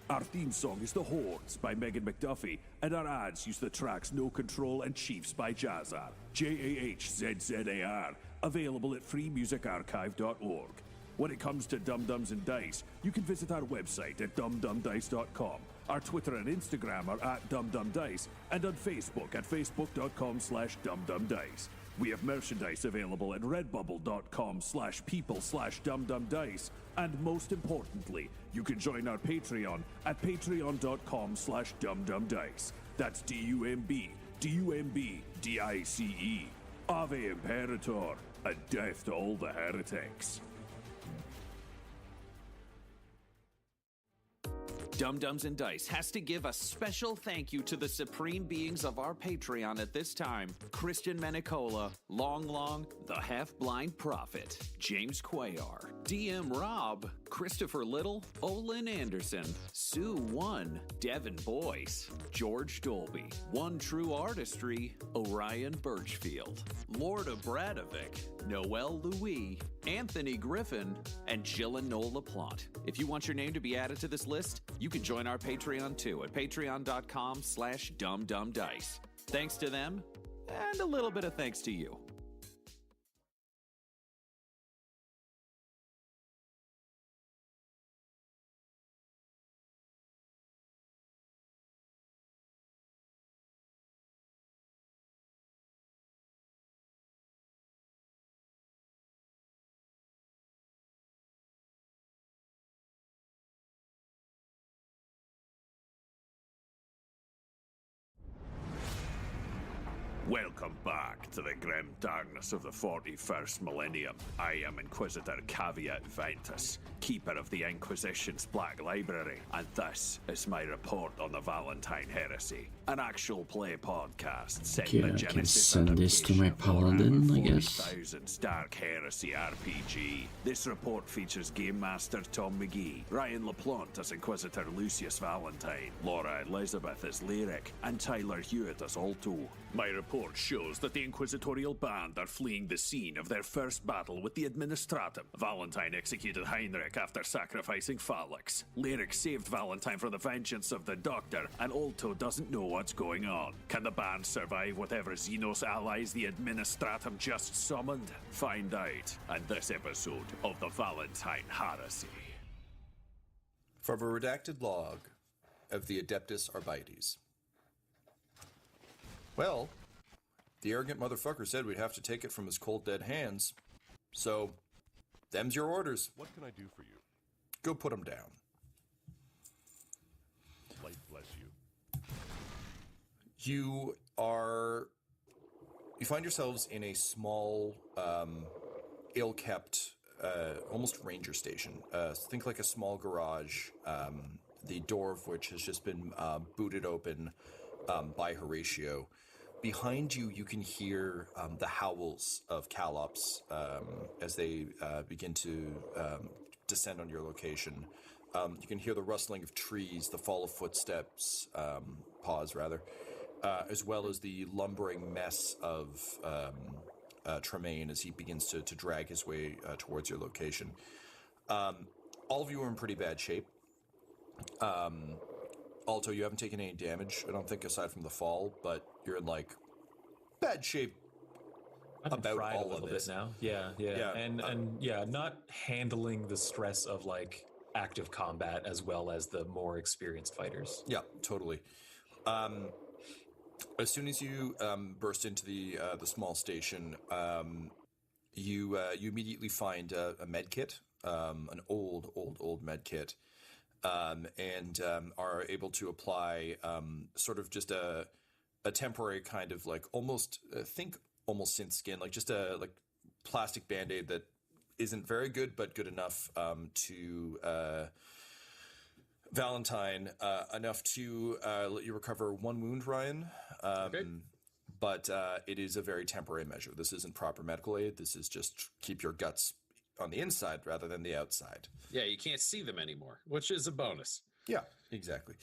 Our theme song is The Hordes by Megan McDuffie, and our ads use the tracks No Control and Chiefs by Jazzar, JAHZZAR, available at freemusicarchive.org. When it comes to Dum Dums and Dice, you can visit our website at dumdumdice.com. Our Twitter and Instagram are at dumdumdice, and on Facebook at facebook.com/dumdumdice. We have merchandise available at redbubble.com/people/dumdumdice. And most importantly, you can join our Patreon at patreon.com/dumdumdice. That's DUMBDICE. Ave Imperator, and death to all the heretics. Dum Dums and Dice has to give a special thank you to the supreme beings of our Patreon at this time: Christian Menicola, Long, the Half-Blind Prophet, James Cuellar, DM Rob, Christopher Little, Olin Anderson, Sue 1, Devin Boyce, George Dolby, One True Artistry, Orion Birchfield, Lord Abradovic, Noel Louis, Anthony Griffin, and Jill and Noel LaPlante. If you want your name to be added to this list, you can join our Patreon too at patreon.com/dumdumdice. Thanks to them, and a little bit of thanks to you. Welcome back to the grim darkness of the 41st millennium. I am Inquisitor Caveat Ventus, keeper of the Inquisition's Black Library, and this is my report on the Valentine Heresy, an actual play podcast set in the I can Genesis send this to my paladin, I guess. 40,000 Dark Heresy RPG. This report features Game Master Tom McGee, Ryan LaPlante as Inquisitor Lucius Valentine, Laura Elizabeth as Lyric, and Tyler Hewitt as Alto. My report shows that the Inquisitorial Band are fleeing the scene of their first battle with the Administratum. Valentine executed Heinrich after sacrificing Phalanx. Lyric saved Valentine from the vengeance of the Doctor, and Alto doesn't know what's going on. Can the band survive whatever Xenos allies the Administratum just summoned? Find out in this episode of the Valentine Heresy. From a redacted log of the Adeptus Arbites. Well, the arrogant motherfucker said we'd have to take it from his cold, dead hands. So, them's your orders. What can I do for you? Go put them down. Light bless you. You find yourselves in a small, ill-kept, almost ranger station. Think like a small garage, the door of which has just been booted open by Horatio. Behind you, you can hear the howls of Calops as they begin to descend on your location. You can hear the rustling of trees, the fall of footsteps, paws rather, as well as the lumbering mess of Tremaine as he begins to drag his way towards your location. All of you are in pretty bad shape. Alto, you haven't taken any damage, I don't think, aside from the fall, but you're in, like, bad shape about all of this. Bit now. Yeah. And not handling the stress of, like, active combat as well as the more experienced fighters. Yeah, totally. As soon as you burst into the small station, you immediately find a med kit, an old med kit. And are able to apply sort of just a temporary kind of like almost synth skin, like just a like plastic Band-Aid that isn't very good but good enough to Valentine, enough to let you recover one wound, Ryan. Okay. But it is a very temporary measure. This isn't proper medical aid. This is just keep your guts on the inside rather than the outside. Yeah, you can't see them anymore, which is a bonus. Yeah, exactly.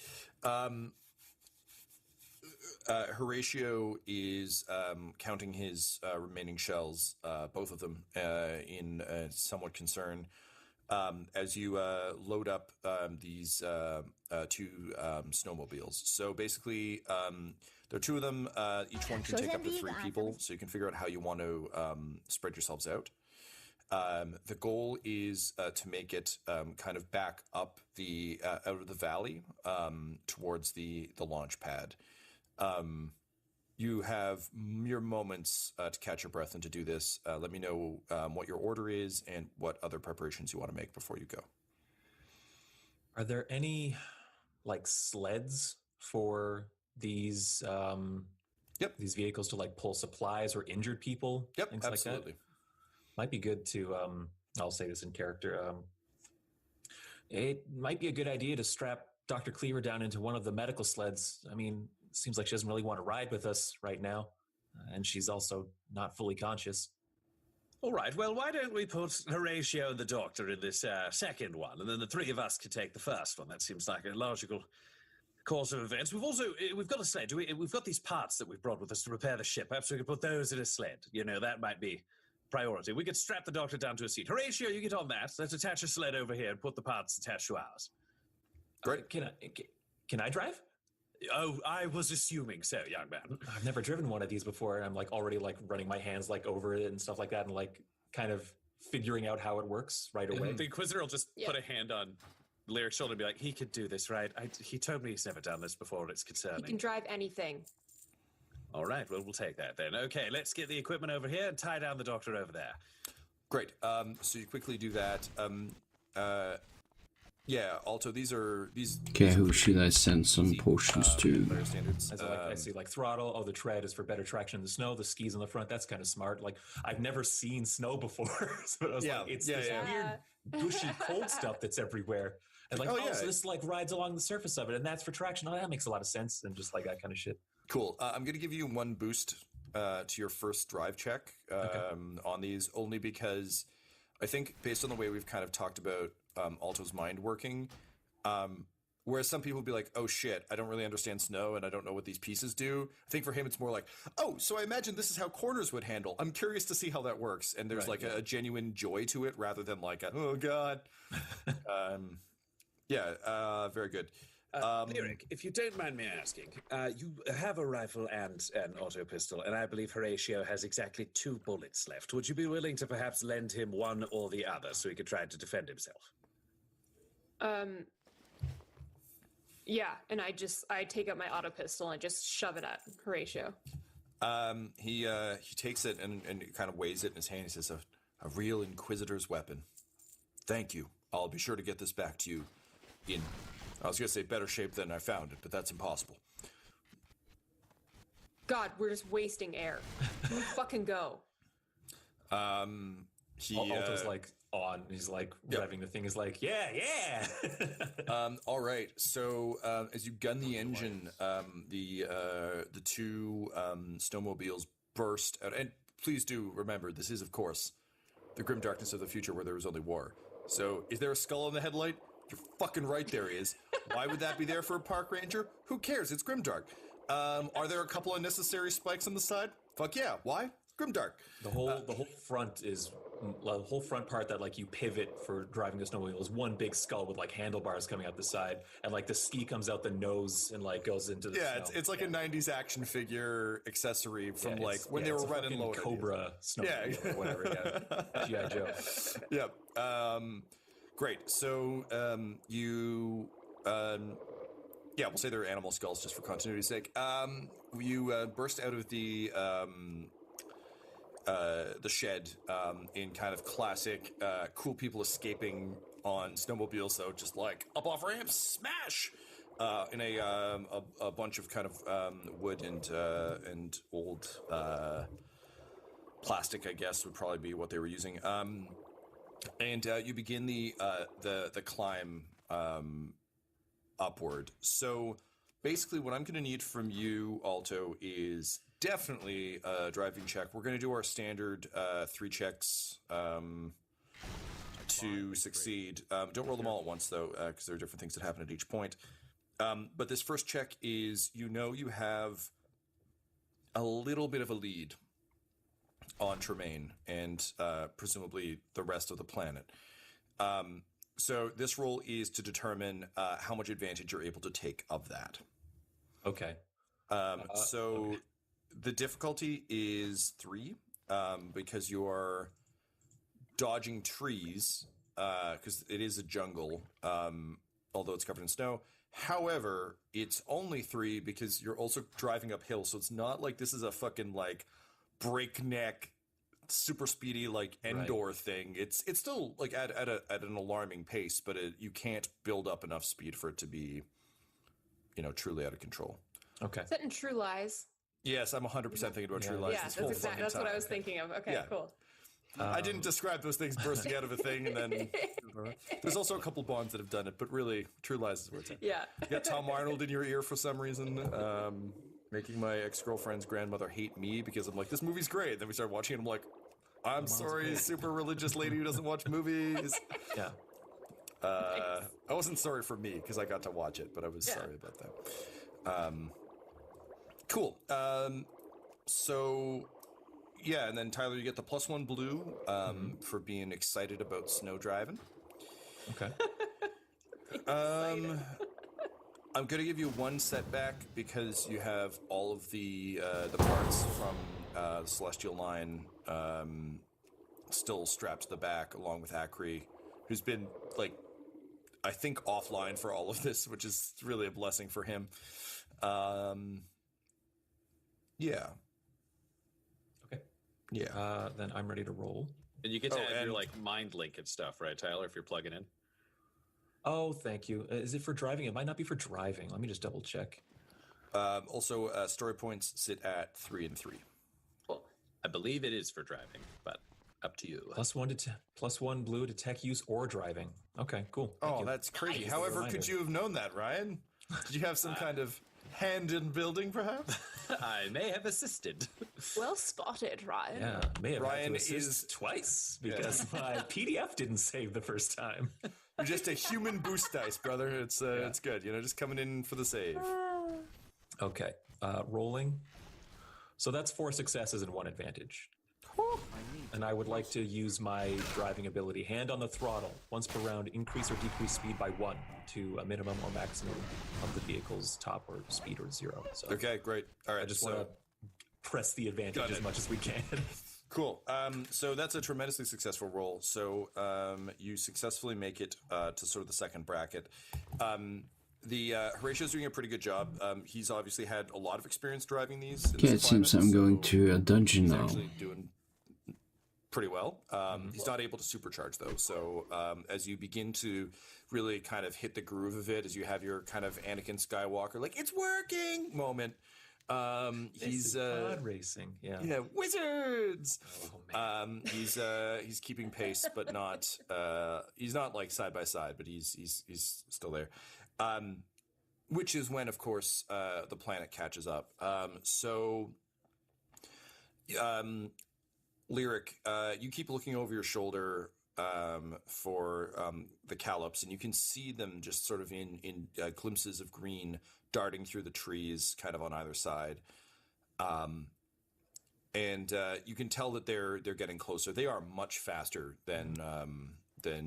Horatio is counting his remaining shells, both of them, in somewhat concern, as you load up these two snowmobiles. So basically, there are two of them. Each one can take up to 3 people, so you can figure out how you want to spread yourselves out. The goal is to make it kind of back up out of the valley towards the launch pad. You have mere moments to catch your breath and to do this. Let me know what your order is and what other preparations you want to make before you go. Are there any like sleds for these these vehicles to like pull supplies or injured people? Yep, things absolutely. Like that? Might be good to I'll say this in character. It might be a good idea to strap Dr. Cleaver down into one of the medical sleds. I mean, it seems like she doesn't really want to ride with us right now, and she's also not fully conscious. All right, well, why don't we put Horatio and the doctor in this second one, and then the three of us could take the first one? That seems like a logical course of events. We've got a sled. We've got these parts that we've brought with us to repair the ship. Perhaps we could put those in a sled. You know, that might be priority. We could strap the doctor down to a seat. Horatio, you get on that. Let's attach a sled over here and put the parts attached to ours. Great. Can I drive? Oh, I was assuming so, young man. I've never driven one of these before, and I'm like already like running my hands like over it and stuff like that, and like kind of figuring out how it works right away. The Inquisitor will just put a hand on Lyric's shoulder and be like, he could do this, right? He told me he's never done this before. It's concerning. He can drive anything. All right, well, we'll take that then. Okay, let's get the equipment over here and tie down the doctor over there. Great. So you quickly do that. Alto, these. Okay, who should I send some potions to? Standards. I see like throttle. Oh, the tread is for better traction in the snow. The skis on the front. That's kind of smart. Like I've never seen snow before, so I was like, it's this weird, gushy, cold stuff that's everywhere. And like, so this like rides along the surface of it, and that's for traction. Oh, that makes a lot of sense, and just like that kind of shit. Cool. I'm going to give you one boost to your first drive check on these, only because I think based on the way we've kind of talked about Alto's mind working, whereas some people would be like, oh shit, I don't really understand snow and I don't know what these pieces do. I think for him it's more like, oh, so I imagine this is how corners would handle. I'm curious to see how that works. And there's a genuine joy to it rather than like, oh god. Very good. Lyric, if you don't mind me asking, you have a rifle and an auto pistol, and I believe Horatio has exactly 2 bullets left. Would you be willing to perhaps lend him one or the other so he could try to defend himself? Yeah, and I take out my auto pistol and just shove it at Horatio. He takes it and kind of weighs it in his hand. He says, a real Inquisitor's weapon. Thank you. I'll be sure to get this back to you in, I was going to say better shape than I found it, but that's impossible. God, we're just wasting air. Let's fucking go. Alto's like on. He's like revving the thing. Is like, yeah. All right. So as you gun the engine, the 2 snowmobiles burst out. And please do remember, this is, of course, the grim darkness of the future where there was only war. So is there a skull in the headlight? You're fucking right there is. Why would that be there for a park ranger? Who cares? It's grimdark. Are there a couple of necessary spikes on the side? Fuck yeah. Why? Grimdark. The whole front is the whole front part that like you pivot for driving a snowmobile is one big skull with like handlebars coming out the side, and like the ski comes out the nose and like goes into the snow. It's like a 90s action figure accessory from when they were running low Cobra snowmobile or whatever. G.I. Joe. Yep. Great. So we'll say they're animal skulls just for continuity's sake. You burst out of the shed in kind of classic cool people escaping on snowmobiles, so just like up off ramps, smash in a bunch of kind of wood and old plastic, I guess would probably be what they were using. And you begin the climb upward. So basically what I'm going to need from you, Alto, is definitely a driving check. We're going to do our standard 3 checks to succeed. Don't roll them all at once, though, because there are different things that happen at each point. But this first check is, you have a little bit of a lead on Tremaine and presumably the rest of the planet. So this roll is to determine how much advantage you're able to take of that. Okay. Okay. The difficulty is 3 because you're dodging trees because it is a jungle, although it's covered in snow. However, it's only 3 because you're also driving uphill, so it's not like this is a fucking like breakneck, super speedy like Endor thing. It's still like at an alarming pace, but you can't build up enough speed for it to be, truly out of control. Okay. Is that in True Lies? Yes, I'm 100% thinking about True Lies. Yeah, that's what I was thinking of. Okay, cool. I didn't describe those things bursting out of a thing, and then there's also a couple Bonds that have done it, but really, True Lies is where it's at. Yeah. You got Tom Arnold in your ear for some reason, making my ex-girlfriend's grandmother hate me because I'm like, this movie's great. And then we started watching it, and I'm like, I'm sorry, super religious lady who doesn't watch movies. Yeah. I wasn't sorry for me because I got to watch it, but I was sorry about that. Cool. So, yeah, and then Tyler, you get the +1 blue for being excited about snow driving. Okay. I'm going to give you 1 setback because you have all of the parts from the Celestial Line still strapped to the back, along with Akri, who's been, like, I think offline for all of this, which is really a blessing for him. Yeah. Okay. Yeah. Then I'm ready to roll. And you get to add your like mind link and stuff, right, Tyler? If you're plugging in. Oh, thank you. Is it for driving? It might not be for driving. Let me just double check. Also, story points sit at 3 and 3. Well, I believe it is for driving, but up to you. +1 blue to tech use or driving. Okay, cool. Thank you. That's crazy. Nice. However, could you have known that, Ryan? Did you have some kind of hand in building, perhaps? I may have assisted. Well spotted, Ryan. Yeah, may have Ryan had to assist twice because my PDF didn't save the first time. You're just a human boost dice, brother. It's good. Just coming in for the save. Okay, rolling. So that's 4 successes and 1 advantage. And I would like to use my driving ability, hand on the throttle. Once per round, increase or decrease speed by 1 to a minimum or maximum of the vehicle's top or speed or 0. So Okay, great. All right, I just want to press the advantage as much as we can. Cool. So that's a tremendously successful roll. So you successfully make it to sort of the second bracket. Horatio's doing a pretty good job. He's obviously had a lot of experience driving these. Okay, it seems I'm going to a dungeon now. He's actually doing pretty well. He's not able to supercharge though. So as you begin to really kind of hit the groove of it, as you have your kind of Anakin Skywalker, like it's working moment. He's pod racing. Yeah, wizards. Oh, man. He's keeping pace, but not. He's not like side by side, but he's still there. Which is when, of course, the planet catches up. Lyric, you keep looking over your shoulder for the Callops, and you can see them just sort of in glimpses of green darting through the trees kind of on either side. And you can tell that they're getting closer. They are much faster than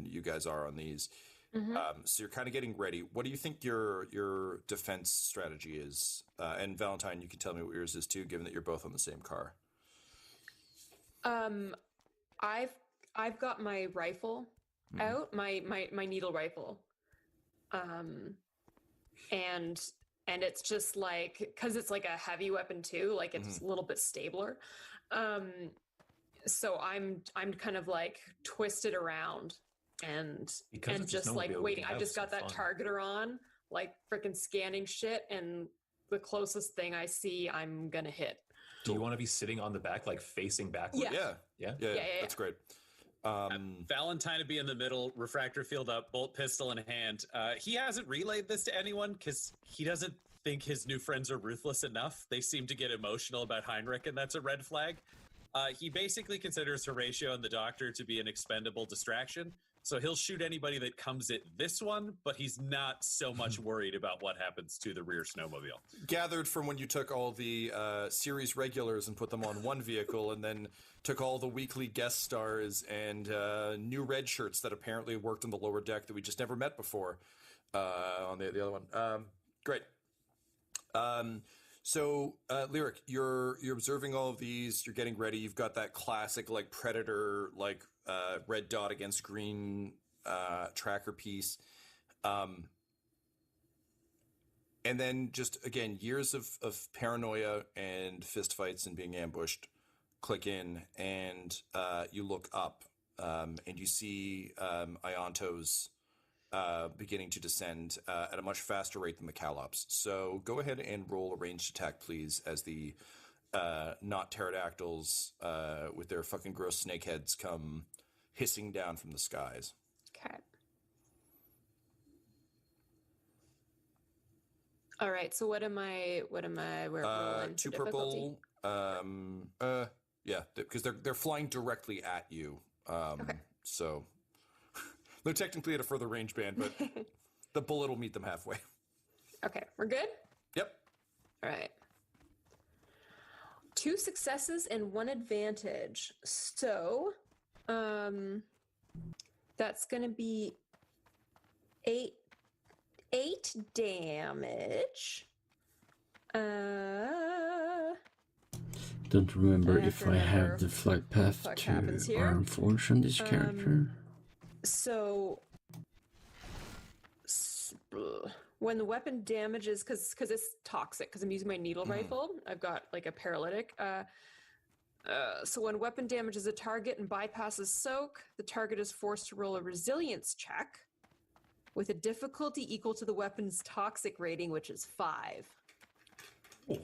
you guys are on these. Mm-hmm. So you're kind of getting ready. What do you think your defense strategy is? And Valentine, you can tell me what yours is too, given that you're both on the same car. I've got my rifle out, my needle rifle. And it's just like, cause it's like a heavy weapon too, like it's a little bit stabler. So I'm kind of like twisted around and just like waiting. I've just got that targeter on, like freaking scanning shit, and the closest thing I see, I'm gonna hit. Do you want to be sitting on the back, like facing backwards? Yeah. That's great. Valentine to be in the middle, refractor field up, bolt pistol in hand. He hasn't relayed this to anyone because he doesn't think his new friends are ruthless enough. They seem to get emotional about Heinrich, and that's a red flag. He basically considers Horatio and the doctor to be an expendable distraction, so he'll shoot anybody that comes at this one, but he's not so much worried about what happens to the rear snowmobile. Gathered from when you took all the series regulars and put them on one vehicle, and then took all the weekly guest stars and new red shirts that apparently worked on the lower deck that we just never met before on the other one. Great. So, Lyric, you're observing all of these. You're getting ready. You've got that classic like Predator like red dot against green tracker piece. And then just, again, years of paranoia and fistfights and being ambushed click in, and you look up and you see Iontos beginning to descend at a much faster rate than the Calops. So go ahead and roll a ranged attack, please, as the not pterodactyls with their fucking gross snake heads come hissing down from the skies. Okay. All right. So what am I? We're rolling 2 for purple. difficulty? Yeah, because they're flying directly at you. Okay. So they're technically at a further range band, but the bullet will meet them halfway. Okay, we're good. Yep. All right. 2 successes and 1 advantage. So, that's going to be 8 damage. Don't remember if I have the flight path to Ironforge on this character. So, when the weapon damages, because it's toxic, because I'm using my needle rifle, I've got like a paralytic. So when weapon damages a target and bypasses soak, the target is forced to roll a resilience check with a difficulty equal to the weapon's toxic rating, which is 5. Oh.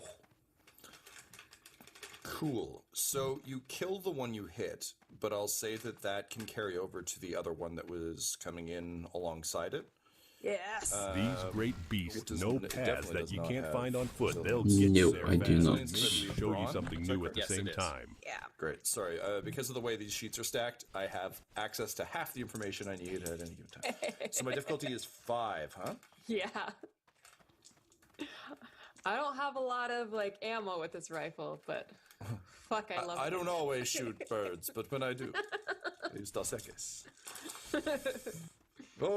Cool. So you kill the one you hit, but I'll say that can carry over to the other one that was coming in alongside it. Yes. These great beasts know paths that you can't find on foot. So They'll get you there I do not. Maybe show you something new at the same time. Yeah. Great. Sorry. Because of the way these sheets are stacked, I have access to half the information I need at any given time. So my difficulty is 5, huh? Yeah. I don't have a lot of like ammo with this rifle, but fuck, I love it. I don't always shoot birds, but when I do, I use Dos Equis. Oh,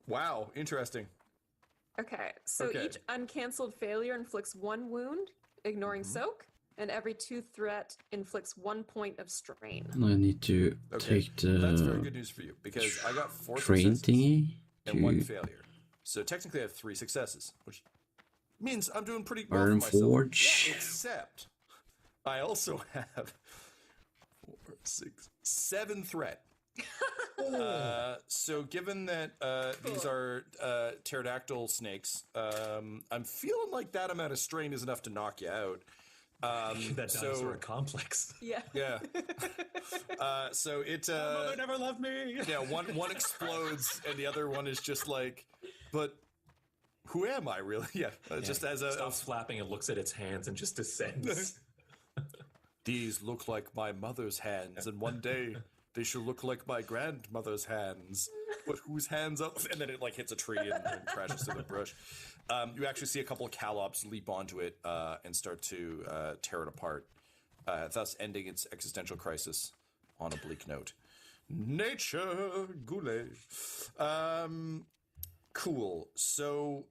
wow. Interesting. Okay, so Okay. each uncancelled failure inflicts 1 wound, ignoring soak, and every 2 threat inflicts 1 point of strain. I need to take That's very the good news for you, because I got 4 train successes thingy and 1 to failure. So technically I have 3 successes, which means I'm doing pretty well for myself. Ironforge. Except I also have 4, 6, 7 threat. So given that these are pterodactyl snakes, I'm feeling like that amount of strain is enough to knock you out. That dinosaur complex. Yeah. Yeah. So it Mother never loved me. yeah, one explodes and the other one is just like, but who am I really? Yeah, just as a stops flapping and looks at its hands and just descends. These look like my mother's hands, and one day they shall look like my grandmother's hands. But whose hands up? And then it like hits a tree and crashes through the brush. You actually see a couple of Calops leap onto it and start to tear it apart, thus ending its existential crisis on a bleak note. Nature, goulet. Cool. So,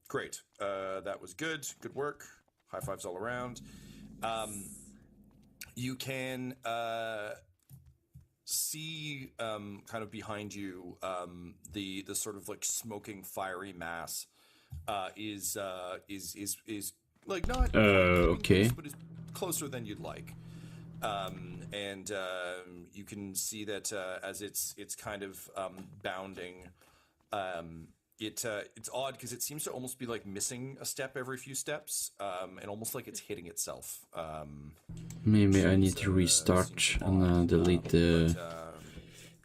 great. That was good. Good work. High fives all around. You can see kind of behind you the sort of like smoking fiery mass is like not okay, but is closer than you'd like. And you can see that as it's kind of bounding. It's odd because it seems to almost be like missing a step every few steps, and almost like it's hitting itself. Maybe I need to restart and delete the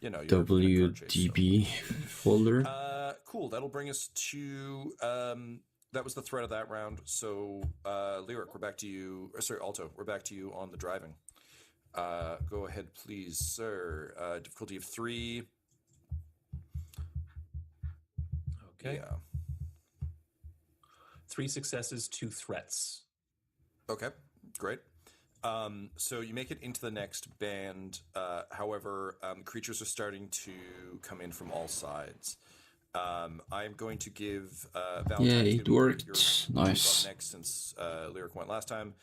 WDB folder. Cool. That'll bring us to that was the threat of that round. So Lyric, we're back to you. Or sorry, Alto, we're back to you on the driving. Go ahead, please, sir. Difficulty of 3. Okay. Yeah. 3 successes, 2 threats. Okay, great. So you make it into the next band. However, creatures are starting to come in from all sides. I'm going to give Valentine. Yeah, it worked. Nice. Next, since Lyric went last time,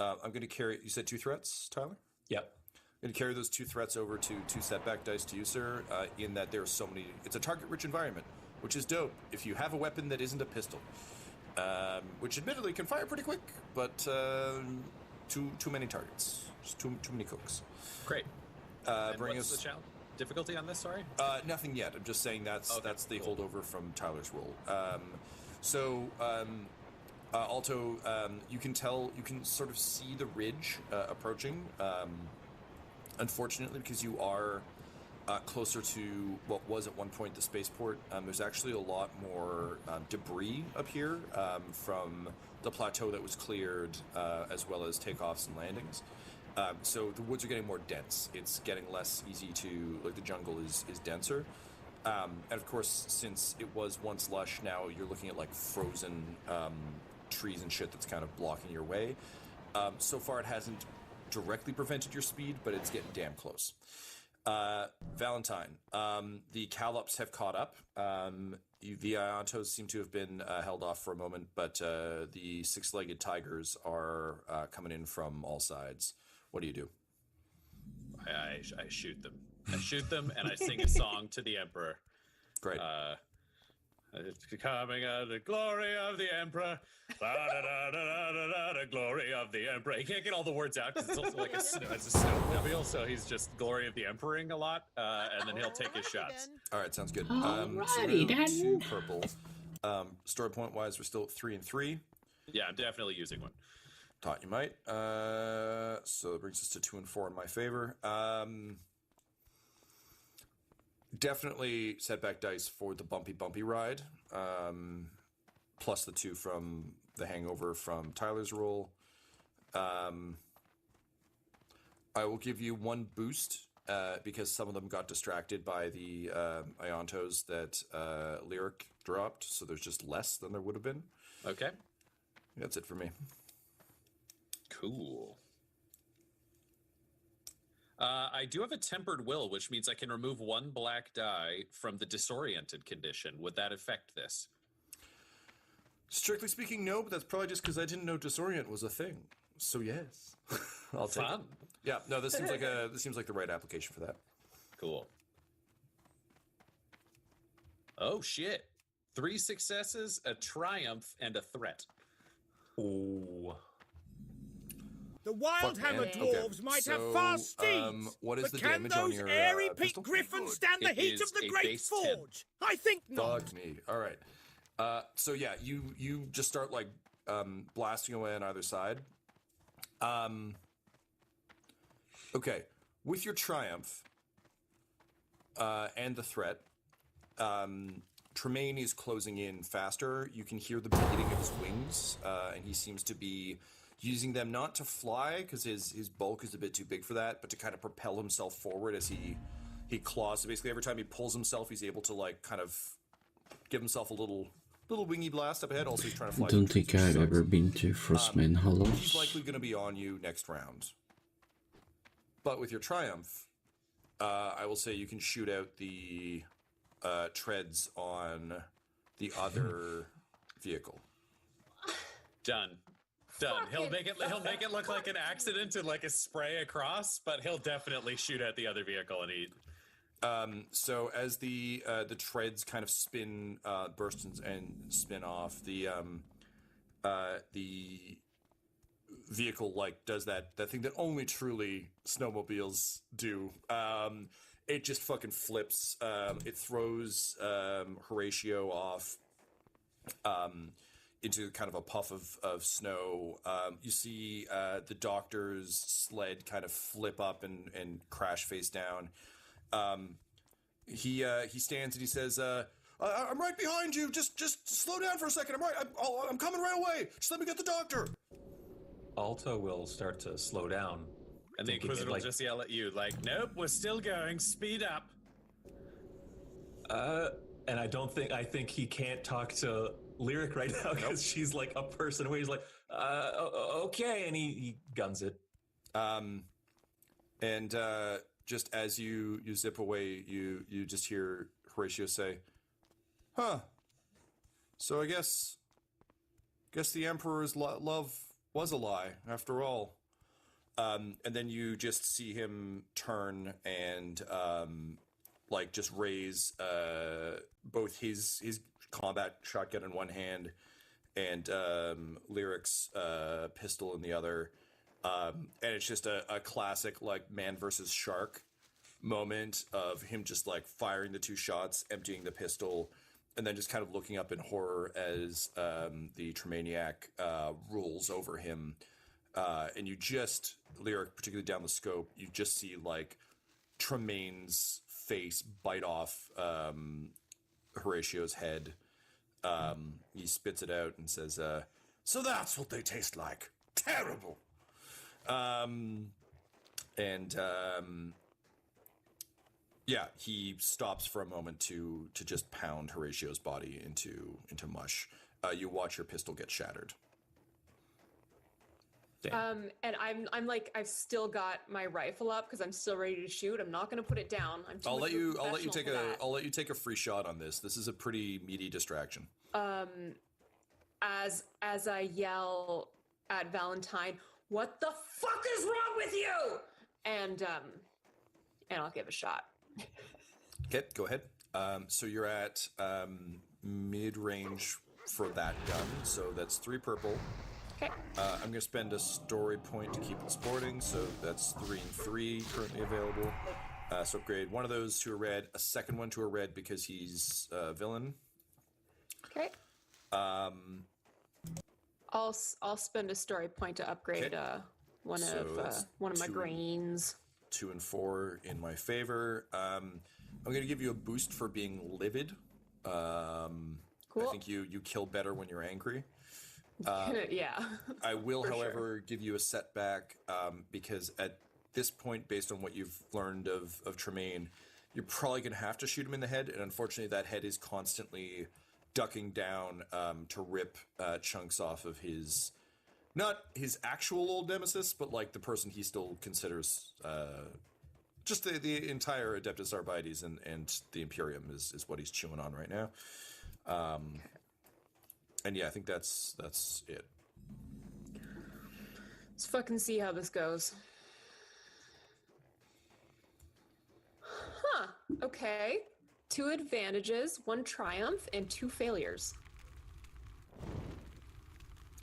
I'm going to carry. You said 2 threats, Tyler? Yep. I'm going to carry those 2 threats over to 2 setback dice to you, sir. In that there's so many. It's a target-rich environment, which is dope. If you have a weapon that isn't a pistol, which admittedly can fire pretty quick, but too many targets, just too many cooks. Great. Bring what's us the challenge? Difficulty on this? Sorry. Nothing yet. I'm just saying that's the holdover from Tyler's roll. Alto, you can sort of see the ridge approaching. Unfortunately, because you are closer to what was at one point the spaceport, there's actually a lot more debris up here from the plateau that was cleared, as well as takeoffs and landings. So the woods are getting more dense. It's getting less easy to, like, the jungle is denser. And of course, since it was once lush, now you're looking at like frozen trees and shit that's kind of blocking your way. So far it hasn't directly prevented your speed, but it's getting damn close. Valentine, the Callops have caught up. The Iontos seem to have been held off for a moment, but the 6-legged tigers are coming in from all sides. What do you do? I shoot them. I shoot them, and I sing a song to the Emperor. Great. It's coming out the glory of the Emperor. The glory of the Emperor. He can't get all the words out because it's also like it's a snowmobile, so he's just glory of the Emperor-ing a lot, and then he'll take his shots. All right, sounds good. Alrighty, so then. 2 purple. Story point-wise, we're still at 3 and 3. Yeah, I'm definitely using one. Thought you might. So that brings us to 2 and 4 in my favor. Definitely setback dice for the bumpy ride. Plus the 2 from the hangover from Tyler's roll. I will give you 1 boost because some of them got distracted by the Iontos that Lyric dropped. So there's just less than there would have been. Okay. That's it for me. Cool. I do have a tempered will, which means I can remove 1 black die from the disoriented condition. Would that affect this? Strictly speaking, no, but that's probably just because I didn't know disorient was a thing. So yes, I'll take it. Yeah, no, this seems like the right application for that. Cool. Oh shit! 3 successes, a triumph, and a threat. Ooh. The Wildhammer dwarves might have fast steeds, what is but the can damage on those your airy peaked pistol? griffins stand the heat of the Great Forge? 10. I think not. Fuck me. All right. So yeah, you just start like blasting away on either side. Okay, with your triumph and the threat, Tremaine is closing in faster. You can hear the beating of his wings, and he seems to be using them not to fly because his bulk is a bit too big for that, but to kind of propel himself forward as he claws. So basically, every time he pulls himself, he's able to like kind of give himself a little wingy blast up ahead. Also, he's trying to fly. I don't think I've ever been to Frostmain Hollows. He's likely going to be on you next round. But with your triumph, I will say you can shoot out the treads on the other vehicle. Done. He'll make it look like an accident and like a spray across, but he'll definitely shoot at the other vehicle and eat. So as the treads kind of spin, burst and spin off, the vehicle like does that thing that only truly snowmobiles do. It just fucking flips. It throws Horatio off into kind of a puff of snow. You see the doctor's sled kind of flip up and crash face down. He stands and he says, "I'm right behind you. Just slow down for a second. I'm coming right away. Just let me get the doctor." Alto will start to slow down. And the Inquisitor will just yell at you, like, "Nope, we're still going. Speed up." And I think he can't talk to Lyric right now because she's like a person away. He's like, okay, and he guns it. And just as you zip away, you just hear Horatio say, Huh. So I guess the Emperor's love was a lie after all. And then you just see him turn and like just raise both his combat shotgun in one hand and Lyric's pistol in the other. And it's just a classic like man versus shark moment of him just like firing the two shots, emptying the pistol, and then just kind of looking up in horror as the Tremaniac rules over him. And you just, Lyric, particularly down the scope, you just see like Tremaine's face bite off Horatio's head. He spits it out and says, so that's what they taste like. Terrible. Yeah, he stops for a moment to just pound Horatio's body into mush. You watch your pistol get shattered. And I'm like, I've still got my rifle up because I'm still ready to shoot. I'm not going to put it down. I'll let you take a free shot on this. This is a pretty meaty distraction. As I yell at Valentine, "What the fuck is wrong with you?" And I'll give a shot. Okay, go ahead. So you're at mid-range for that gun. So that's 3 purple. Okay. I'm going to spend a story point to keep it sporting, so that's 3 and 3 currently available. So upgrade one of those to a red, a second one to a red because he's a villain. Okay. I'll spend a story point to upgrade one of my greens. 2 and 4 in my favor. I'm going to give you a boost for being livid. Cool. I think you kill better when you're angry. Yeah. I will, however, give you a setback because at this point, based on what you've learned of Tremaine, you're probably going to have to shoot him in the head, and unfortunately that head is constantly ducking down to rip chunks off of his, not his actual old nemesis, but like the person he still considers just the entire Adeptus Arbites and the Imperium is what he's chewing on right now. And yeah, I think that's it. Let's fucking see how this goes. Huh. Okay. 2 advantages, 1 triumph, and 2 failures.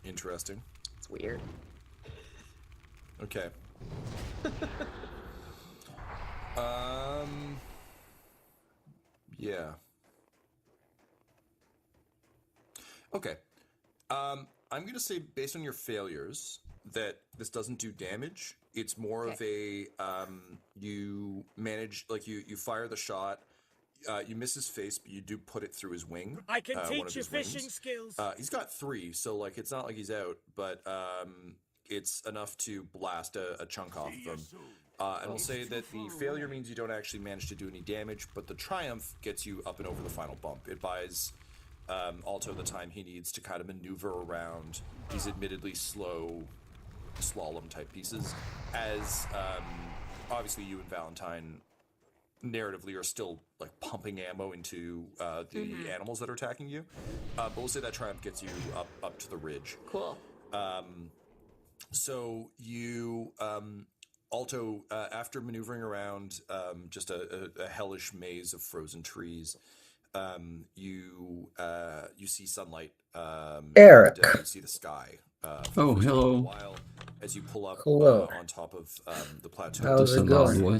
Interesting. It's weird. Okay. Yeah. Okay. I'm going to say, based on your failures, that this doesn't do damage. It's more of a, you manage, like you fire the shot, you miss his face, but you do put it through his wing. I can teach you fishing skills. He's got 3, so like it's not like he's out, but it's enough to blast a chunk off of him. And we'll say that the failure means you don't actually manage to do any damage, but the triumph gets you up and over the final bump. It buys Alto the time he needs to kind of maneuver around these admittedly slow slalom type pieces, as obviously you and Valentine narratively are still like pumping ammo into the animals that are attacking you, but we'll say that triumph gets you up to the ridge. Cool. So you Alto, after maneuvering around just a hellish maze of frozen trees, you see sunlight. Eric. And, you see the sky. Oh, hello. While, as you pull up on top of the plateau. How's it going?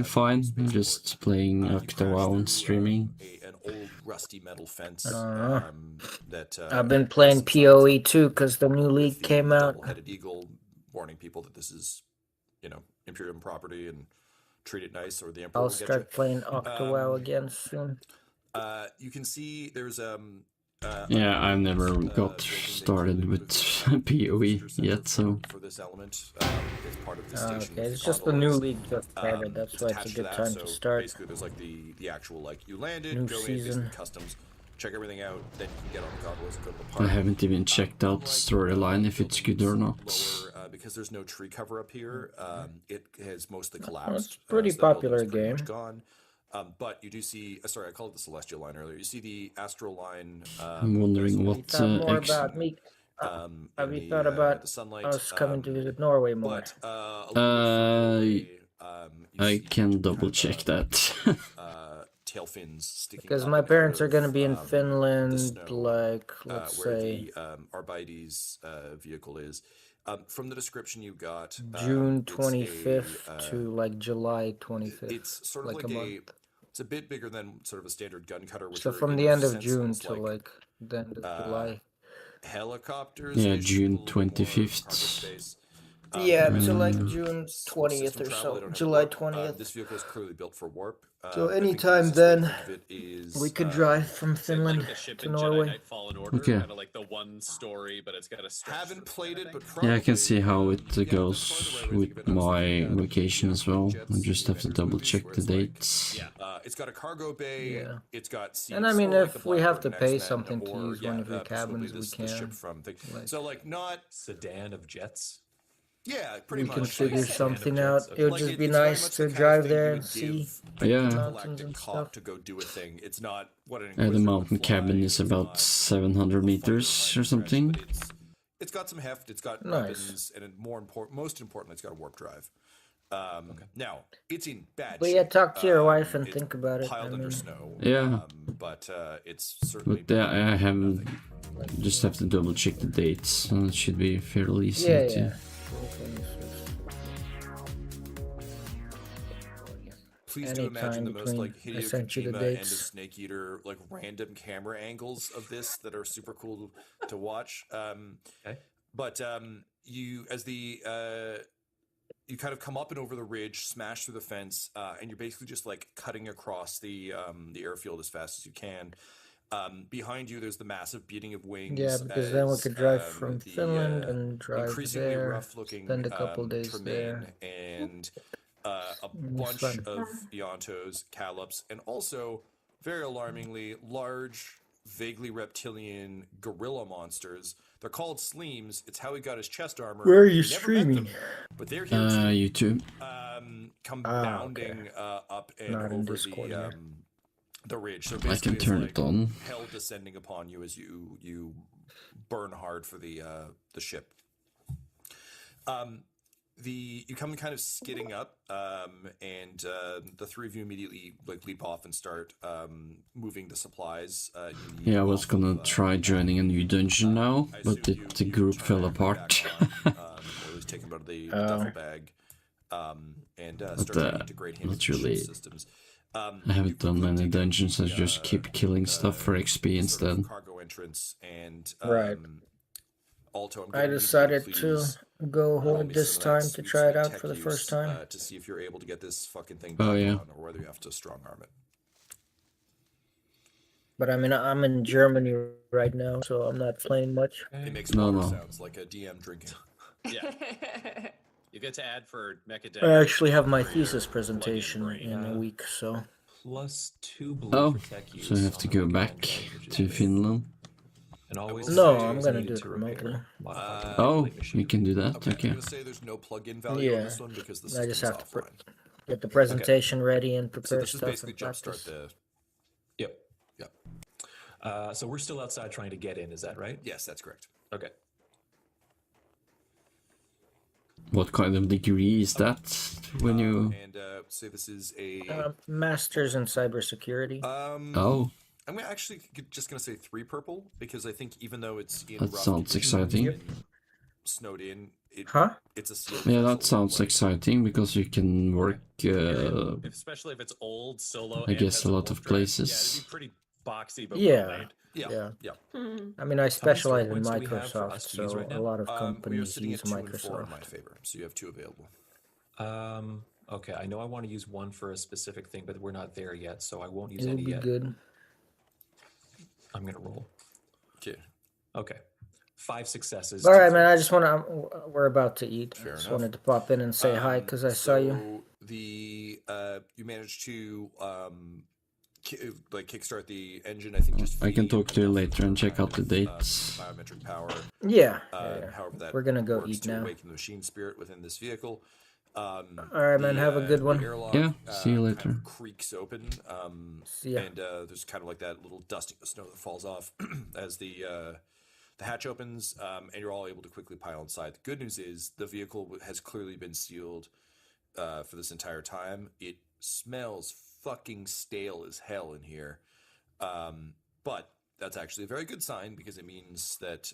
Fine. I'm just playing Octo and streaming. An old rusty metal fence. That I've been playing PoE too because the new league came out. Double-headed eagle, warning people that this is, Imperium property and treat it nice, or the Emperor. I'll start playing Octo again soon. You can see there's yeah, I've never got started with PoE yet, so. For this element, it's part of the station. Okay, it's just the new league just started. That's why it's a good time to start. Basically, there's like the actual you landed, new go season. in, customs, check everything out, then you can get on the goggles and go to the park. I haven't even checked out storyline if it's good or not. Lower, because there's no tree cover up here, it has mostly collapsed. It's a pretty so popular game. Gone. But you do see, sorry, I called it the celestial line earlier. You see the astral line. I'm wondering what more about me. Have you thought about the sunlight, us coming to visit Norway more? I can double check that. Tail fins sticking because my parents are going to be in Finland, like, let's say... where the Arbites vehicle is. From the description you got... June 25th to, like, July 25th. It's sort of like a... It's a bit bigger than sort of a standard gun cutter. So from the end of June to, like, the end of July. Helicopters... Yeah, June 25th. Yeah, to like June 20th or so, July 20th. This vehicle is clearly built for warp. So anytime then, we could drive from Finland to Norway. Okay. Kind of like the one story, but it's got a haven't played it, but yeah, I can see how it goes with my vacation as well. I just have to double check the dates. Yeah, it's got a cargo bay. Yeah. It's got seats. And I mean, if we have to pay something to use one of your cabins, we can. So like not sedan of jets. Yeah, pretty much. We can figure something out. It would just be nice to drive there and see mountains and stuff. To go do a thing. It's not what an the mountain cabin is about 700 meters or something. It's got some heft. It's got weapons, and most importantly, it's got a warp drive. Now it's in bad shape. But talk to your wife and think about it. Piled under snow. Yeah. But it's certainly. But I haven't. Just have to double check the dates. It should be fairly easy to. Please do imagine the most like Hideo Kojima and a Snake Eater like random camera angles of this that are super cool to watch. But you as the you kind of come up and over the ridge, smash through the fence, and you're basically just like cutting across the airfield as fast as you can. Behind you, there's the massissive beating of wings. Yeah, because then we could drive from Finland and drive there, spend a couple days there. And a bunch of Yontos, Calops, and also, very alarmingly, large, vaguely reptilian gorilla monsters. They're called Sleems. It's how he got his chest armor. Where are you streaming? But they're here YouTube. Come bounding up and not over the ridge. So basically, I can turn it on. Hell descending upon you as you burn hard for the ship. You come kind of skidding up, and the three of you immediately like leap off and start moving the supplies. Yeah, I was gonna try joining a new dungeon now, but the group fell apart. It was taken out of the duffel bag, and started to integrate him into the systems. I haven't done many dungeons. I just keep killing stuff for XP instead. Cargo entrance and right. Alto, I decided to go Horde this time to try it out for the first time. To see if you're able to get this fucking thing on, or whether you have to strong arm it. But I mean, I'm in Germany right now, so I'm not playing much. It makes sounds like a DM drinking. Yeah. You get to add for Mecha. I actually have my thesis presentation in a week, so. +2 blue so I have to go back to Finland. No, I'm gonna do it remotely. You can do that. Okay. I'm gonna say there's no plug-in value on this one because I just have to get the presentation ready and prepare stuff. So this is basically jumpstart the. Yep. So we're still outside trying to get in. Is that right? Yes, that's correct. Okay. What kind of degree is that when you... And say this is a... Masters in Cybersecurity. I'm actually just going to say 3 purple, because I think even though it's in that sounds exciting. Snowed in, it's a seal. Yeah, that sounds exciting, because you can work... especially if it's old, solo... I guess a lot of places. Yeah, it'd be pretty boxy, but Yeah. I mean, I specialize in Microsoft, so a lot of companies use Microsoft. In my favor, so you have 2 available. Okay, I know I want to use 1 for a specific thing, but we're not there yet, so I won't use any yet. It'll be good. I'm gonna roll. Okay. 5 successes. All right, man. I just want to. We're about to eat. I just wanted to pop in and say hi because I saw you. You managed to kickstart the engine. I think I can talk to you later and check out the dates. Biometric power. Yeah. However, that we're gonna go works eat to now. awaken the machine spirit within this vehicle. All right, man. Have a good one. Airlock, see you later. Kind of creaks open, and there's kind of like that little dusting of snow that falls off as the hatch opens, and you're all able to quickly pile inside. The good news is the vehicle has clearly been sealed for this entire time. It smells fucking stale as hell in here, but that's actually a very good sign because it means that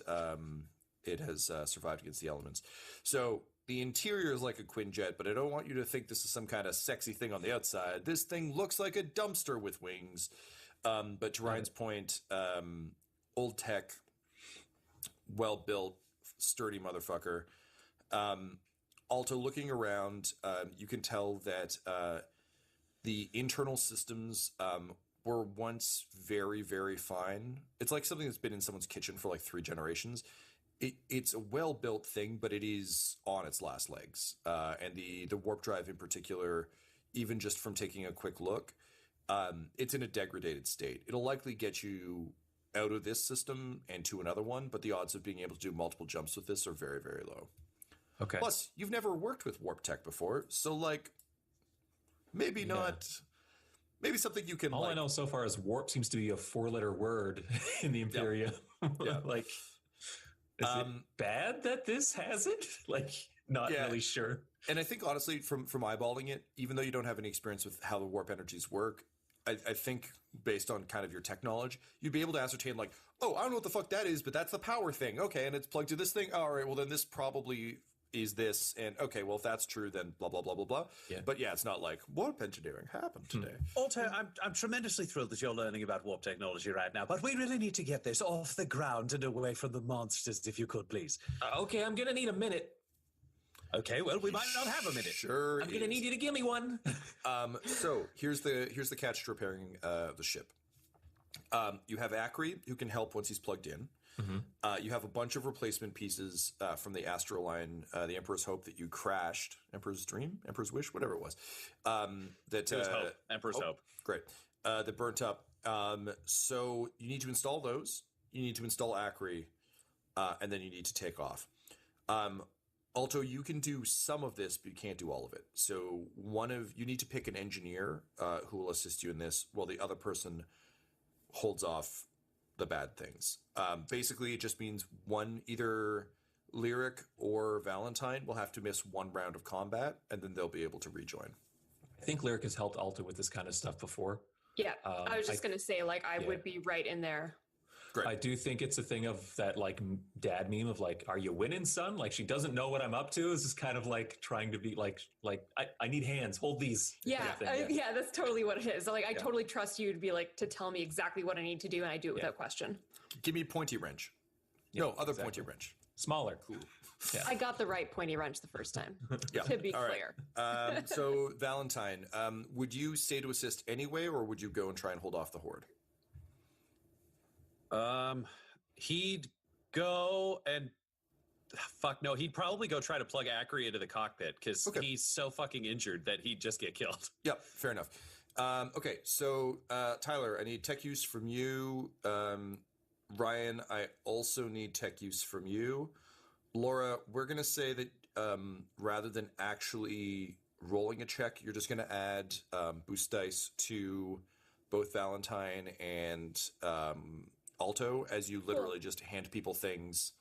it has survived against the elements. So the interior is like a Quinjet, but I don't want you to think this is some kind of sexy thing on the outside. This thing looks like a dumpster with wings. But to Ryan's point, old tech, well-built, sturdy motherfucker. Alto, looking around, you can tell that the internal systems were once very, very fine. It's like something that's been in someone's kitchen for like 3 generations. It's a well-built thing, but it is on its last legs. And the warp drive in particular, even just from taking a quick look, it's in a degraded state. It'll likely get you out of this system and to another one, but the odds of being able to do multiple jumps with this are very, very low. Okay. Plus, you've never worked with warp tech before, so like maybe not. Maybe something you can. All I know so far is warp seems to be a 4-letter word in the Imperium. Yeah. Like, is it bad that this has it? Like, not really sure. And I think honestly, from eyeballing it, even though you don't have any experience with how the warp energies work, I think based on kind of your tech knowledge, you'd be able to ascertain like, oh, I don't know what the fuck that is, but that's the power thing. Okay, and it's plugged to this thing. All right, well then this probably is this, and okay, well if that's true, then blah blah blah blah blah. Yeah. But yeah, it's not like warp engineering happened today. Alto, I'm tremendously thrilled that you're learning about warp technology right now, but we really need to get this off the ground and away from the monsters, if you could, please. Okay, I'm gonna need a minute. Okay, well, we might not have a minute. Sure, I'm gonna need you to give me one. So here's the catch to repairing the ship. You have Acri, who can help once he's plugged in. Mm-hmm. You have a bunch of replacement pieces from the Astro line, the Emperor's Hope that you crashed, Emperor's Dream, Emperor's Wish, whatever it was. It was Hope. Emperor's Hope. Great. That burnt up. So you need to install those. You need to install Acri, and then you need to take off. Alto, you can do some of this, but you can't do all of it. So you need to pick an engineer who will assist you in this, while the other person holds off the bad things. Basically, it just means either Lyric or Valentine will have to miss 1 round of combat, and then they'll be able to rejoin. I think Lyric has helped Alto with this kind of stuff before. Yeah, I was just going to say, like, I would be right in there. Great. I do think it's a thing of that, like, dad meme of, like, are you winning, son? Like, she doesn't know what I'm up to. This is kind of like trying to be like I need hands, hold these. Yeah, yeah, that's totally what it is. Like, I totally trust you to be like, to tell me exactly what I need to do, and I do it without question. Give me pointy wrench. Pointy wrench. Smaller. Cool. Yeah. I got the right pointy wrench the first time, to be clear. Right. So, Valentine, would you stay to assist anyway, or would you go and try and hold off the Horde? He'd go and he'd probably go try to plug Acri into the cockpit because he's so fucking injured that he'd just get killed. Yep, fair enough. Okay, so Tyler, I need tech use from you. Ryan, I also need tech use from you. Laura, we're going to say that rather than actually rolling a check, you're just going to add boost dice to both Valentine and Alto as you literally just hand people things,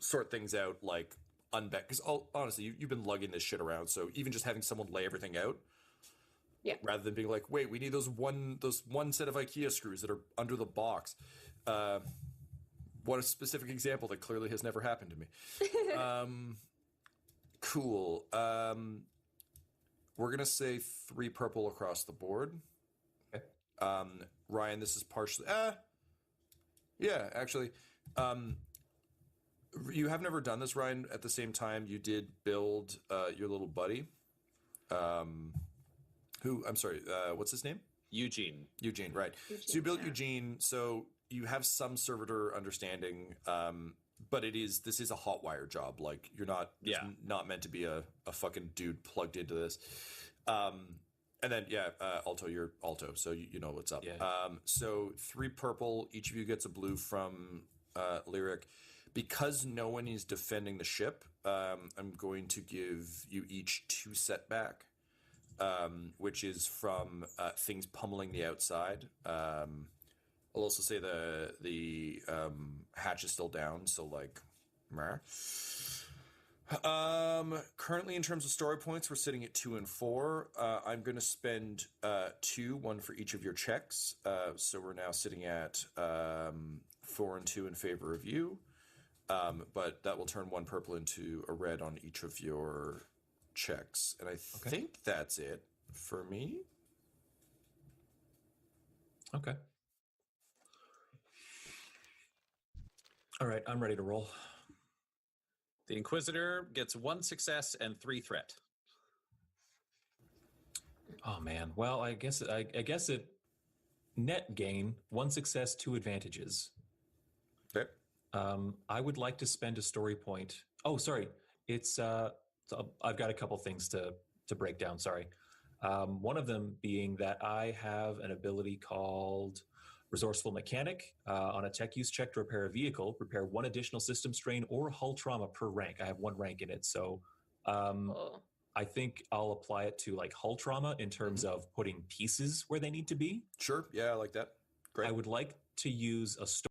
sort things out, like unback. Because honestly, you've been lugging this shit around, so even just having someone lay everything out, rather than being like, wait, we need those one set of IKEA screws that are under the box. What a specific example that clearly has never happened to me. Cool. We're gonna say 3 purple across the board. Okay. Ryan, this is partially. Yeah, actually. You have never done this, Ryan. At the same time, you did build your little buddy. Who? I'm sorry. What's his name? Eugene, right. Eugene, so you built Eugene. So you have some servitor understanding, but this is a hot wire job. Like you're not meant to be a fucking dude plugged into this. And then Alto, you're Alto, so you know what's up. Yeah. So 3 purple, each of you gets a blue from Lyric. Because no one is defending the ship, I'm going to give you each 2 setback, which is from things pummeling the outside. I'll also say the hatch is still down, so like, meh. Currently in terms of story points, we're sitting at 2 and 4. I'm going to spend 2, 1 for each of your checks. So we're now sitting at 4 and 2 in favor of you. But that will turn 1 purple into a red on each of your checks. And I think that's it for me. Okay. All right, I'm ready to roll. The Inquisitor gets 1 success and 3 threat. Oh man. Well, I guess it net gain 1 success, 2 advantages. Okay. I would like to spend a story point. Oh, sorry. It's so I've got a couple things to break down. Sorry. One of them being that I have an ability called Resourceful Mechanic. On a tech use check to repair a vehicle, repair 1 additional system strain or hull trauma per rank. I have 1 rank in it, so I think I'll apply it to like hull trauma in terms of putting pieces where they need to be. Sure. Yeah, I like that. Great. I would like to use a story.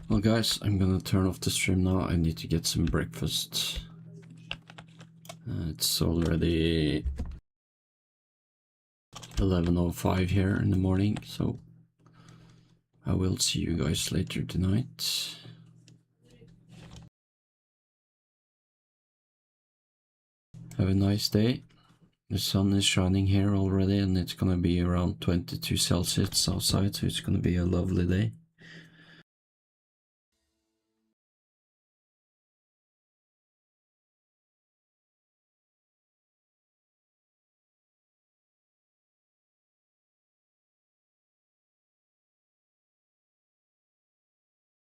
Well guys, I'm gonna turn off the stream now. I need to get some breakfast. It's already 11:05 here in the morning, so I will see you guys later tonight. Have a nice day. The sun is shining here already and it's gonna be around 22 Celsius outside, so it's gonna be a lovely day.